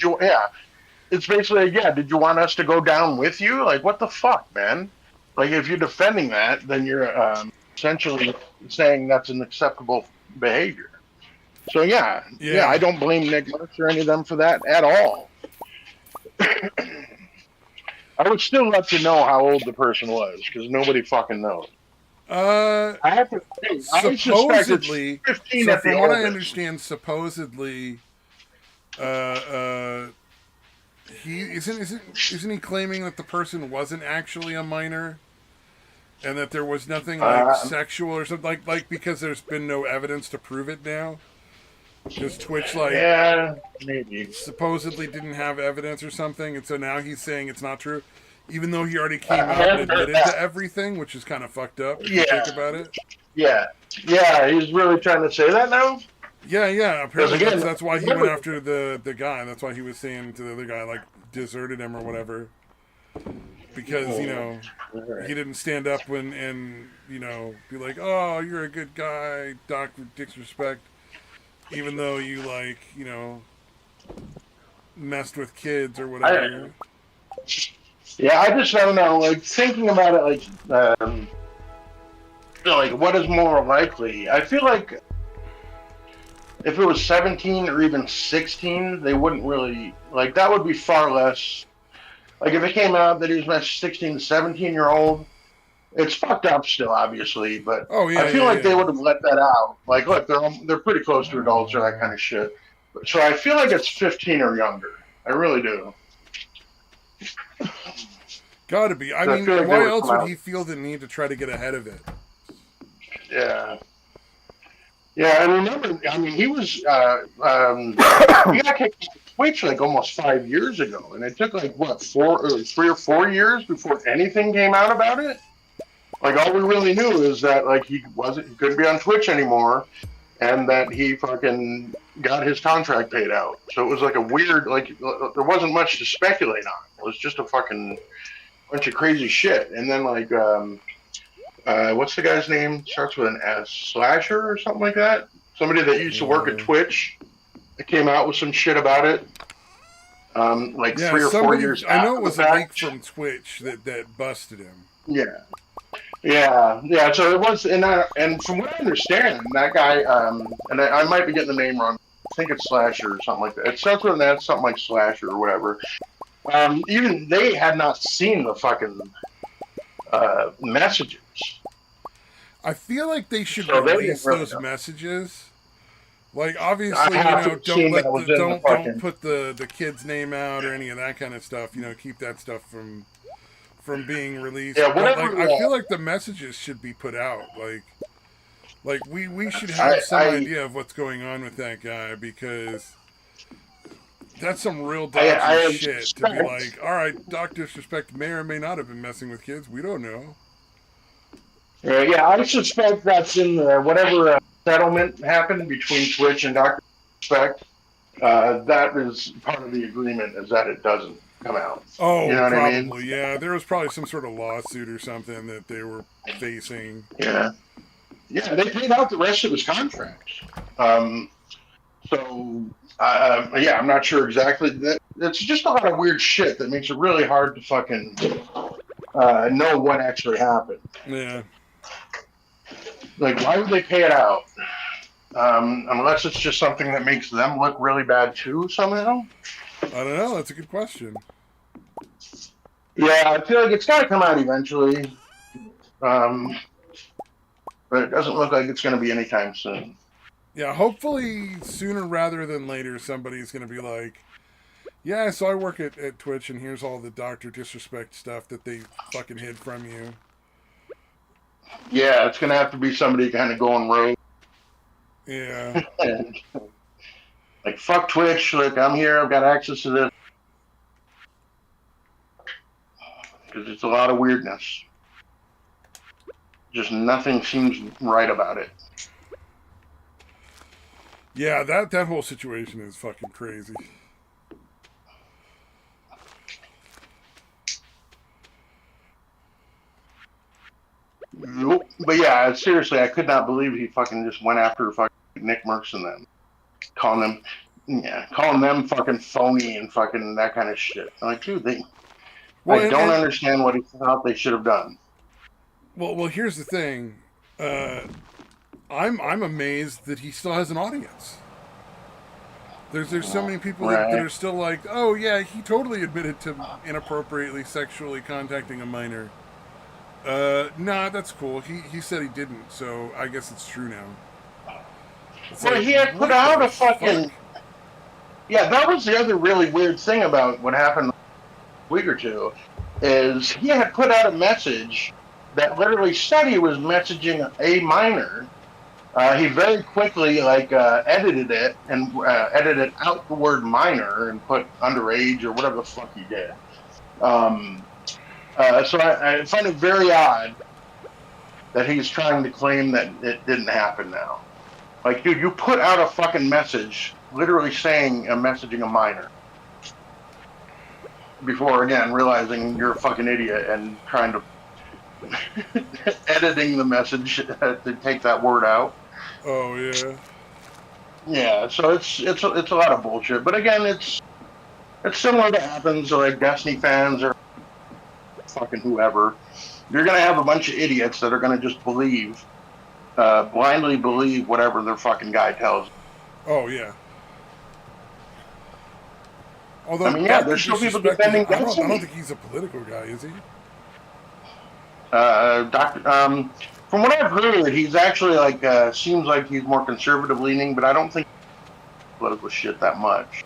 It's basically, did you want us to go down with you? Like, what the fuck, man? Like, if you're defending that, then you're essentially saying that's an acceptable behavior. So, yeah, I don't blame Nick Merckx or any of them for that at all. I would still love to know how old the person was, because nobody fucking knows. I have to think. Supposedly, 15 so at the from what I oldest. understand, supposedly, he isn't he claiming that the person wasn't actually a minor, and that there was nothing like sexual or something like because there's been no evidence to prove it now. Because Twitch maybe supposedly didn't have evidence or something, and so now he's saying it's not true, even though he already came out and admitted to everything, which is kind of fucked up if you think about it. Yeah, he's really trying to say that now. Yeah. Apparently, that's why he went after the guy. That's why he was saying to the other guy, like, deserted him or whatever, because he didn't stand up and be like, oh, you're a good guy, Doc disrespect. Even though you, like, messed with kids or whatever. I don't know. Like, thinking about it, like what is more likely? I feel like if it was 17 or even 16, they wouldn't really, like, that would be far less. Like, if it came out that he was a 16 to 17-year-old, it's fucked up still, obviously, but I feel like they would have let that out. Like, look, they're pretty close to adults or that kind of shit. So I feel like it's 15 or younger. I really do. Gotta be. I mean, why else would he feel the need to try to get ahead of it? Yeah. Yeah, I remember, he was, he got kicked off Twitch like almost 5 years ago, and it took like, 3 or 4 years before anything came out about it? Like, all we really knew is that, like, he couldn't be on Twitch anymore, and that he fucking got his contract paid out. So it was like a weird, like, there wasn't much to speculate on. It was just a fucking bunch of crazy shit. And then, like, what's the guy's name? Starts with an S. Slasher or something like that? Somebody that used to work at Twitch that came out with some shit about it. 3 or 4 years I know it was a leak from Twitch that busted him. Yeah. So it was, and from what I understand, that guy, and I might be getting the name wrong. I think it's Slasher or something like that. It starts with that, something like Slasher or whatever. Even they had not seen the fucking messages. I feel like they should release those messages. Like, obviously, don't put the kid's name out or any of that kind of stuff. Keep that stuff from being released. Yeah, whatever. But, I feel like the messages should be put out. Like we should have some idea of what's going on with that guy, because that's some real dodgy shit to be like, all right, Doc Disrespect may or may not have been messing with kids. We don't know. Yeah, I suspect that's in whatever settlement happened between Twitch and Dr. Disrespect. That is part of the agreement, is that it doesn't come out. Oh, you know what probably, I mean? Yeah. There was probably some sort of lawsuit or something that they were facing. Yeah, they paid out the rest of his contract. I'm not sure exactly. It's just a lot of weird shit that makes it really hard to fucking know what actually happened. Yeah. Like, why would they pay it out? Unless it's just something that makes them look really bad too, somehow? I don't know. That's a good question. Yeah, I feel like it's got to come out eventually. But it doesn't look like it's going to be anytime soon. Yeah, hopefully sooner rather than later, somebody's going to be like, Yeah, so I work at Twitch, and here's all the doctor disrespect stuff that they fucking hid from you. Yeah, it's gonna have to be somebody kind of going rogue. Yeah. And, like, fuck Twitch. Look, I'm here. I've got access to this because it's a lot of weirdness. Just nothing seems right about it. Yeah, that whole situation is fucking crazy. Nope. But yeah, seriously, I could not believe he fucking just went after fucking Nick Merckx and them, calling them fucking phony and fucking that kind of shit. I'm like, dude, I don't understand what he thought they should have done. Well, here's the thing. I'm amazed that he still has an audience. There's so many people that are still like, oh yeah, he totally admitted to inappropriately sexually contacting a minor. Nah, that's cool. He said he didn't, so I guess it's true now. Well, he had put out a fucking... Yeah, that was the other really weird thing about what happened a week or two, is he had put out a message that literally said he was messaging a minor. He very quickly edited it and edited out the word minor and put underage or whatever the fuck he did. So I find it very odd that he's trying to claim that it didn't happen now. Like, dude, you put out a fucking message literally saying messaging a minor before, again, realizing you're a fucking idiot and trying to editing the message to take that word out. Oh yeah. Yeah, so it's a lot of bullshit. But again, it's similar to happens like Destiny fans or fucking whoever. You're gonna have a bunch of idiots that are gonna just blindly believe whatever their fucking guy tells. Oh yeah. Although, I mean, yeah, there's still people defending Destiny. I don't think he's a political guy, is he? From what I've heard, he's actually seems like he's more conservative leaning, but I don't think political shit that much.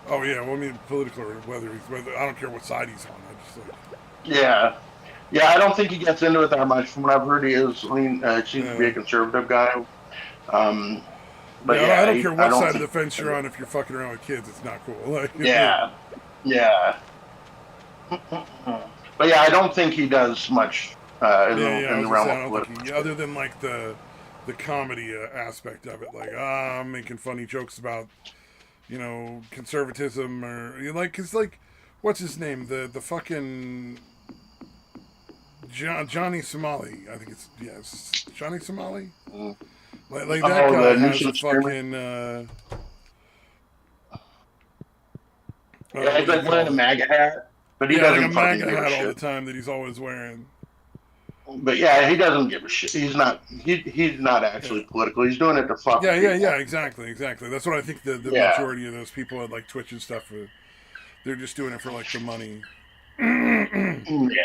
Oh yeah, well I mean political or whether I don't care what side he's on. I just like. Yeah, I don't think he gets into it that much. From what I've heard, he is seems to be a conservative guy. But I don't care what side of the fence you're on. If you're fucking around with kids, it's not cool. Like, yeah. But yeah, I don't think he does much in the realm of political. Other than like the comedy aspect of it, like I'm making funny jokes about conservatism or cause what's his name, the fucking Johnny Somali, I think it's Johnny Somali. Like that guy has a fucking yeah, he's like wearing a MAGA hat. But he doesn't like a MAGA hat all the time that he's always wearing. But yeah, he doesn't give a shit. He's not actually political. He's doing it to fuck. Yeah, exactly. That's what I think the majority of those people at like Twitch and stuff they're just doing it for like the money. Yeah.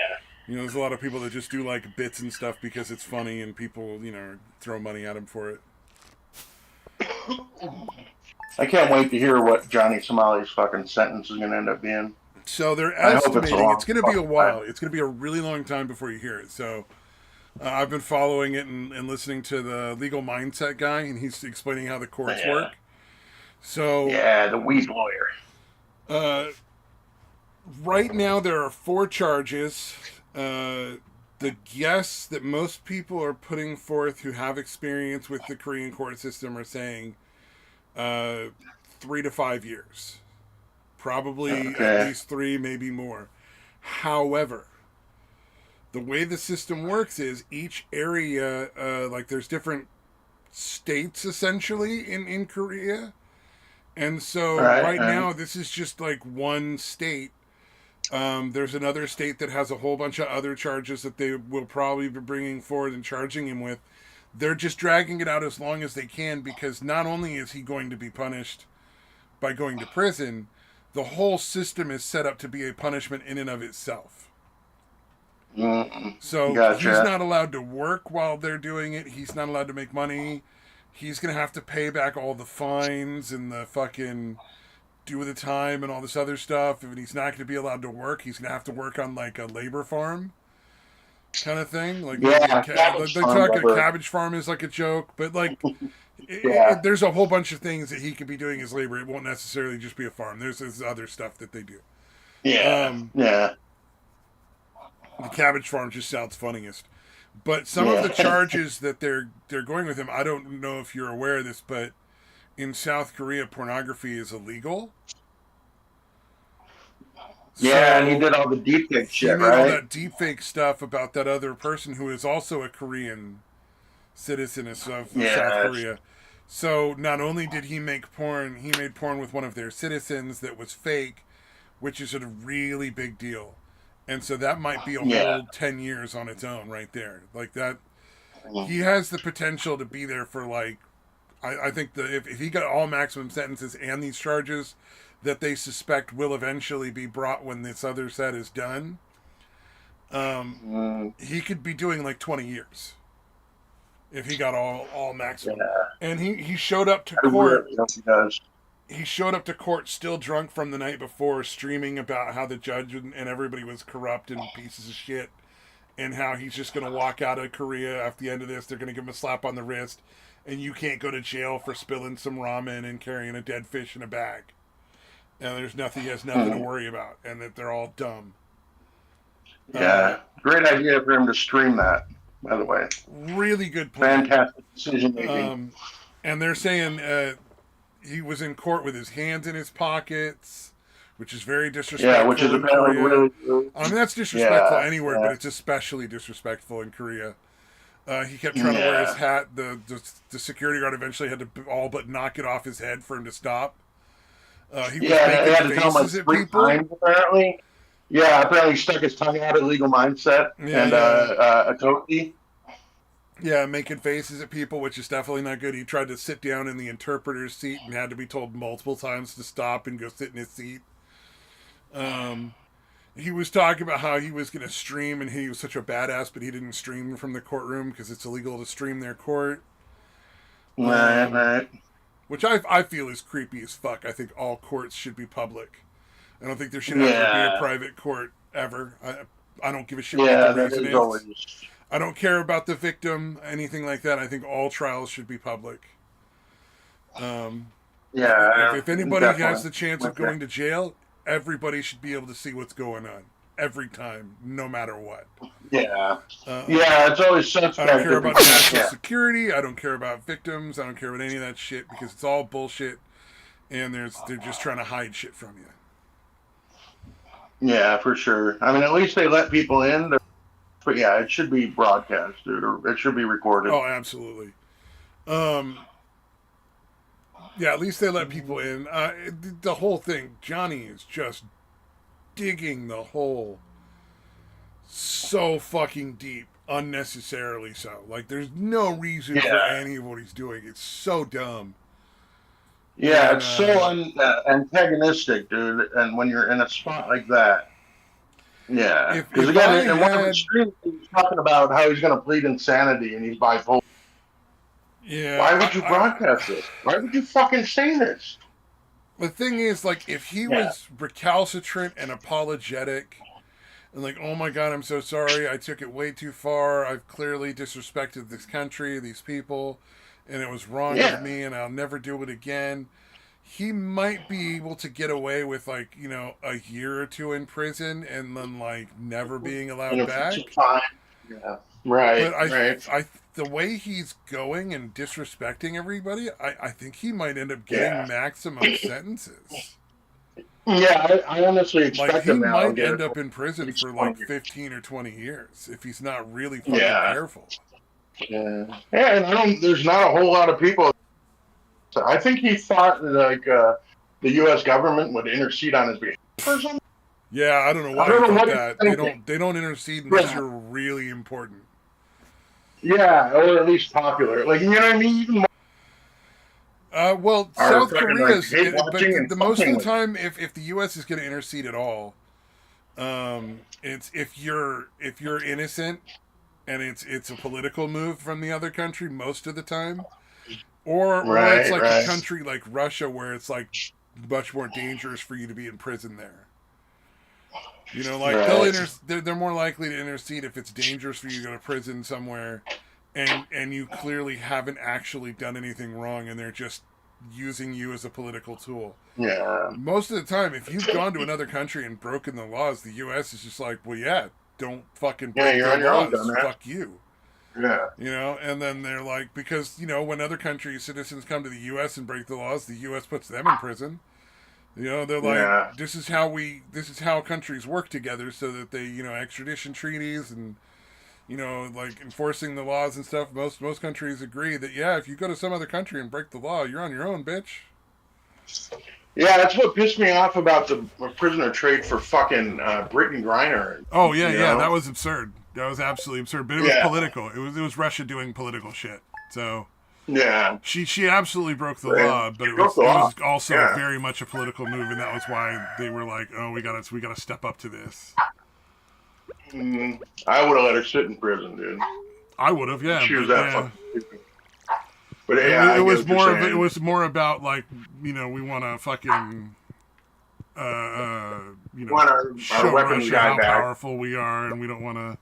There's a lot of people that just do like bits and stuff because it's funny and people, throw money at them for it. I can't wait to hear what Johnny Somali's fucking sentence is going to end up being. So they're estimating it's going to be a while. It's going to be a really long time before you hear it. So I've been following it and listening to the legal mindset guy, and he's explaining how the courts work. So yeah, the weed lawyer. Right now there are 4 charges. The guess that most people are putting forth who have experience with the Korean court system are saying 3 to 5 years. Probably at least 3, maybe more. However, the way the system works is each area, there's different states essentially in Korea. And so right now, this is just like one state. There's another state that has a whole bunch of other charges that they will probably be bringing forward and charging him with. They're just dragging it out as long as they can because not only is he going to be punished by going to prison, the whole system is set up to be a punishment in and of itself. So he's not allowed to work while they're doing it. He's not allowed to make money. He's going to have to pay back all the fines and the fucking do the time and all this other stuff, and he's not going to be allowed to work. He's going to have to work on like a labor farm kind of thing. Like Yeah, they talk a cabbage farm is like a joke, but like there's a whole bunch of things that he could be doing as labor. It won't necessarily just be a farm. There's this other stuff that they do. Yeah, yeah. The cabbage farm just sounds funniest. But some of the charges that they're going with him, I don't know if you're aware of this, but in South Korea, pornography is illegal. Yeah, and he did all the deepfake shit, He made right? all that deepfake stuff about that other person who is also a Korean citizen of South Korea. So not only did he make porn, he made porn with one of their citizens that was fake, which is a really big deal. And so that might be a whole 10 years on its own right there. Like that, he has the potential to be there for like, I think that if he got all maximum sentences and these charges that they suspect will eventually be brought when this other set is done, he could be doing like 20 years. If he got all maximum. And he showed up to court. He showed up to court still drunk from the night before, streaming about how the judge and everybody was corrupt and pieces of shit, and how he's just going to walk out of Korea after the end of this. They're going to give him a slap on the wrist, and you can't go to jail for spilling some ramen and carrying a dead fish in a bag. And there's nothing, he has nothing to worry about, and that they're all dumb. Yeah, great idea for him to stream that, by the way. Really good plan. Fantastic decision making. And they're saying he was in court with his hands in his pockets, which is very disrespectful. Yeah, which is apparently really. I mean, that's disrespectful anywhere, but it's especially disrespectful in Korea. He kept trying to wear his hat. The security guard eventually had to all but knock it off his head for him to stop. He was making faces at people. Times, apparently. Yeah, apparently he stuck his tongue out at Legal Mindset and a Toki. Yeah, making faces at people, which is definitely not good. He tried to sit down in the interpreter's seat and had to be told multiple times to stop and go sit in his seat. He was talking about how he was going to stream and he was such a badass, but he didn't stream from the courtroom because it's illegal to stream their court. Right. Which I feel is creepy as fuck. I think all courts should be public. I don't think there should ever be a private court ever. I don't give a shit what the reason is. I don't care about the victim, anything like that. I think all trials should be public. If anybody has the chance of going to jail, everybody should be able to see what's going on every time, no matter what. Yeah. It's always suspect. I don't care about national security. I don't care about victims. I don't care about any of that shit because it's all bullshit, and they're just trying to hide shit from you. Yeah, for sure. I mean, at least they let people in. But yeah, it should be broadcast, dude, or it should be recorded. Oh, absolutely. Yeah, at least they let people in. The whole thing, Johnny is just digging the hole so fucking deep, unnecessarily so. Like, there's no reason for any of what he's doing. It's so dumb. Yeah, it's so antagonistic, dude. And when you're in a spot like that, because again, in one of the streams, he was talking about how he's going to plead insanity and he's bipolar. Yeah. Why would you broadcast this? Why would you fucking say this? The thing is, like, if he was recalcitrant and apologetic, and like, oh my god, I'm so sorry, I took it way too far, I've clearly disrespected this country, these people, and it was wrong of me, and I'll never do it again, he might be able to get away with, like, you know, a year or two in prison, and then, like, never being allowed back. Yeah. Right. But the way he's going and disrespecting everybody, I think he might end up getting maximum sentences. Yeah, I honestly expect him now. He might end up in prison for like 15 or 20 years if he's not really fucking careful. Yeah, and there's not a whole lot of people. I think he thought like the U.S. government would intercede on his behalf or something. Yeah, I don't know why he thought that. They don't intercede unless you're really important. Yeah, or at least popular. Like, you know what I mean? Even South Korea is, but the most of the time, if the U.S. is going to intercede at all, it's if you're innocent, and it's a political move from the other country most of the time, or it's like a country like Russia where it's like much more dangerous for you to be in prison there. You know, like they're more likely to intercede if it's dangerous for you to go to prison somewhere, and you clearly haven't actually done anything wrong, and they're just using you as a political tool. Yeah. Most of the time, if you've gone to another country and broken the laws, the U.S. is just like, well, yeah, don't fucking break you're on the your own, laws. dumbass. Fuck you. Yeah. You know, and then they're like, because, you know, when other countries' citizens come to the U.S. and break the laws, the U.S. puts them in prison. You know, they're like, this is how countries work together, so that they, you know, extradition treaties and, you know, like enforcing the laws and stuff. Most countries agree that, yeah, if you go to some other country and break the law, you're on your own, bitch. Yeah, that's what pissed me off about the prisoner trade for fucking Britain Griner. Oh yeah, that was absurd. That was absolutely absurd. But it was political. It was Russia doing political shit. So yeah, she absolutely broke the law, but it was also very much a political move, and that was why they were like, oh, we gotta step up to this. I would have let her sit in prison, dude. I would have, yeah. She was that fucking stupid. But it was more about, like, you know, we want to fucking you know, show Russia how powerful we are, and we don't want to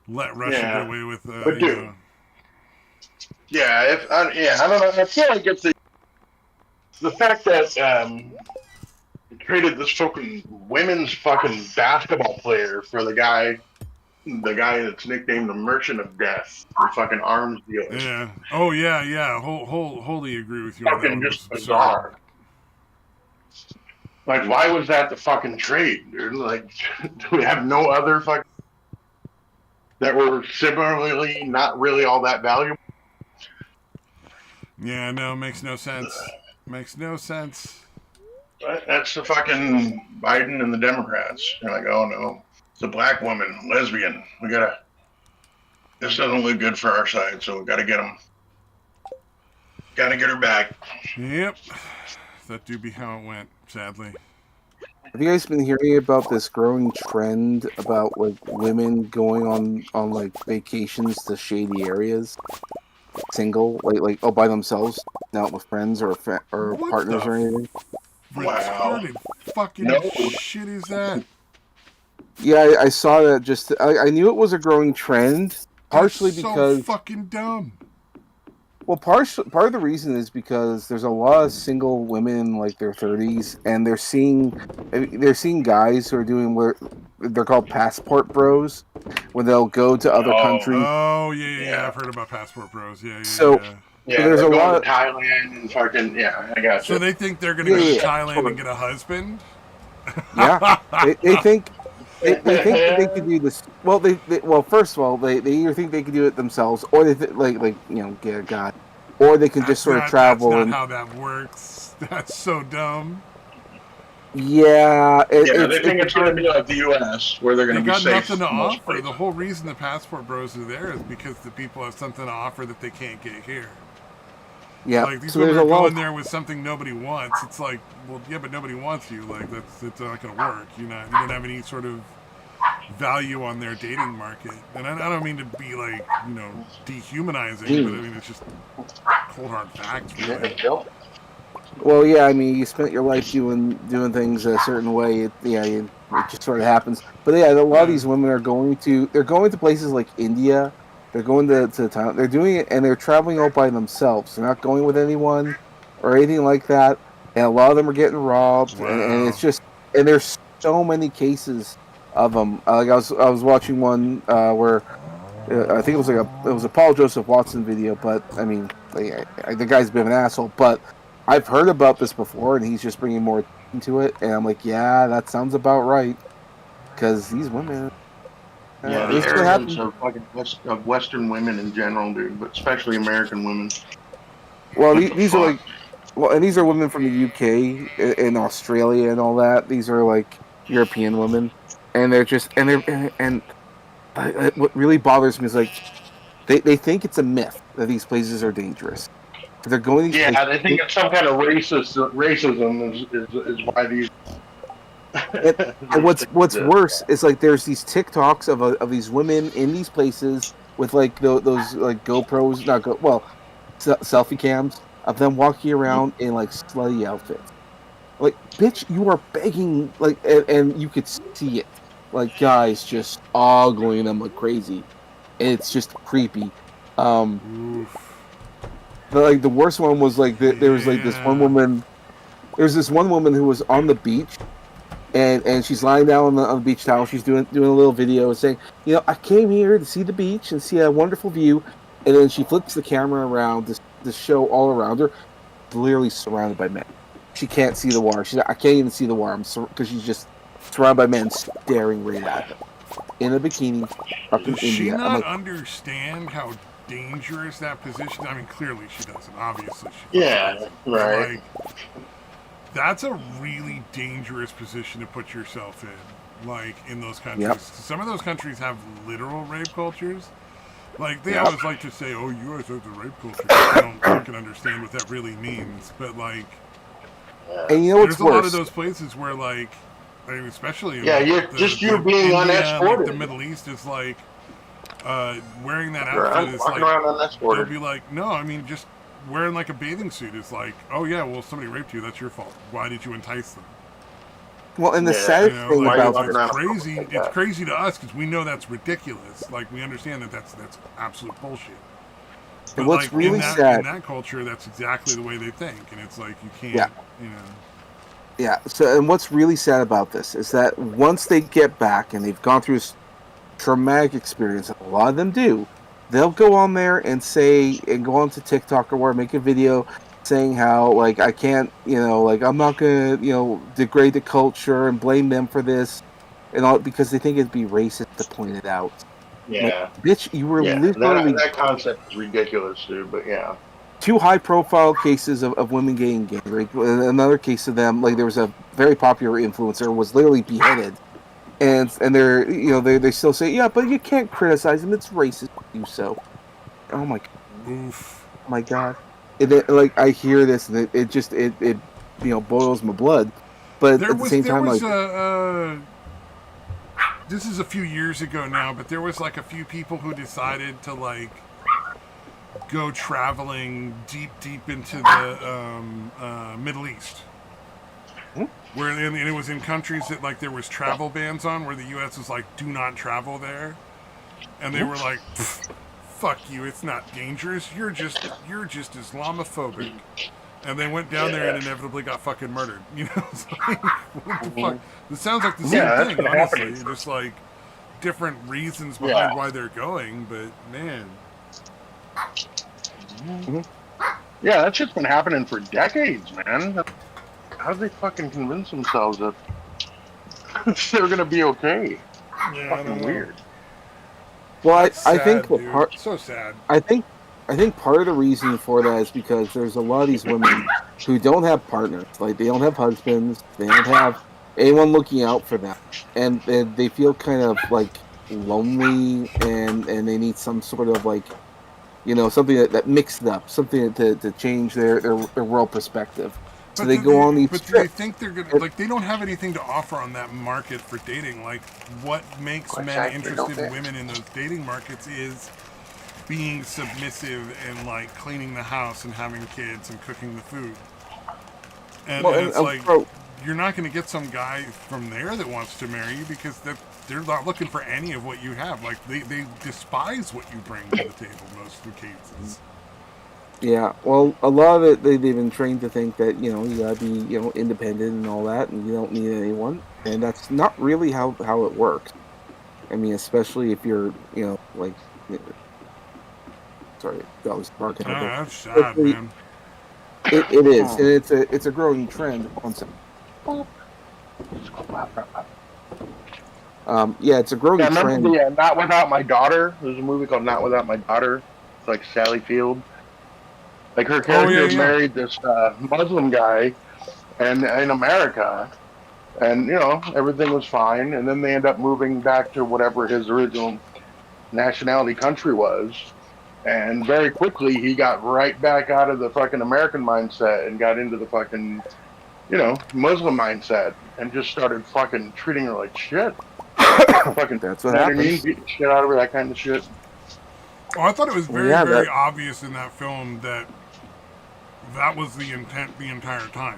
let Russia get away with but you dude, know. I don't know. I feel like it's the fact that traded this fucking women's fucking basketball player for the guy that's nicknamed the Merchant of Death, the fucking arms dealer. Yeah. Oh yeah. Wholly agree with you. Fucking just bizarre. Like, why was that the fucking trade, dude? Like, do we have no other fucking that were similarly not really all that valuable? Yeah, no, makes no sense. Makes no sense. That's the fucking Biden and the Democrats. They're like, oh no, it's a black woman, lesbian. This doesn't look good for our side, so we gotta get them. Gotta get her back. Yep. That do be how it went, sadly. Have you guys been hearing about this growing trend about, like, women going on like vacations to shady areas, single, like by themselves, not with friends or partners or anything? Retarded fucking shit is that? Yeah, I saw that. I knew it was a growing trend, partially because so fucking dumb. Well, part of the reason is because there's a lot of single women in, like, their 30s, and they're seeing guys who are doing what they're called passport bros, where they'll go to other countries. Oh yeah, I've heard about passport bros. Yeah. So there's a lot of Thailand and fucking I got you. So they think they're gonna go to Thailand and get a husband. Yeah, they think. They think that they could do this. Well, first of all, they either think they can do it themselves, or they get a guy, or they can just sort of travel. That's not how that works. That's so dumb. Yeah, they think it's going to be like the U.S., where they're going to be safe. They got nothing to offer. The whole reason the passport bros are there is because the people have something to offer that they can't get here. Yeah, like these people are going there with something nobody wants. It's like, well, yeah, but nobody wants you. Like it's not going to work. You don't have any sort of value on their dating market. And I don't mean to be like, dehumanizing, but I mean it's just cold hard facts. Really. Well, yeah, I mean, you spent your life doing things a certain way. It just sort of happens. But yeah, a lot of these women are going to places like India. They're going to Thailand. They're doing it, and they're traveling all by themselves. They're not going with anyone or anything like that. And a lot of them are getting robbed. Wow. And it's just, and there's so many cases of them. Like I was watching one where I think it was a Paul Joseph Watson video. But I mean, the guy's a bit of an asshole. But I've heard about this before, and he's just bringing more attention to it. And I'm like, yeah, that sounds about right. Because these women. Yeah, the arrogance of Western women in general, dude, but especially American women. Well, these are and these are women from the UK and Australia and all that. These are like European women, and they're just and what really bothers me is like they think it's a myth that these places are dangerous. They're going. They think it's some kind of racism is why these. And what's worse is like there's these TikToks of these women in these places with like those like GoPros, selfie cams of them walking around in like slutty outfits, Like, bitch, you are begging, like, and you could see it, like guys just ogling them like crazy. It's just creepy. Oof. The worst one was like there was like this one Yeah. woman. There's this one woman who was on the beach, and she's lying down on the beach towel. She's doing a little video and saying, I came here to see the beach and see a wonderful view. And then she flips the camera around to show all around her, clearly surrounded by men. She can't see the water. She's like, I can't even see the water because she's just surrounded by men staring right at her in a bikini up in Does she India. I'm not like, understand how dangerous that position? I mean, clearly she doesn't. Obviously she Yeah, doesn't. right. Like, that's a really dangerous position to put yourself in. Like, in those countries. Yep. Some of those countries have literal rape cultures. Like, they Yep. always like to say, oh, you guys have the rape culture. I don't fucking understand what that really means. But, like, and you know what's there's a lot of worse? those places where, like, I mean, especially in Yeah, like, you're being India, unescorted. like the Middle East is like wearing that You're outfit is walking like around unescorted. they'll be like, no, I mean just wearing like a bathing suit is like, oh yeah, well somebody raped you, that's your fault. Why did you entice them? Well, and the Yeah. saddest You know, thing like Why are you about walking around it's crazy. like It's that? crazy to us because we know that's ridiculous. Like we understand that that's absolute bullshit. But and what's like really in sad, that culture, that's exactly the way they think, and it's like you can't, Yeah. you know. yeah. So, and what's really sad about this is that once they get back and they've gone through this traumatic experience, and a lot of them do, they'll go on there and say, and go onto TikTok or where, make a video saying how, like, I can't, like, I'm not gonna, degrade the culture and blame them for this and all, because they think it'd be racist to point it out. Like, Yeah, bitch, you were yeah. literally That concept is ridiculous, dude. But yeah, 2 high-profile cases of women getting gang raped. Another case of them, like, there was a very popular influencer was literally beheaded, and they're, they still say, yeah, but you can't criticize them. It's racist to do so. Oh Oof. my god! Like, I hear this and it just boils my blood. But at the same There time, was like, this is a few years ago now, but there was like a few people who decided to like go traveling deep into the Middle East, where and it was in countries that like there was travel bans on, where the U.S. was like, do not travel there, and they were like, fuck you, it's not dangerous. You're just Islamophobic. And they went down there and inevitably got fucking murdered. You know, it's like, what the fuck? This sounds like the same Yeah, that's thing, been honestly. happening. Just like different reasons behind why they're going, but man. yeah, that shit's been happening for decades, man. How did they fucking convince themselves that they're gonna be okay? Yeah, Fucking weird. well, That's I sad, think what dude. part So sad. I think part of the reason for that is because there's a lot of these women who don't have partners, like they don't have husbands, they don't have anyone looking out for them, and they feel kind of like lonely, and they need some sort of like, something that mixed up, something to change their world perspective. So they go on these But do they trips. think they're gonna like? They don't have anything to offer on that market for dating. Like, what makes men Exactly, don't interested in they? women in those dating markets is being submissive and like cleaning the house and having kids and cooking the food. And, Well, and and, it's like bro, you're not going to get some guy from there that wants to marry you because they're not looking for any of what you have. Like they despise what you bring to the table most of the cases. yeah, well, a lot of it they've been trained to think that you gotta be independent and all that, and you don't need anyone, and that's not really how it works. I mean, especially if you're like, sorry, that was barking. That's sad, Especially- man. It is, and it's a growing trend. One second. Yeah, it's a growing Yeah, remember trend. the Not Without My Daughter? There's a movie called Not Without My Daughter. It's like Sally Field. Like her character married this Muslim guy, and in America, and everything was fine. And then they end up moving back to whatever his original nationality country was, and very quickly he got right back out of the fucking American mindset and got into the fucking Muslim mindset, and just started fucking treating her like shit. Fucking, That's what you know what I happens. mean? Beating the shit out of her, that kind of shit. Oh, I thought it was very, Yeah, very that- obvious in that film that was the intent the entire time.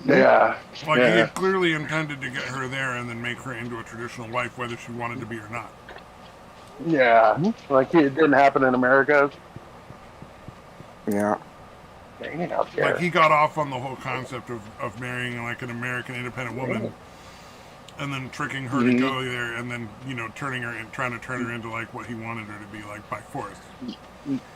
Yeah. Like, he Yeah. had clearly intended to get her there and then make her into a traditional wife, whether she wanted to be or not. Yeah. Like, it didn't happen in America. Yeah. Dang out Like, there. he got off on the whole concept of marrying, like, an American independent woman and then tricking her to go there and then, you know, turning her and trying to turn her into, like, what he wanted her to be, like, by force.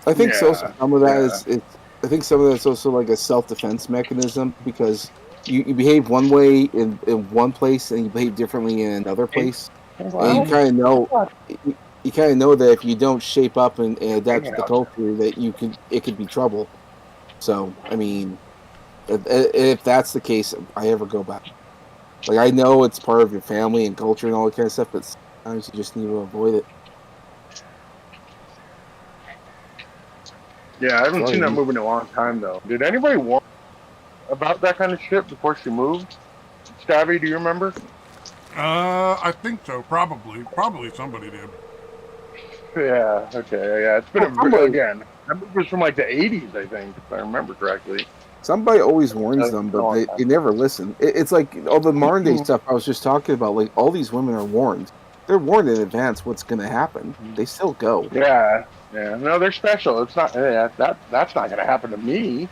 I think so. Yeah. Some of that is I think some of that's also like a self-defense mechanism because you behave one way in one place and you behave differently in another place, and you Well, kind of know you kind of know that if you don't shape up and adapt to hanging the out there. culture, that it could be trouble. So I mean, if that's the case, I ever go back. Like I know it's part of your family and culture and all that kind of stuff, but sometimes you just need to avoid it. Yeah, I haven't Sorry, seen that man. movie in a long time, though. Did anybody warn about that kind of shit before she moved? Stabby, do you remember? I think so. Probably somebody did. Yeah, okay, yeah. It's been, Somebody, again, that movie was from like the 80s, I think, if I remember correctly. somebody always warns It's them, been a but long they never listen. It's like all the modern day stuff I was just talking about. Like all these women are warned. They're warned in advance what's going to happen. time. They still go. Yeah, yeah. No, they're special. It's not, yeah, that's not going to happen to me.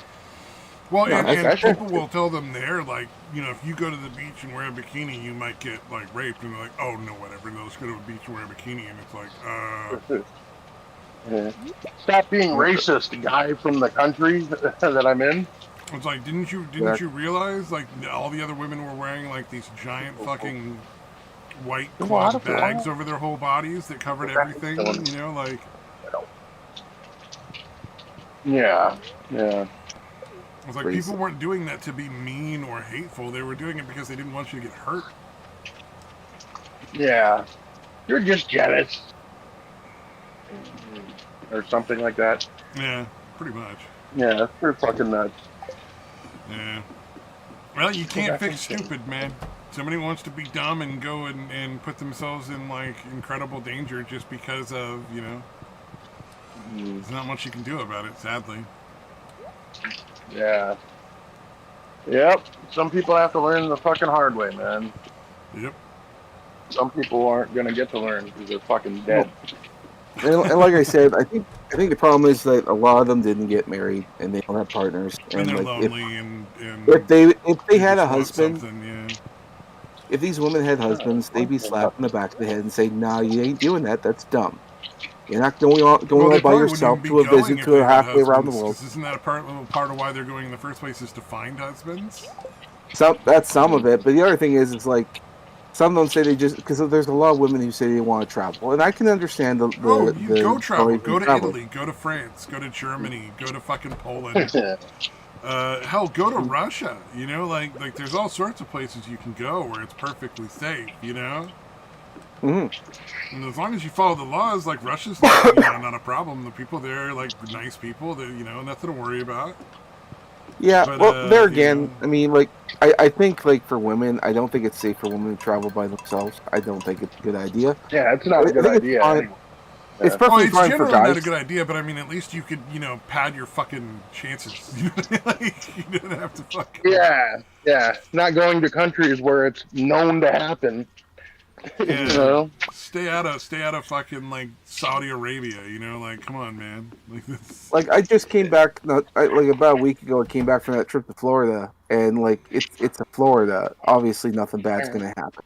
Well, No, I'm and that's special. people will tell them there, like, you know, if you go to the beach and wear a bikini, you might get, like, raped. And they're like, oh, no, whatever. Let's go to a beach and wear a bikini. And it's like, Yeah. Stop being racist, guy from the country that I'm in. it's like, didn't you realize, like, all the other women were wearing, like, these giant fucking white cloth bags over their whole bodies that covered everything, you know, like... Yeah, yeah. It's like people weren't doing that to be mean or hateful. They were doing it because they didn't want you to get hurt. Yeah. You're just jealous. Or something like that. Yeah, pretty much. Yeah, that's pretty fucking nuts. Yeah. Well, you can't fix stupid, man. Somebody wants to be dumb and go and put themselves in, like, incredible danger just because of, you know... There's not much you can do about it, sadly. Yeah. Yep. Some people have to learn the fucking hard way, man. Yep. Some people aren't gonna get to learn because they're fucking dead. And like I said, I think the problem is that a lot of them didn't get married and they don't have partners. And they're like, lonely if they had a husband, yeah. if these women had husbands, they'd be slapped in the back of the head and say, "Nah, you ain't doing that. That's dumb. You're not going all by yourself to a visit to a halfway around the world." Isn't that a part of why they're going in the first place is to find husbands? That's some of it, but the other thing is like some of them say they just because there's a lot of women who say they want to travel, and I can understand the go travel, go to travel. Italy, go to France, go to Germany, go to fucking Poland. Hell, go to Russia. You know, like there's all sorts of places you can go where it's perfectly safe. You know. Mm-hmm. And as long as you follow the laws, like Russia's not, not a problem. The people there are like nice people. That nothing to worry about. Yeah, but, well, there again, I mean, like, I think, like, for women, I don't think it's safe for women to travel by themselves. I don't think it's a good idea. Yeah, it's not a good idea. Anyway. It's perfectly it's fine for generally guys. not a good idea, but I mean, at least you could, pad your fucking chances. Like, you don't have to fucking... Yeah. Not going to countries where it's known to happen. Yeah. You know? Stay out of fucking, like, Saudi Arabia, like, come on, man. Like, this... Like, I just came back, like, about a week ago, I came back from that trip to Florida, and, like, it's a Florida. Obviously, nothing bad's going to happen.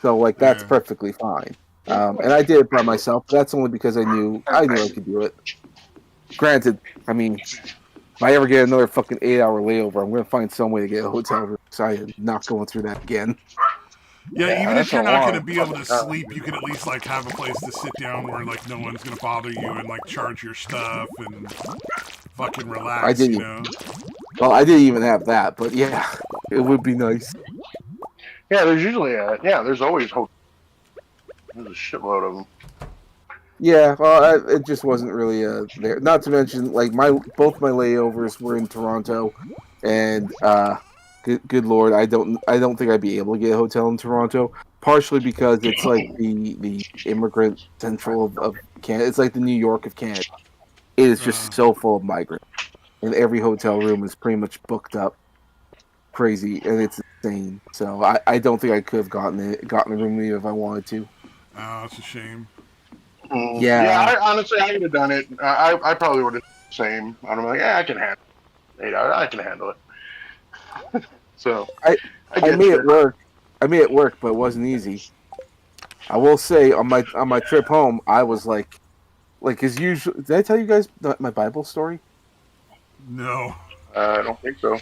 So, like, that's perfectly fine. And I did it by myself, but that's only because I knew I could do it. Granted, I mean, if I ever get another fucking 8-hour layover, I'm going to find some way to get a hotel room, so I am not going through that again. Yeah, even if you're not going to be able to sleep, you could at least, like, have a place to sit down where, like, no one's going to bother you and, like, charge your stuff and fucking relax, Well, I didn't even have that, but yeah, it would be nice. Yeah, there's usually there's always hope. There's a shitload of them. Yeah, well, it just wasn't really there. Not to mention, like, both my layovers were in Toronto, and good lord, I don't think I'd be able to get a hotel in Toronto. Partially because it's like the immigrant central of Canada. It's like the New York of Canada. It is just so full of migrants, and every hotel room is pretty much booked up. crazy and it's insane. So I don't think I could have gotten a room with you if I wanted to. Oh, it's a shame. Yeah, Yeah. honestly, I would have done it. I probably would have done the same. I'm like, yeah, I can handle it. I can handle it. So I I I get made it you. work. I made it work, but it wasn't easy. I will say on my trip home, I was like as usual. Did I tell you guys my Bible story? No. I don't think so.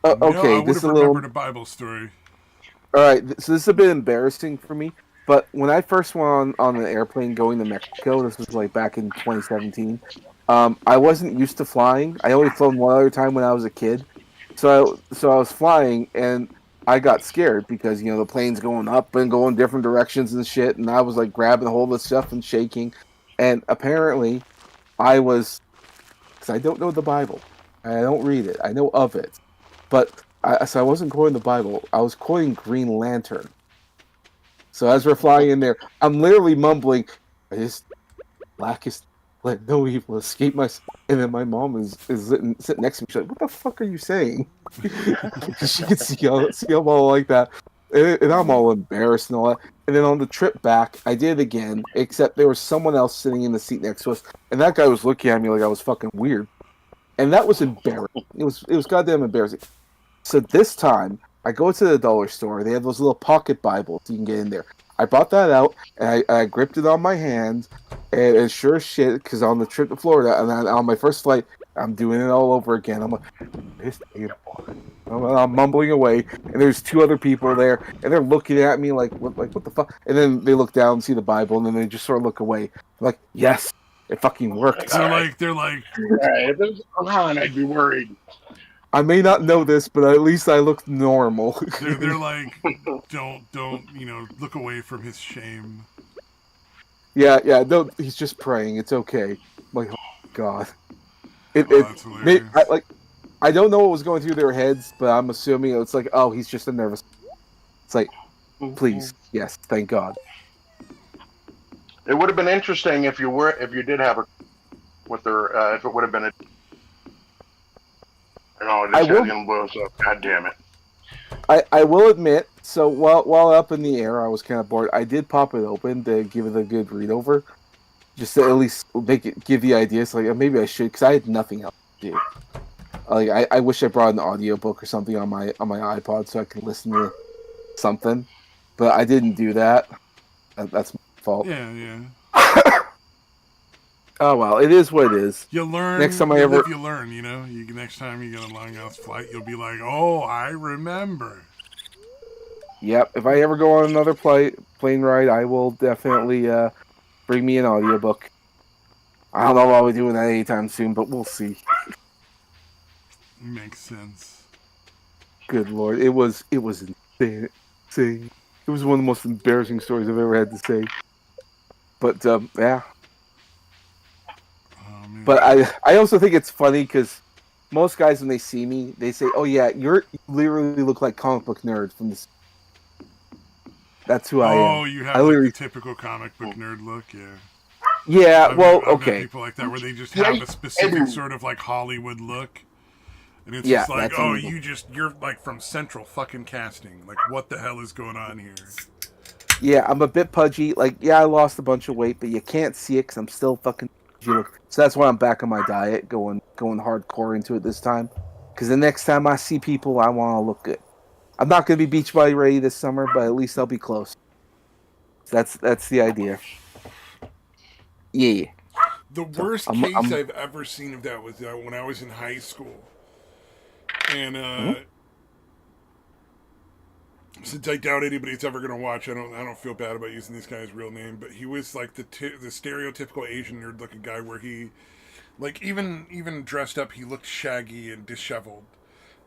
No, I Okay, would this is have a little. remembered a Bible story. All right, so this is a bit embarrassing for me. But when I first went on an airplane going to Mexico, this was like back in 2017. I wasn't used to flying. I only flown one other time when I was a kid. So I was flying and I got scared because the plane's going up and going different directions and shit, and I was like grabbing hold of stuff and shaking. And apparently, I was because I don't know the Bible. I don't read it. I know of it, but so I wasn't quoting the Bible. I was quoting Green Lantern. So as we're flying in there, I'm literally mumbling, "I just blackest let no evil escape my." And then my mom is sitting next to me. She's like, "What the fuck are you saying?" She can see I'm all like that, and I'm all embarrassed and all that. And then on the trip back, I did it again, except there was someone else sitting in the seat next to us, and that guy was looking at me like I was fucking weird, and that was embarrassing. It was goddamn embarrassing. So this time, I go to the dollar store. They have those little pocket Bibles you can get in there. I brought that out and I gripped it on my hand, and sure as shit, because on the trip to Florida and then on my first flight, I'm doing it all over again. I'm like, this damn boy. I'm mumbling away, and there's two other people there, and they're looking at me like what the fuck? And then they look down and see the Bible, and then they just sort of look away. I'm like, yes, it fucking worked. They're All right. like, they're like, All right. If it was on, I'd be worried. I may not know this, but at least I look normal. they're like, don't, look away from his shame. Yeah. No, he's just praying. It's okay. I'm like, oh God. Oh, that's hilarious. I don't know what was going through their heads, but I'm assuming it's like, oh, he's just a nervous. It's like, please, yes, thank God. It would have been interesting if you did have a with her if it would have been a. Oh, this guy's gonna blow us up. God damn it. I will admit, so while up in the air, I was kind of bored. I did pop it open to give it a good read over, just to at least give the ideas. Like maybe I should, because I had nothing else to do. Like I wish I brought an audiobook or something on my iPod so I could listen to something, but I didn't do that. That's my fault. Yeah. Oh well, it is what it is. You learn. Next time you learn. Next time you get a long ass flight, you'll be like, oh, I remember. Yep. If I ever go on another plane ride, I will definitely bring me an audiobook. I don't know if I'll be doing that anytime soon, but we'll see. Makes sense. Good Lord, it was insane. It was one of the most embarrassing stories I've ever had to say. But yeah. But I also think it's funny because most guys when they see me, they say, "Oh yeah, you literally look like comic book nerd from this." That's who I am. Oh, you have like the typical comic book nerd look, yeah. Yeah, I've met okay. People like that where they just have a specific sort of like Hollywood look, and it's just like, oh, you're like from Central fucking casting. Like, what the hell is going on here? Yeah, I'm a bit pudgy. Like, yeah, I lost a bunch of weight, but you can't see it because I'm still fucking. So that's why I'm back on my diet, going hardcore into it this time. Because the next time I see people, I want to look good. I'm not going to be beach body ready this summer, but at least I'll be close. That's the idea. Yeah. The worst case I've ever seen of that was when I was in high school, and since I doubt anybody's ever gonna watch, I don't feel bad about using this guy's real name, but he was like the stereotypical Asian nerd looking guy where he, like, even dressed up, he looked shaggy and disheveled,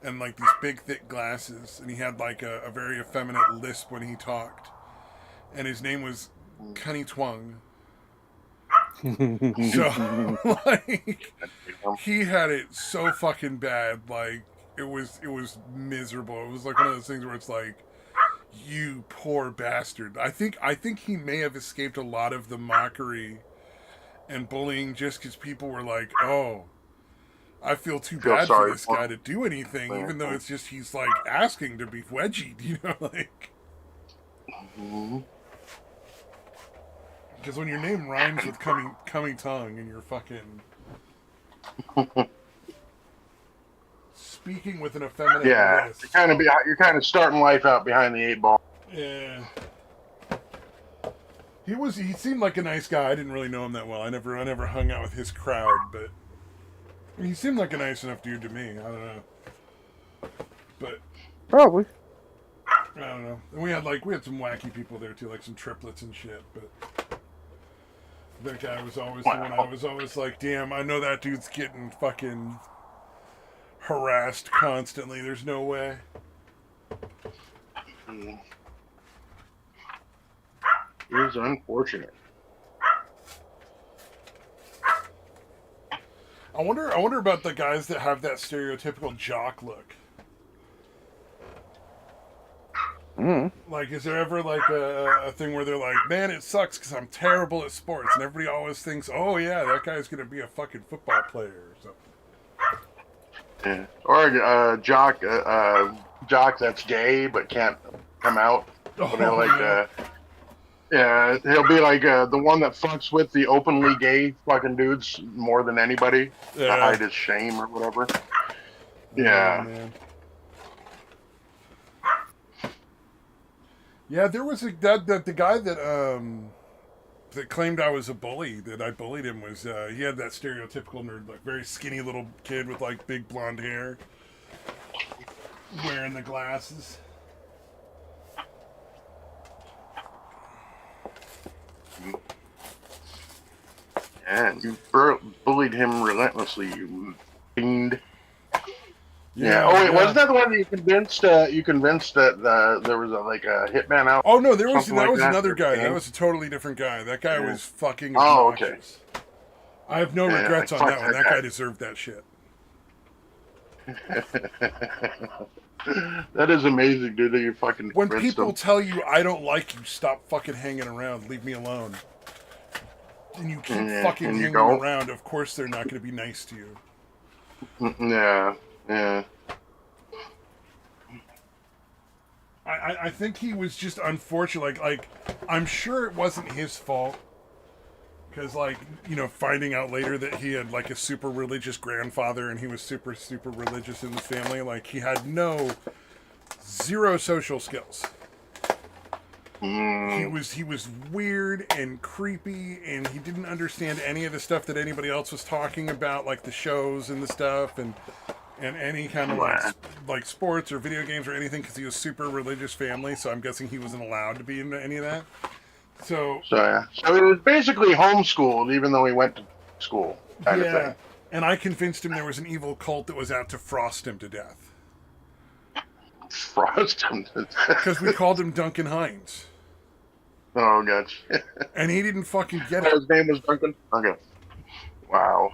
and like these big thick glasses, and he had like a very effeminate lisp when he talked, and his name was Cunny Twung. So like he had it so fucking bad, like it was miserable. It was like one of those things where it's like, you poor bastard. I think he may have escaped a lot of the mockery and bullying just because people were like, oh, I feel too Feel bad for sorry this for guy him. to do anything, Yeah. even though it's just he's like asking to be wedgied, you know, like. Mhm. Because when your name rhymes with coming tongue and you're fucking speaking with an effeminate Yeah, lisp. you're kind of starting life out behind the 8 ball. Yeah. He seemed like a nice guy. I didn't really know him that well. I never hung out with his crowd, but he seemed like a nice enough dude to me. I don't know. But Probably. I don't know. And we had some wacky people there too, like some triplets and shit, but that guy was always the one I was always like, damn, I know that dude's getting fucking harassed constantly. There's no way. It is unfortunate. I wonder about the guys that have that stereotypical jock look. Like, is there ever like a thing where they're like, man, it sucks because I'm terrible at sports, and everybody always thinks, oh yeah, that guy's gonna be a fucking football player or something. Yeah. Or a jock that's gay but can't come out. Oh, But he'll be like the one that fucks with the openly gay fucking dudes more than anybody to hide his shame or whatever. Yeah. Man. Yeah, there was the guy that claimed I was a bully, that I bullied him, was he had that stereotypical nerd, like very skinny little kid with like big blonde hair, wearing the glasses. And you bullied him relentlessly, you fiend. Yeah. Oh wait, wasn't that the one that you convinced that there was a hitman out? Oh no, that was another guy. That was a totally different guy. That guy was fucking Okay. obnoxious. I have no regrets on fuck that one. That guy deserved that shit. That is amazing, dude. That you fucking. When people tell you I don't like you, stop fucking hanging around. Leave me alone. And you keep fucking hanging around. Of course, they're not going to be nice to you. Yeah. Yeah. I think he was just unfortunate. Like I'm sure it wasn't his fault. Because, finding out later that he had, a super religious grandfather and he was super, super religious in the family, he had zero social skills. He was weird and creepy, and he didn't understand any of the stuff that anybody else was talking about, like the shows and the stuff, and any kind of like sports or video games or anything, because he was super religious family. So I'm guessing he wasn't allowed to be into any of that. So he was basically homeschooled, even though he went to school, kind of thing. And I convinced him there was an evil cult that was out to frost him to death. Frost him to death? Because we called him Duncan Hines. Oh, gotcha. And he didn't fucking get it. His name was Duncan? Okay. Wow.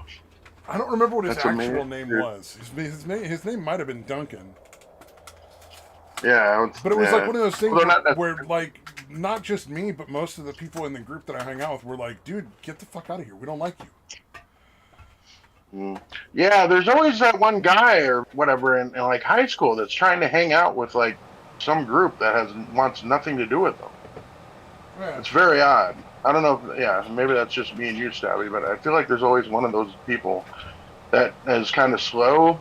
I don't remember what his actual name was. His name might have been Duncan. Yeah. But it was one of those things where not just me, but most of the people in the group that I hang out with were like, dude, get the fuck out of here. We don't like you. Yeah, there's always that one guy or whatever in high school that's trying to hang out with some group that wants nothing to do with them. Yeah. It's very odd. I don't know if, maybe that's just me and you, Stabby, but I feel like there's always one of those people that is kind of slow,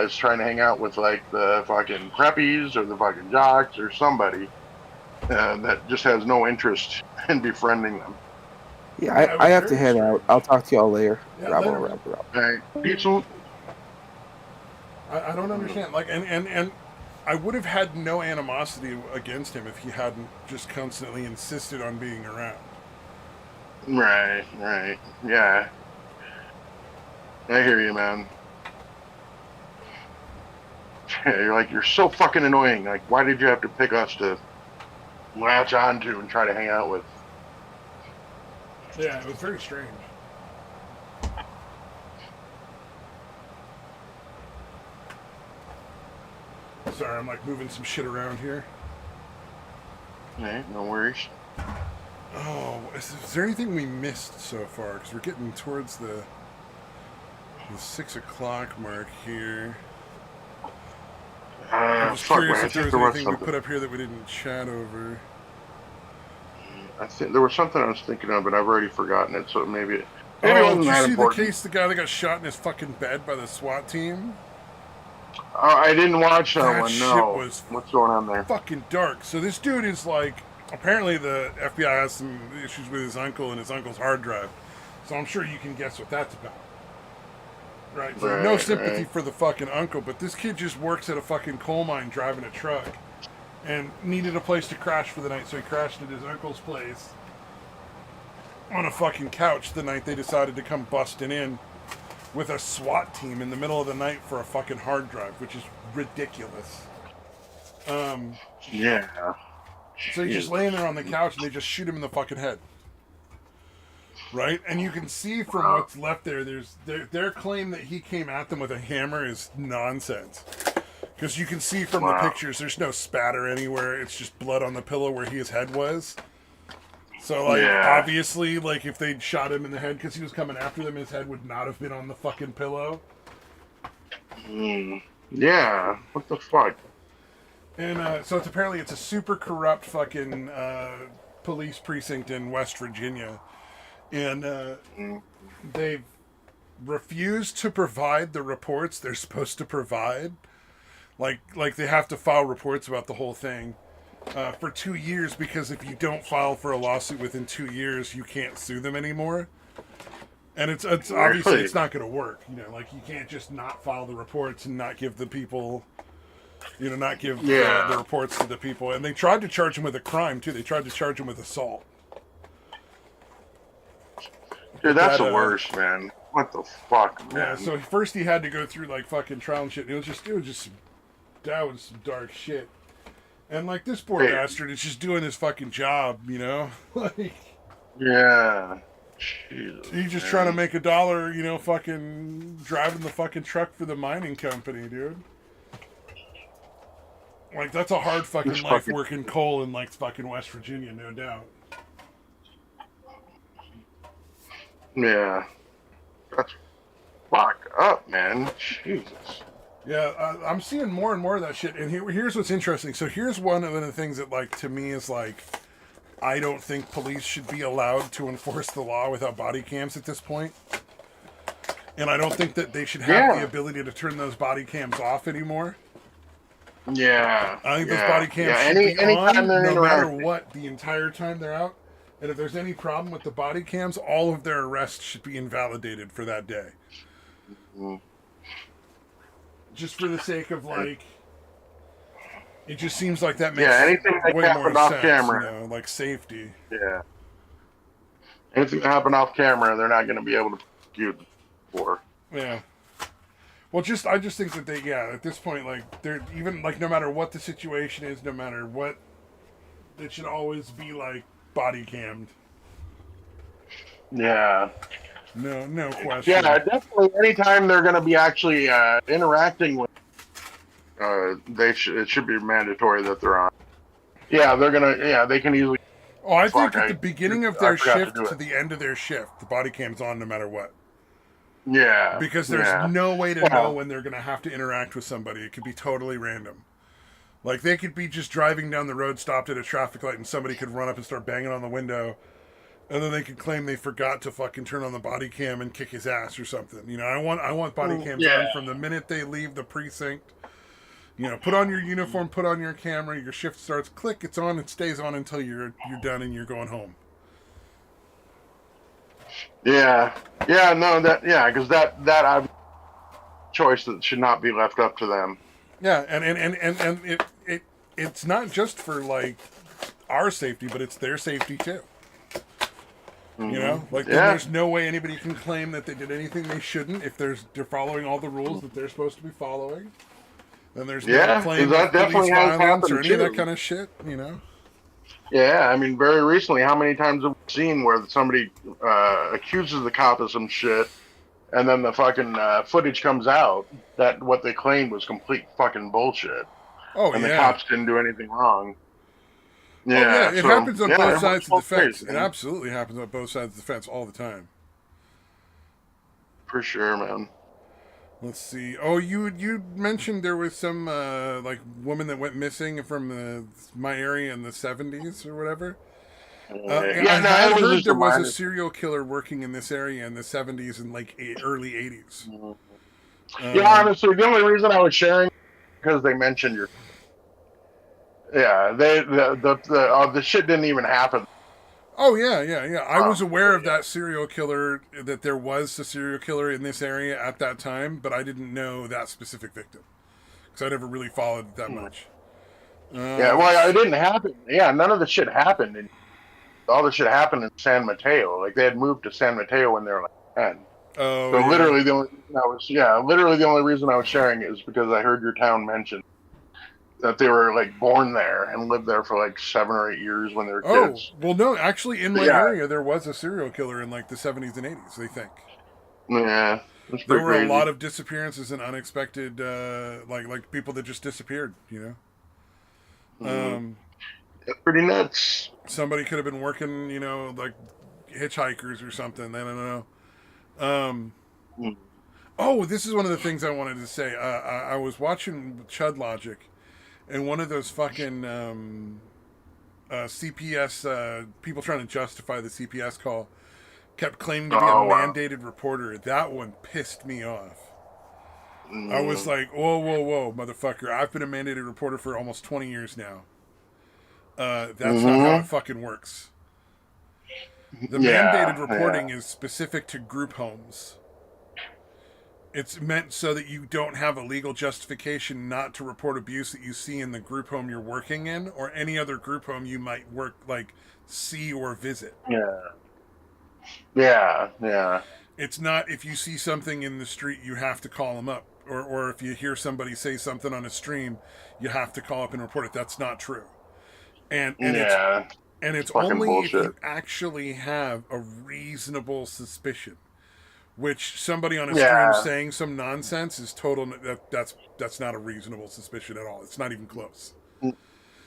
is trying to hang out with the fucking preppies or the fucking jocks or somebody that just has no interest in befriending them. Yeah, I have to head out. I'll talk to y'all later. Yeah, later. All right. Peace out. I don't understand. And I would have had no animosity against him if he hadn't just constantly insisted on being around. Right. Yeah. I hear you, man. You're so fucking annoying. Why did you have to pick us to latch onto and try to hang out with? Yeah, it was very strange. Sorry, I'm moving some shit around here. Okay, no worries. Oh, is there anything we missed so far? Because we're getting towards the The 6 o'clock mark here. I'm I'm just curious if there was anything we something. put up here that we didn't chat over. I think there was something I was thinking of, but I've already forgotten it. So maybe it Oh, wasn't did you that see important. the case? The guy that got shot in his fucking bed by the SWAT team. Oh, I didn't watch that one. Shit No. was What's going on there? fucking dark. So this dude is like, apparently the FBI has some issues with his uncle and his uncle's hard drive. So I'm sure you can guess what that's about. Right? So no sympathy for the fucking uncle, but this kid just works at a fucking coal mine driving a truck and needed a place to crash for the night, so he crashed at his uncle's place on a fucking couch the night they decided to come busting in with a SWAT team in the middle of the night for a fucking hard drive, which is ridiculous. Yeah. So he's just laying there on the couch and they just shoot him in the fucking head. Right? And you can see from what's left there, their claim that he came at them with a hammer is nonsense. Because you can see from the pictures, there's no spatter anywhere. It's just blood on the pillow where his head was. So, like, obviously, like, if they'd shot him in the head because he was coming after them, his head would not have been on the fucking pillow. Yeah. What the fuck? And so it's a super corrupt fucking police precinct in West Virginia. And they've refused to provide the reports they're supposed to provide. Like they have to file reports about the whole thing for 2 years, because if you don't file for a lawsuit within 2 years, you can't sue them anymore. And it's obviously it's not going to work. You know, like you can't just not file the reports and not give the people, you know, not give the reports to the people. And they tried to charge him with a crime too. They tried to charge him with assault. Dude, that's the worst, man. What the fuck, man? Yeah, so first he had to go through like fucking trial and shit. That was some dark shit. And like this poor bastard is just doing his fucking job, you know? Like, yeah. Jesus, he's just trying to make $1, you know, fucking driving the fucking truck for the mining company, dude. Like, that's a hard fucking life working coal in like fucking West Virginia, no doubt. Yeah. That's fucked up, man. Jesus. Yeah, I'm seeing more and more of that shit. And here's what's interesting. So here's one of the things that, like, to me is like, I don't think police should be allowed to enforce the law without body cams at this point. And I don't think that they should have the ability to turn those body cams off anymore. Yeah. I think those body cams should be on no matter what the entire time they're out. And if there's any problem with the body cams, all of their arrests should be invalidated for that day. Just for the sake of, like, it just seems like that makes anything that way more off sense, camera. you know, like safety. Yeah. Anything that happened off camera, they're not going to be able to prosecute for. Yeah. Well, I just think that they, at this point, like, they're even, like, no matter what the situation is, no matter what, it should always be, like, body cammed. Yeah. No question. Yeah, definitely. Anytime they're going to be actually interacting with, it should be mandatory that they're on. Yeah, they're gonna. Yeah, they can easily. Oh, I think at the beginning of their shift to the end of their shift, the body cam's on no matter what. Yeah. Because there's no way to know when they're going to have to interact with somebody. It could be totally random. Like, they could be just driving down the road, stopped at a traffic light, and somebody could run up and start banging on the window. And then they could claim they forgot to fucking turn on the body cam and kick his ass or something. You know, I want body cams on from the minute they leave the precinct. You know, put on your uniform, put on your camera, your shift starts, click, it's on, it stays on until you're done and you're going home. Yeah, because that choice that should not be left up to them. Yeah, and it's not just for, like, our safety, but it's their safety too. Mm-hmm. You know, like, there's no way anybody can claim that they did anything they shouldn't if they're following all the rules that they're supposed to be following. Then there's no claim of police violence or any of that kind of shit, you know? Yeah, I mean, very recently, how many times have we seen where somebody accuses the cop of some shit, and then the fucking footage comes out that what they claimed was complete fucking bullshit. Oh, and the cops didn't do anything wrong. Yeah, it happens on both sides of the fence. It absolutely happens on both sides of the fence all the time. For sure, man. Let's see. Oh, you mentioned there was some like woman that went missing from my area in the 70s or whatever. I No, had it was heard just there a was a minor. serial killer working in this area in the 70s and like early 80s. Yeah, honestly, the only reason I was sharing because they mentioned your. Yeah, the shit didn't even happen. Oh yeah. I was aware of that serial killer, that there was a serial killer in this area at that time, but I didn't know that specific victim because I never really followed it that much. Yeah, well, it didn't happen. Yeah, none of the shit happened. And all the shit happened in San Mateo. Like they had moved to San Mateo when they were like 10. Oh So yeah. literally the only reason I was sharing it is because I heard your town mention that they were like born there and lived there for like 7 or 8 years when they were Oh kids. well, no, actually, in But my yeah, area there was a serial killer in like the 70s and 80s. They think yeah, it's there pretty were a lot crazy. of disappearances and unexpected, like people that just disappeared. Mm, Um, it's pretty nuts. somebody could have been working, like hitchhikers or something. I don't know. Um, Mm. oh, this is one of the things I wanted to say. I was watching Chud Logic, and one of those fucking CPS people trying to justify the CPS call kept claiming to be a Oh wow. mandated reporter. That one pissed me off. I was Mm. like, whoa, motherfucker! I've been a mandated reporter for almost 20 years now. That's not how it Mm-hmm. fucking works. The mandated Yeah, yeah, reporting is specific to group homes. It's meant so that you don't have a legal justification not to report abuse that you see in the group home you're working in or any other group home you might see or visit. yeah, yeah. It's not if you see something in the street you have to call them up, or if you hear somebody say something on a stream you have to call up and report it. That's not true. And it's Yeah, and it's it's fucking only if bullshit. you actually have a reasonable suspicion, which somebody on a stream Yeah, saying some nonsense is that's not a reasonable suspicion at all. It's not even close.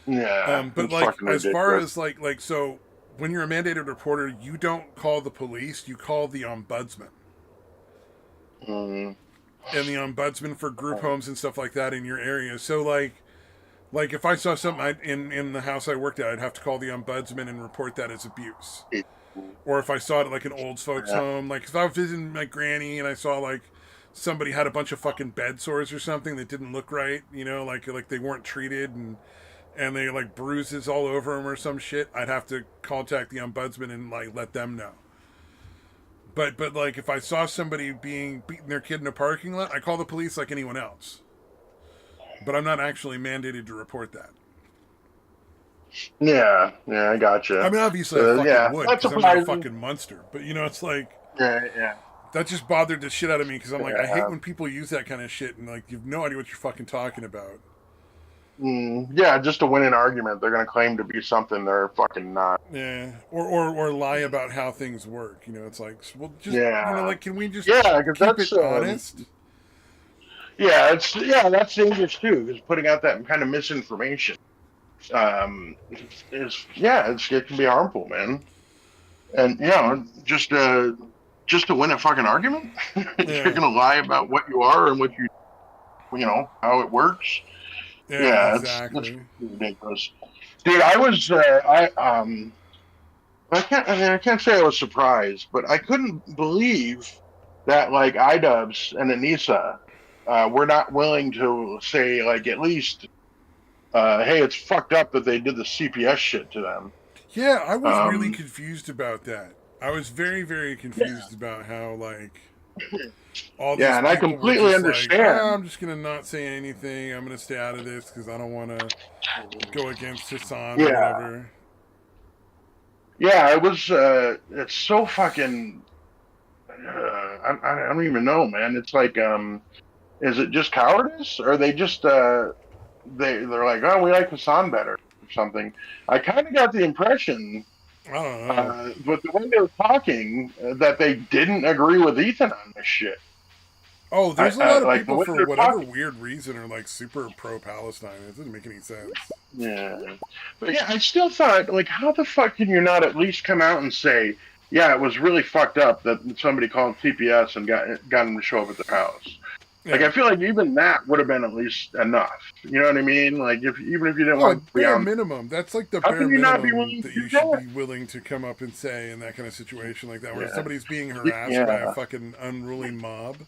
yeah, But it's like fucking as far ridiculous. as like so when you're a mandated reporter, you don't call the police, you call the ombudsman. Mm. And the ombudsman for group homes and stuff like that in your area. So like if I saw something in the house I worked at, I'd have to call the ombudsman and report that as abuse. Or if I saw it at like an old folks Yeah, home, like if I was visiting my granny and I saw like somebody had a bunch of fucking bed sores or something that didn't look right, like they weren't treated and they like bruises all over them or some shit, I'd have to contact the ombudsman and like let them know. But like if I saw somebody being beating their kid in a parking lot, I call the police like anyone else. But I'm not actually mandated to report that. yeah, I I gotcha. mean, obviously I So fucking yeah, would that's because I'm not a surprising. fucking monster. But it's like Yeah. that just bothered the shit out of me because I'm like, I hate Yeah. when people use that kind of shit and like you have no idea what you're fucking talking about. Yeah, just to win an argument, they're gonna claim to be something they're fucking not. Yeah, or lie about how things work. It's like, well, just Yeah, like, can we just yeah, because keep it honest? that's dangerous too. Because putting out that kind of misinformation, it can be harmful, man. And just to win a fucking argument, you're Yeah, gonna lie about what you are and what how it works. yeah, Yeah, that's exactly. ridiculous, dude. I can't say I was surprised, but I couldn't believe that like iDubbbz and Anissa were not willing to say like at least, hey, it's fucked up that they did the CPS shit to them. Yeah, I was really Um, confused about that. I was very, very yeah, confused about how like all yeah, these and I people were completely just like, oh, understand. I'm just gonna not say anything. I'm gonna stay out of this because I don't want to go against Hassan or Yeah, whatever. yeah, it was. It's so fucking. I don't even know, man. It's like, is it just cowardice, or are they just they're like, oh, we like Hassan better or something? I kind of got the impression, I don't know. with the way they were talking, that they didn't agree with Ethan on this shit. Oh, there's a lot of Like the people way for they're whatever talking. weird reason are like super pro Palestine. It doesn't make any sense. Yeah, but yeah, I still thought, like, how the fuck can you not at least come out and say, yeah, it was really fucked up that somebody called TPS and got him to show up at their house. Like, I feel like even that would have been at least enough. You know what I mean? Like, even if you didn't Well, want to bare beyond, minimum. That's like the how bare can you not be minimum willing that to you do should that? be willing to come up and say in that kind of situation like that, where Yeah, somebody's being harassed by a yeah, fucking unruly mob.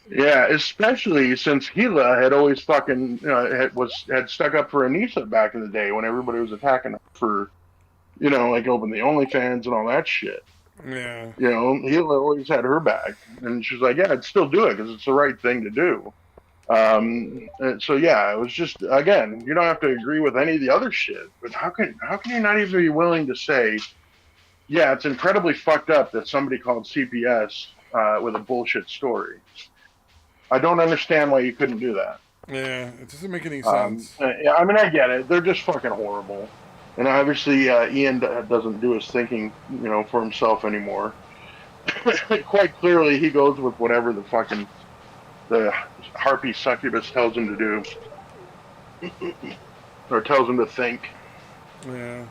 yeah. Especially since Gila had always fucking had stuck up for Anissa back in the day when everybody was attacking her for like open the OnlyFans and all that shit. Yeah. Gila always had her back, and she's like, "Yeah, I'd still do it because it's the right thing to do." And so yeah, it was just again, you don't have to agree with any of the other shit, but how can you not even be willing to say, yeah, it's incredibly fucked up that somebody called CPS with a bullshit story. I don't understand why you couldn't do that. Yeah, it doesn't make any sense. Yeah, I mean, I get it. They're just fucking horrible, and obviously Ian doesn't do his thinking, for himself anymore. Quite clearly, he goes with whatever the harpy succubus tells him to do, or tells him to think. Yeah.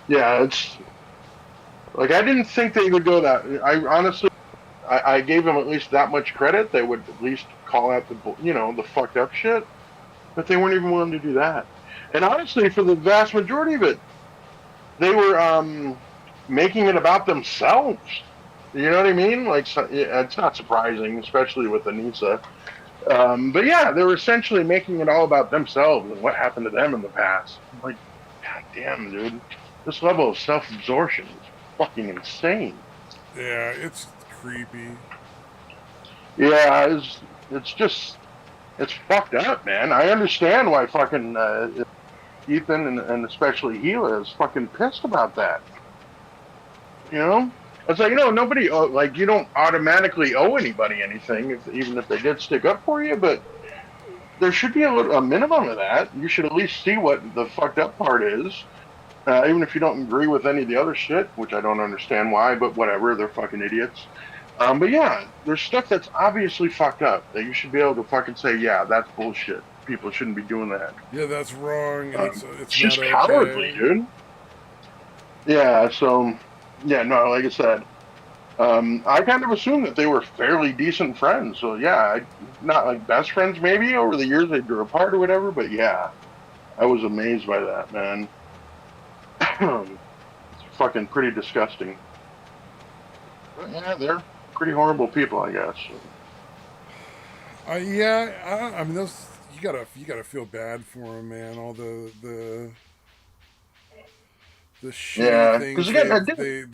Yeah, it's like I didn't think they would go that. I honestly, I gave them at least that much credit. They would at least call out the fucked up shit, but they weren't even willing to do that. And honestly, for the vast majority of it, they were making it about themselves. You know what I mean? Like, so, yeah, it's not surprising, especially with Anissa. But yeah, they were essentially making it all about themselves and what happened to them in the past. I'm like, God damn, dude, this level of self-absorption is fucking insane. Yeah, it's creepy. Yeah, it's fucked up, man. I understand why fucking Ethan and especially Gila is fucking pissed about that. You know, it's like nobody like you don't automatically owe anybody anything, even if they did stick up for you, but there should be a minimum of that. You should at least see what the fucked up part is, even if you don't agree with any of the other shit, which I don't understand why, but whatever, they're fucking idiots. But yeah, there's stuff that's obviously fucked up that you should be able to fucking say, yeah, that's bullshit. People shouldn't be doing that. Yeah, that's wrong, and it's It's not just cowardly, okay. dude. Yeah, so yeah, no, like I said, I kind of assumed that they were fairly decent friends. So yeah, not like best friends maybe over the years they grew apart or whatever, but yeah, I was amazed by that, man. It's fucking pretty disgusting. But yeah, they're pretty horrible people, I guess. Yeah, I mean those. You gotta feel bad for them, man. All the shitty Yeah, because things again, I did.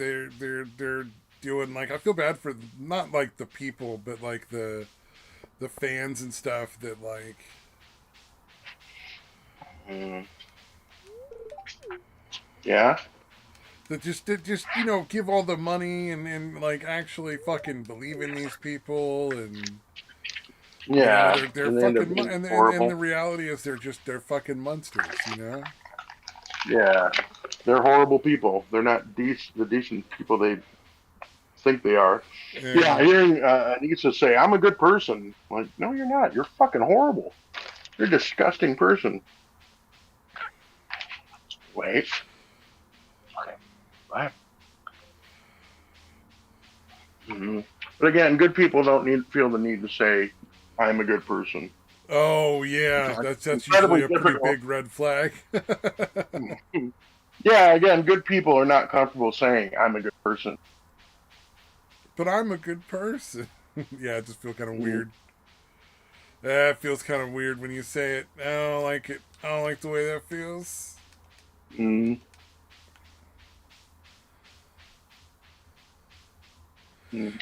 they're doing. Like I feel bad for not like the people, but like the fans and stuff that like. Mm, yeah, That just give all the money and like actually fucking believe in these people and yeah, they're and they end up fucking being and the horrible. reality is they're fucking monsters, Yeah, they're horrible people. They're not the decent people they think they are. Yeah. Yeah, hearing Anissa say, "I'm a good person," like, no, you're not. You're fucking horrible. You're a disgusting person. Wait, okay, what? Mm-hmm. But again, good people don't feel the need to say, "I'm a good person." Oh yeah, It's that's usually incredibly a pretty difficult. big red flag. Yeah, again, good people are not comfortable saying, "I'm a good person." But I'm a good person. Yeah, it just feels kind of Mm-hmm. weird. It feels kind of weird when you say it. I don't like it. I don't like the way that feels. Mm-hmm.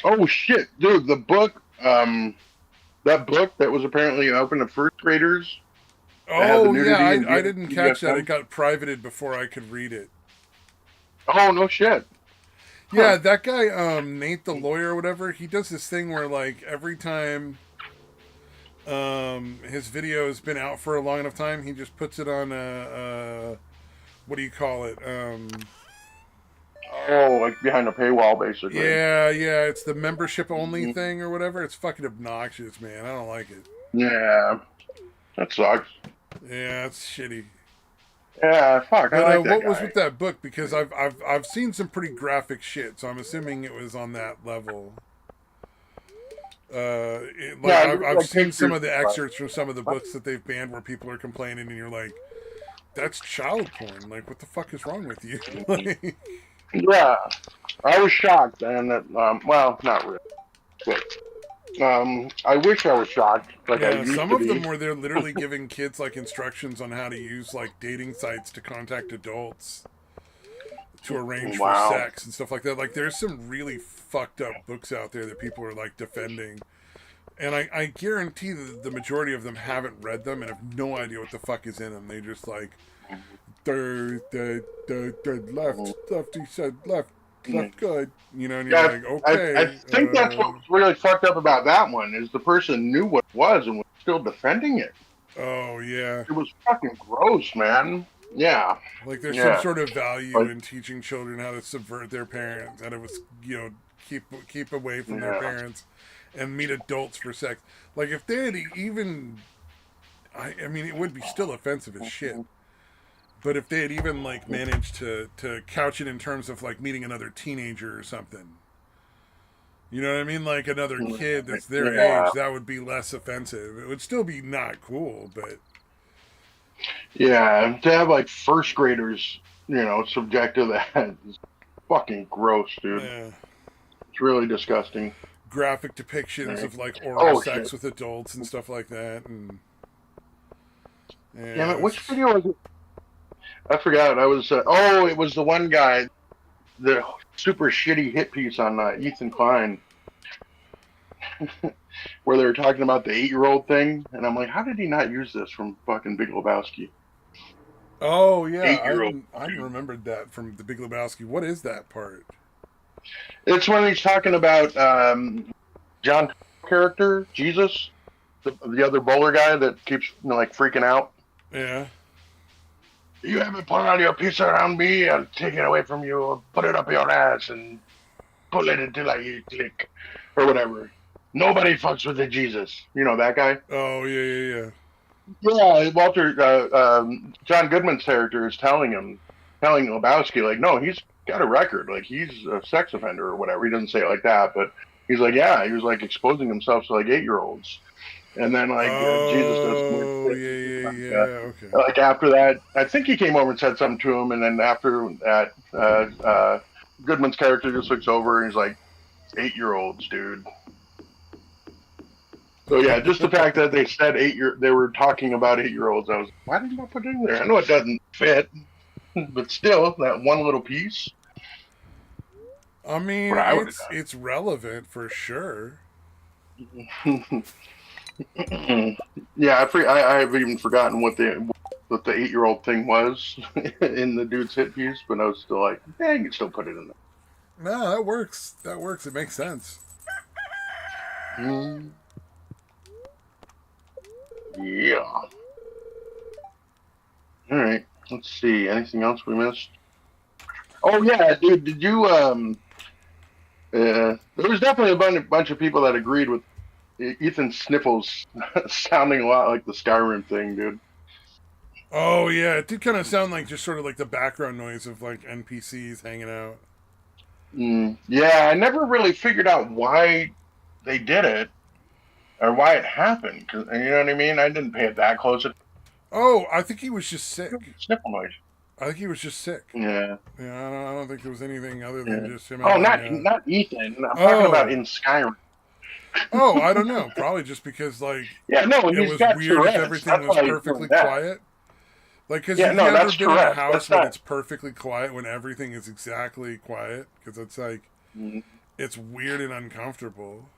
Oh shit, dude! The book, that book that was apparently open to first graders that had the Oh yeah, nudity and I didn't catch that. It BDSM. got privated before I could read it. Oh no shit! Huh? Yeah, that guy, Nate the lawyer or whatever, he does this thing where like every time his video has been out for a long enough time, he just puts it on a what do you call it? Oh, like behind a paywall, basically. Yeah, it's the membership only thing or whatever. It's fucking obnoxious, man. I don't like it. Yeah, that sucks. Yeah, it's shitty. Yeah, fuck. I But like that what was guy. with that book? Because I've seen some pretty graphic shit, so I'm assuming it was on that level. I've seen some of the excerpts from some of the books that they've banned where people are complaining, and you're like, "That's child porn. Like, what the fuck is wrong with you?" Like, Yeah, I was shocked, and well, not really. But, I wish I was shocked, like I yeah, used some to of them be. where they're literally giving kids like instructions on how to use like dating sites to contact adults to arrange for Wow. sex and stuff like that. Like, there's some really fucked up books out there that people are like defending. And I guarantee that the majority of them haven't read them and have no idea what the fuck is in them. They just like, the lefty said left good, you know, and you're like, okay. I think that's what's really fucked up about that one is the person knew what it was and was still defending it. Oh, yeah. It was fucking gross, man. Yeah. Like, there's some sort of value in teaching children how to subvert their parents, and it was, you know, keep away from their parents and meet adults for sex. Like, if they had even, I mean, it would be still offensive as shit. But if they had even, like, managed to couch it in terms of, like, meeting another teenager or something. You know what I mean? Like, another kid that's their age, that would be less offensive. It would still be not cool, but... Yeah, to have, like, first graders, you know, subject to that is fucking gross, dude. Yeah. It's really disgusting. Graphic depictions of, like, oral sex with adults and stuff like that, and... Damn it, which video was it? I forgot. I was it was the one guy, the super shitty hit piece on Ethan Klein, where they were talking about the 8-year-old thing, and I'm like, how did he not use this from fucking Big Lebowski? Oh yeah, I remembered that from the Big Lebowski. What is that part? It's when he's talking about John character Jesus, the other bowler guy that keeps like freaking out. Yeah. You haven't put on your pizza around me, I'll take it away from you, I'll put it up your ass and pull it until I click, or whatever. Nobody fucks with the Jesus. You know that guy? Oh, yeah. Yeah, Walter, John Goodman's character is telling Lebowski, like, no, he's got a record, like, he's a sex offender or whatever. He doesn't say it like that, but he's like, yeah, he was, like, exposing himself to, like, 8-year-olds. And then, like, Jesus does... Okay. Like, after that, I think he came over and said something to him, and then after that, Goodman's character just looks over and he's like, 8-year-olds, dude. So, yeah, just the fact that they said they were talking about 8-year-olds, I was like, why did you not put it in there? I know it doesn't fit, but still, that one little piece. I mean, it's relevant for sure. Yeah, I've even forgotten what the 8-year-old thing was in the dude's hit piece, but I was still like, yeah, you can still put it in there. No, that works. It makes sense. Yeah. All right. Let's see. Anything else we missed? Oh yeah, dude. Did you there was definitely a bunch of people that agreed with Ethan Sniffles sounding a lot like the Skyrim thing, dude. Oh yeah, it did kind of sound like just sort of like the background noise of like NPCs hanging out. Yeah, I never really figured out why they did it or why it happened. 'Cause, you know what I mean? I didn't pay it that close. Oh, I think he was just sick. Sniffle noise. I think he was just sick. Yeah. Yeah, I don't think there was anything other than just him. Oh, not Ethan. I'm talking about in Skyrim. Oh, I don't know. Probably just because, like, it was weird Tourette's. if everything was perfectly quiet. Like, because you've never never been in a Tourette's. house when it's perfectly quiet, when everything is exactly quiet, because it's like, it's weird and uncomfortable.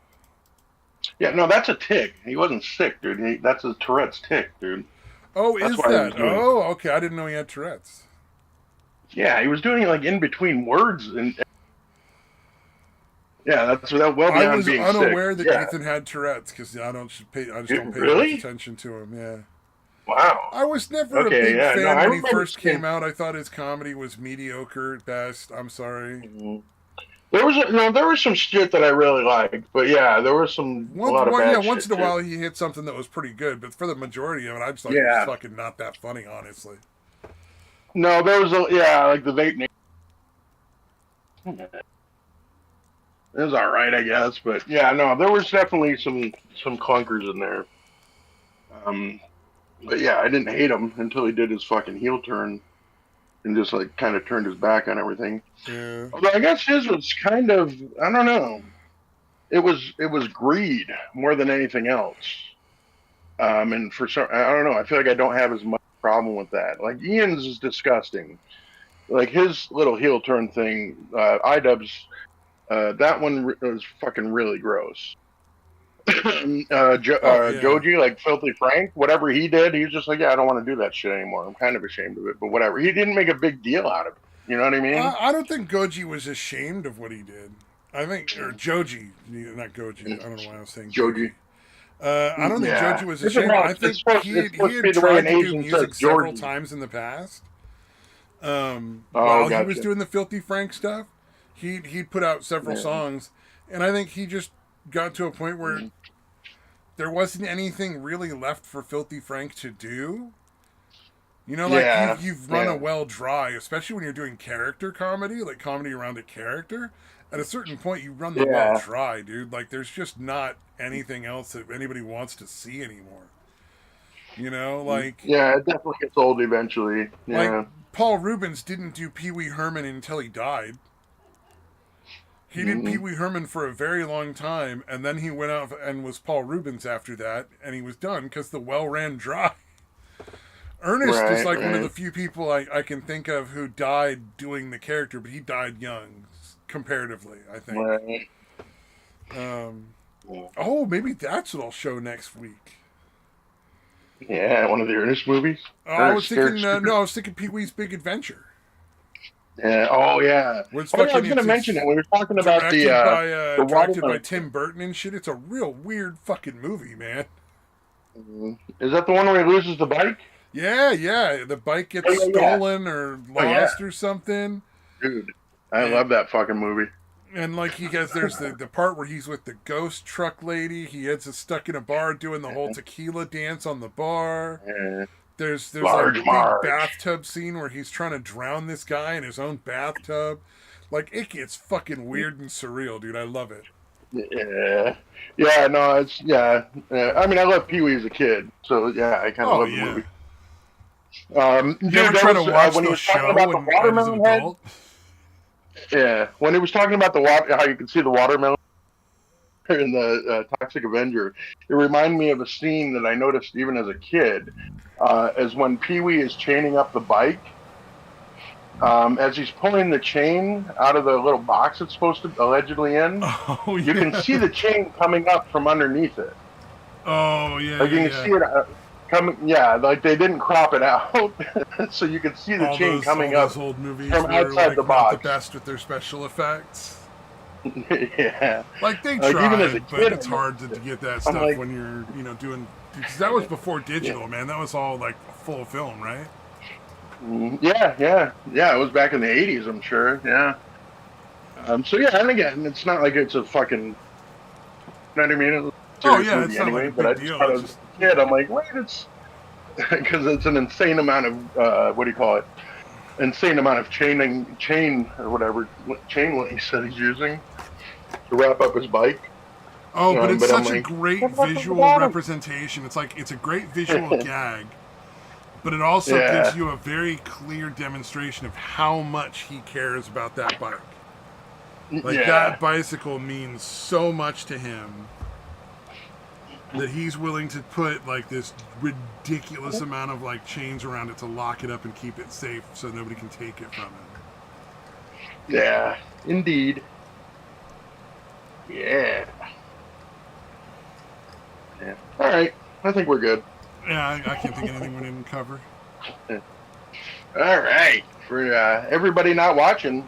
Yeah, no, that's a tick. He wasn't sick, dude. That's a Tourette's tick, dude. Oh, is that? Oh, okay. I didn't know he had Tourette's. Yeah, he was doing it like in between words, and yeah, that's well beyond I was being unaware sick. that Ethan had Tourette's because I just don't pay much attention to him. Yeah. Wow. I was never a big fan when he first came out. I thought his comedy was mediocre at best. I'm sorry. There was some shit that I really liked, but yeah, there was a lot of bad shit. Once in a while he hit something that was pretty good, but for the majority of it, I just thought it was fucking not that funny, honestly. No, there was like the vape. It was all right, I guess. But yeah, no, there was definitely some clunkers in there. Um, but yeah, I didn't hate him until he did his fucking heel turn and just like kind of turned his back on everything. Yeah. Although I guess his was kind of, I don't know. It was greed more than anything else. And for some, I don't know. I feel like I don't have as much problem with that. Like Ian's is disgusting. Like his little heel turn thing, iDubbbz, that one was fucking really gross. Oh yeah. Joji, like Filthy Frank, whatever he did, he was just like, yeah, I don't want to do that shit anymore. I'm kind of ashamed of it, but whatever. He didn't make a big deal out of it. You know what I mean? I don't think Goji was ashamed of what he did. I think, or Joji, not Goji. I don't know why I was saying Joji. Joji. I don't think Yeah. Joji was It's ashamed. supposed- I think it's supposed- he it's supposed to be had the way tried an to do Asian music says several Georgie. times in the past. Oh, While he gotcha. was doing the Filthy Frank stuff, he put out several songs, and I think he just got to a point where there wasn't anything really left for Filthy Frank to do. You know, like you've run a well dry, especially when you're doing character comedy, like comedy around a character. At a certain point, you run the well dry, dude. Like, there's just not anything else that anybody wants to see anymore. You know, like Yeah, it definitely gets old eventually. Yeah. like Paul Rubens didn't do Pee Wee Herman until he died. He did Pee Wee Herman for a very long time, and then he went out and was Paul Rubens after that, and he was done because the well ran dry. Ernest is like one of the few people I can think of who died doing the character, but he died young, comparatively, I think. Right. Oh, maybe that's what I'll show next week. Yeah, one of the Ernest movies. I was thinking Pee Wee's Big Adventure. Yeah. Oh yeah. I was going to mention it. We were talking about directed by Tim Burton and shit. It's a real weird fucking movie, man. Is that the one where he loses the bike? Yeah. The bike gets stolen or lost or something. Dude, I love that fucking movie. And like there's the part where he's with the ghost truck lady. He ends stuck in a bar doing the whole tequila dance on the bar. Yeah. There's a big bathtub scene where he's trying to drown this guy in his own bathtub. Like, it gets fucking weird and surreal, dude. I love it. Yeah. No, it's I mean, I love Pee Wee as a kid, so yeah, I kind of love the movie. You ever try to watch the show about the watermelon head? Yeah, when he was talking about how you can see the watermelon in the Toxic Avenger, it reminded me of a scene that I noticed even as a kid, as when Pee Wee is chaining up the bike. As he's pulling the chain out of the little box it's supposed to allegedly in, you can see the chain coming up from underneath it. Oh yeah, like you can see it coming. Yeah, like they didn't crop it out, so you can see the chain coming up old movies from outside the box. Not the best with their special effects. Yeah, like they tried, but it's hard to get that stuff when you're doing. Because that was before digital, man. That was all like full film, right? Yeah. It was back in the 80s, I'm sure. Yeah. So yeah, and again, it's not like it's a fucking. You know what I mean? It's not anyway, like a big deal. I just kid, I'm like, wait, it's because it's an insane amount of what do you call it? Insane amount of chain or whatever chain links that he's using to wrap up his bike. Oh, but it's such a great visual representation. It's like it's a great visual gag, but it also gives you a very clear demonstration of how much he cares about that bike. Like that bicycle means so much to him that he's willing to put like this ridiculous amount of like chains around it to lock it up and keep it safe so nobody can take it from him. Yeah, indeed. Yeah. All right, I think we're good. Yeah, I can't think of anything we didn't cover. All right, for everybody not watching,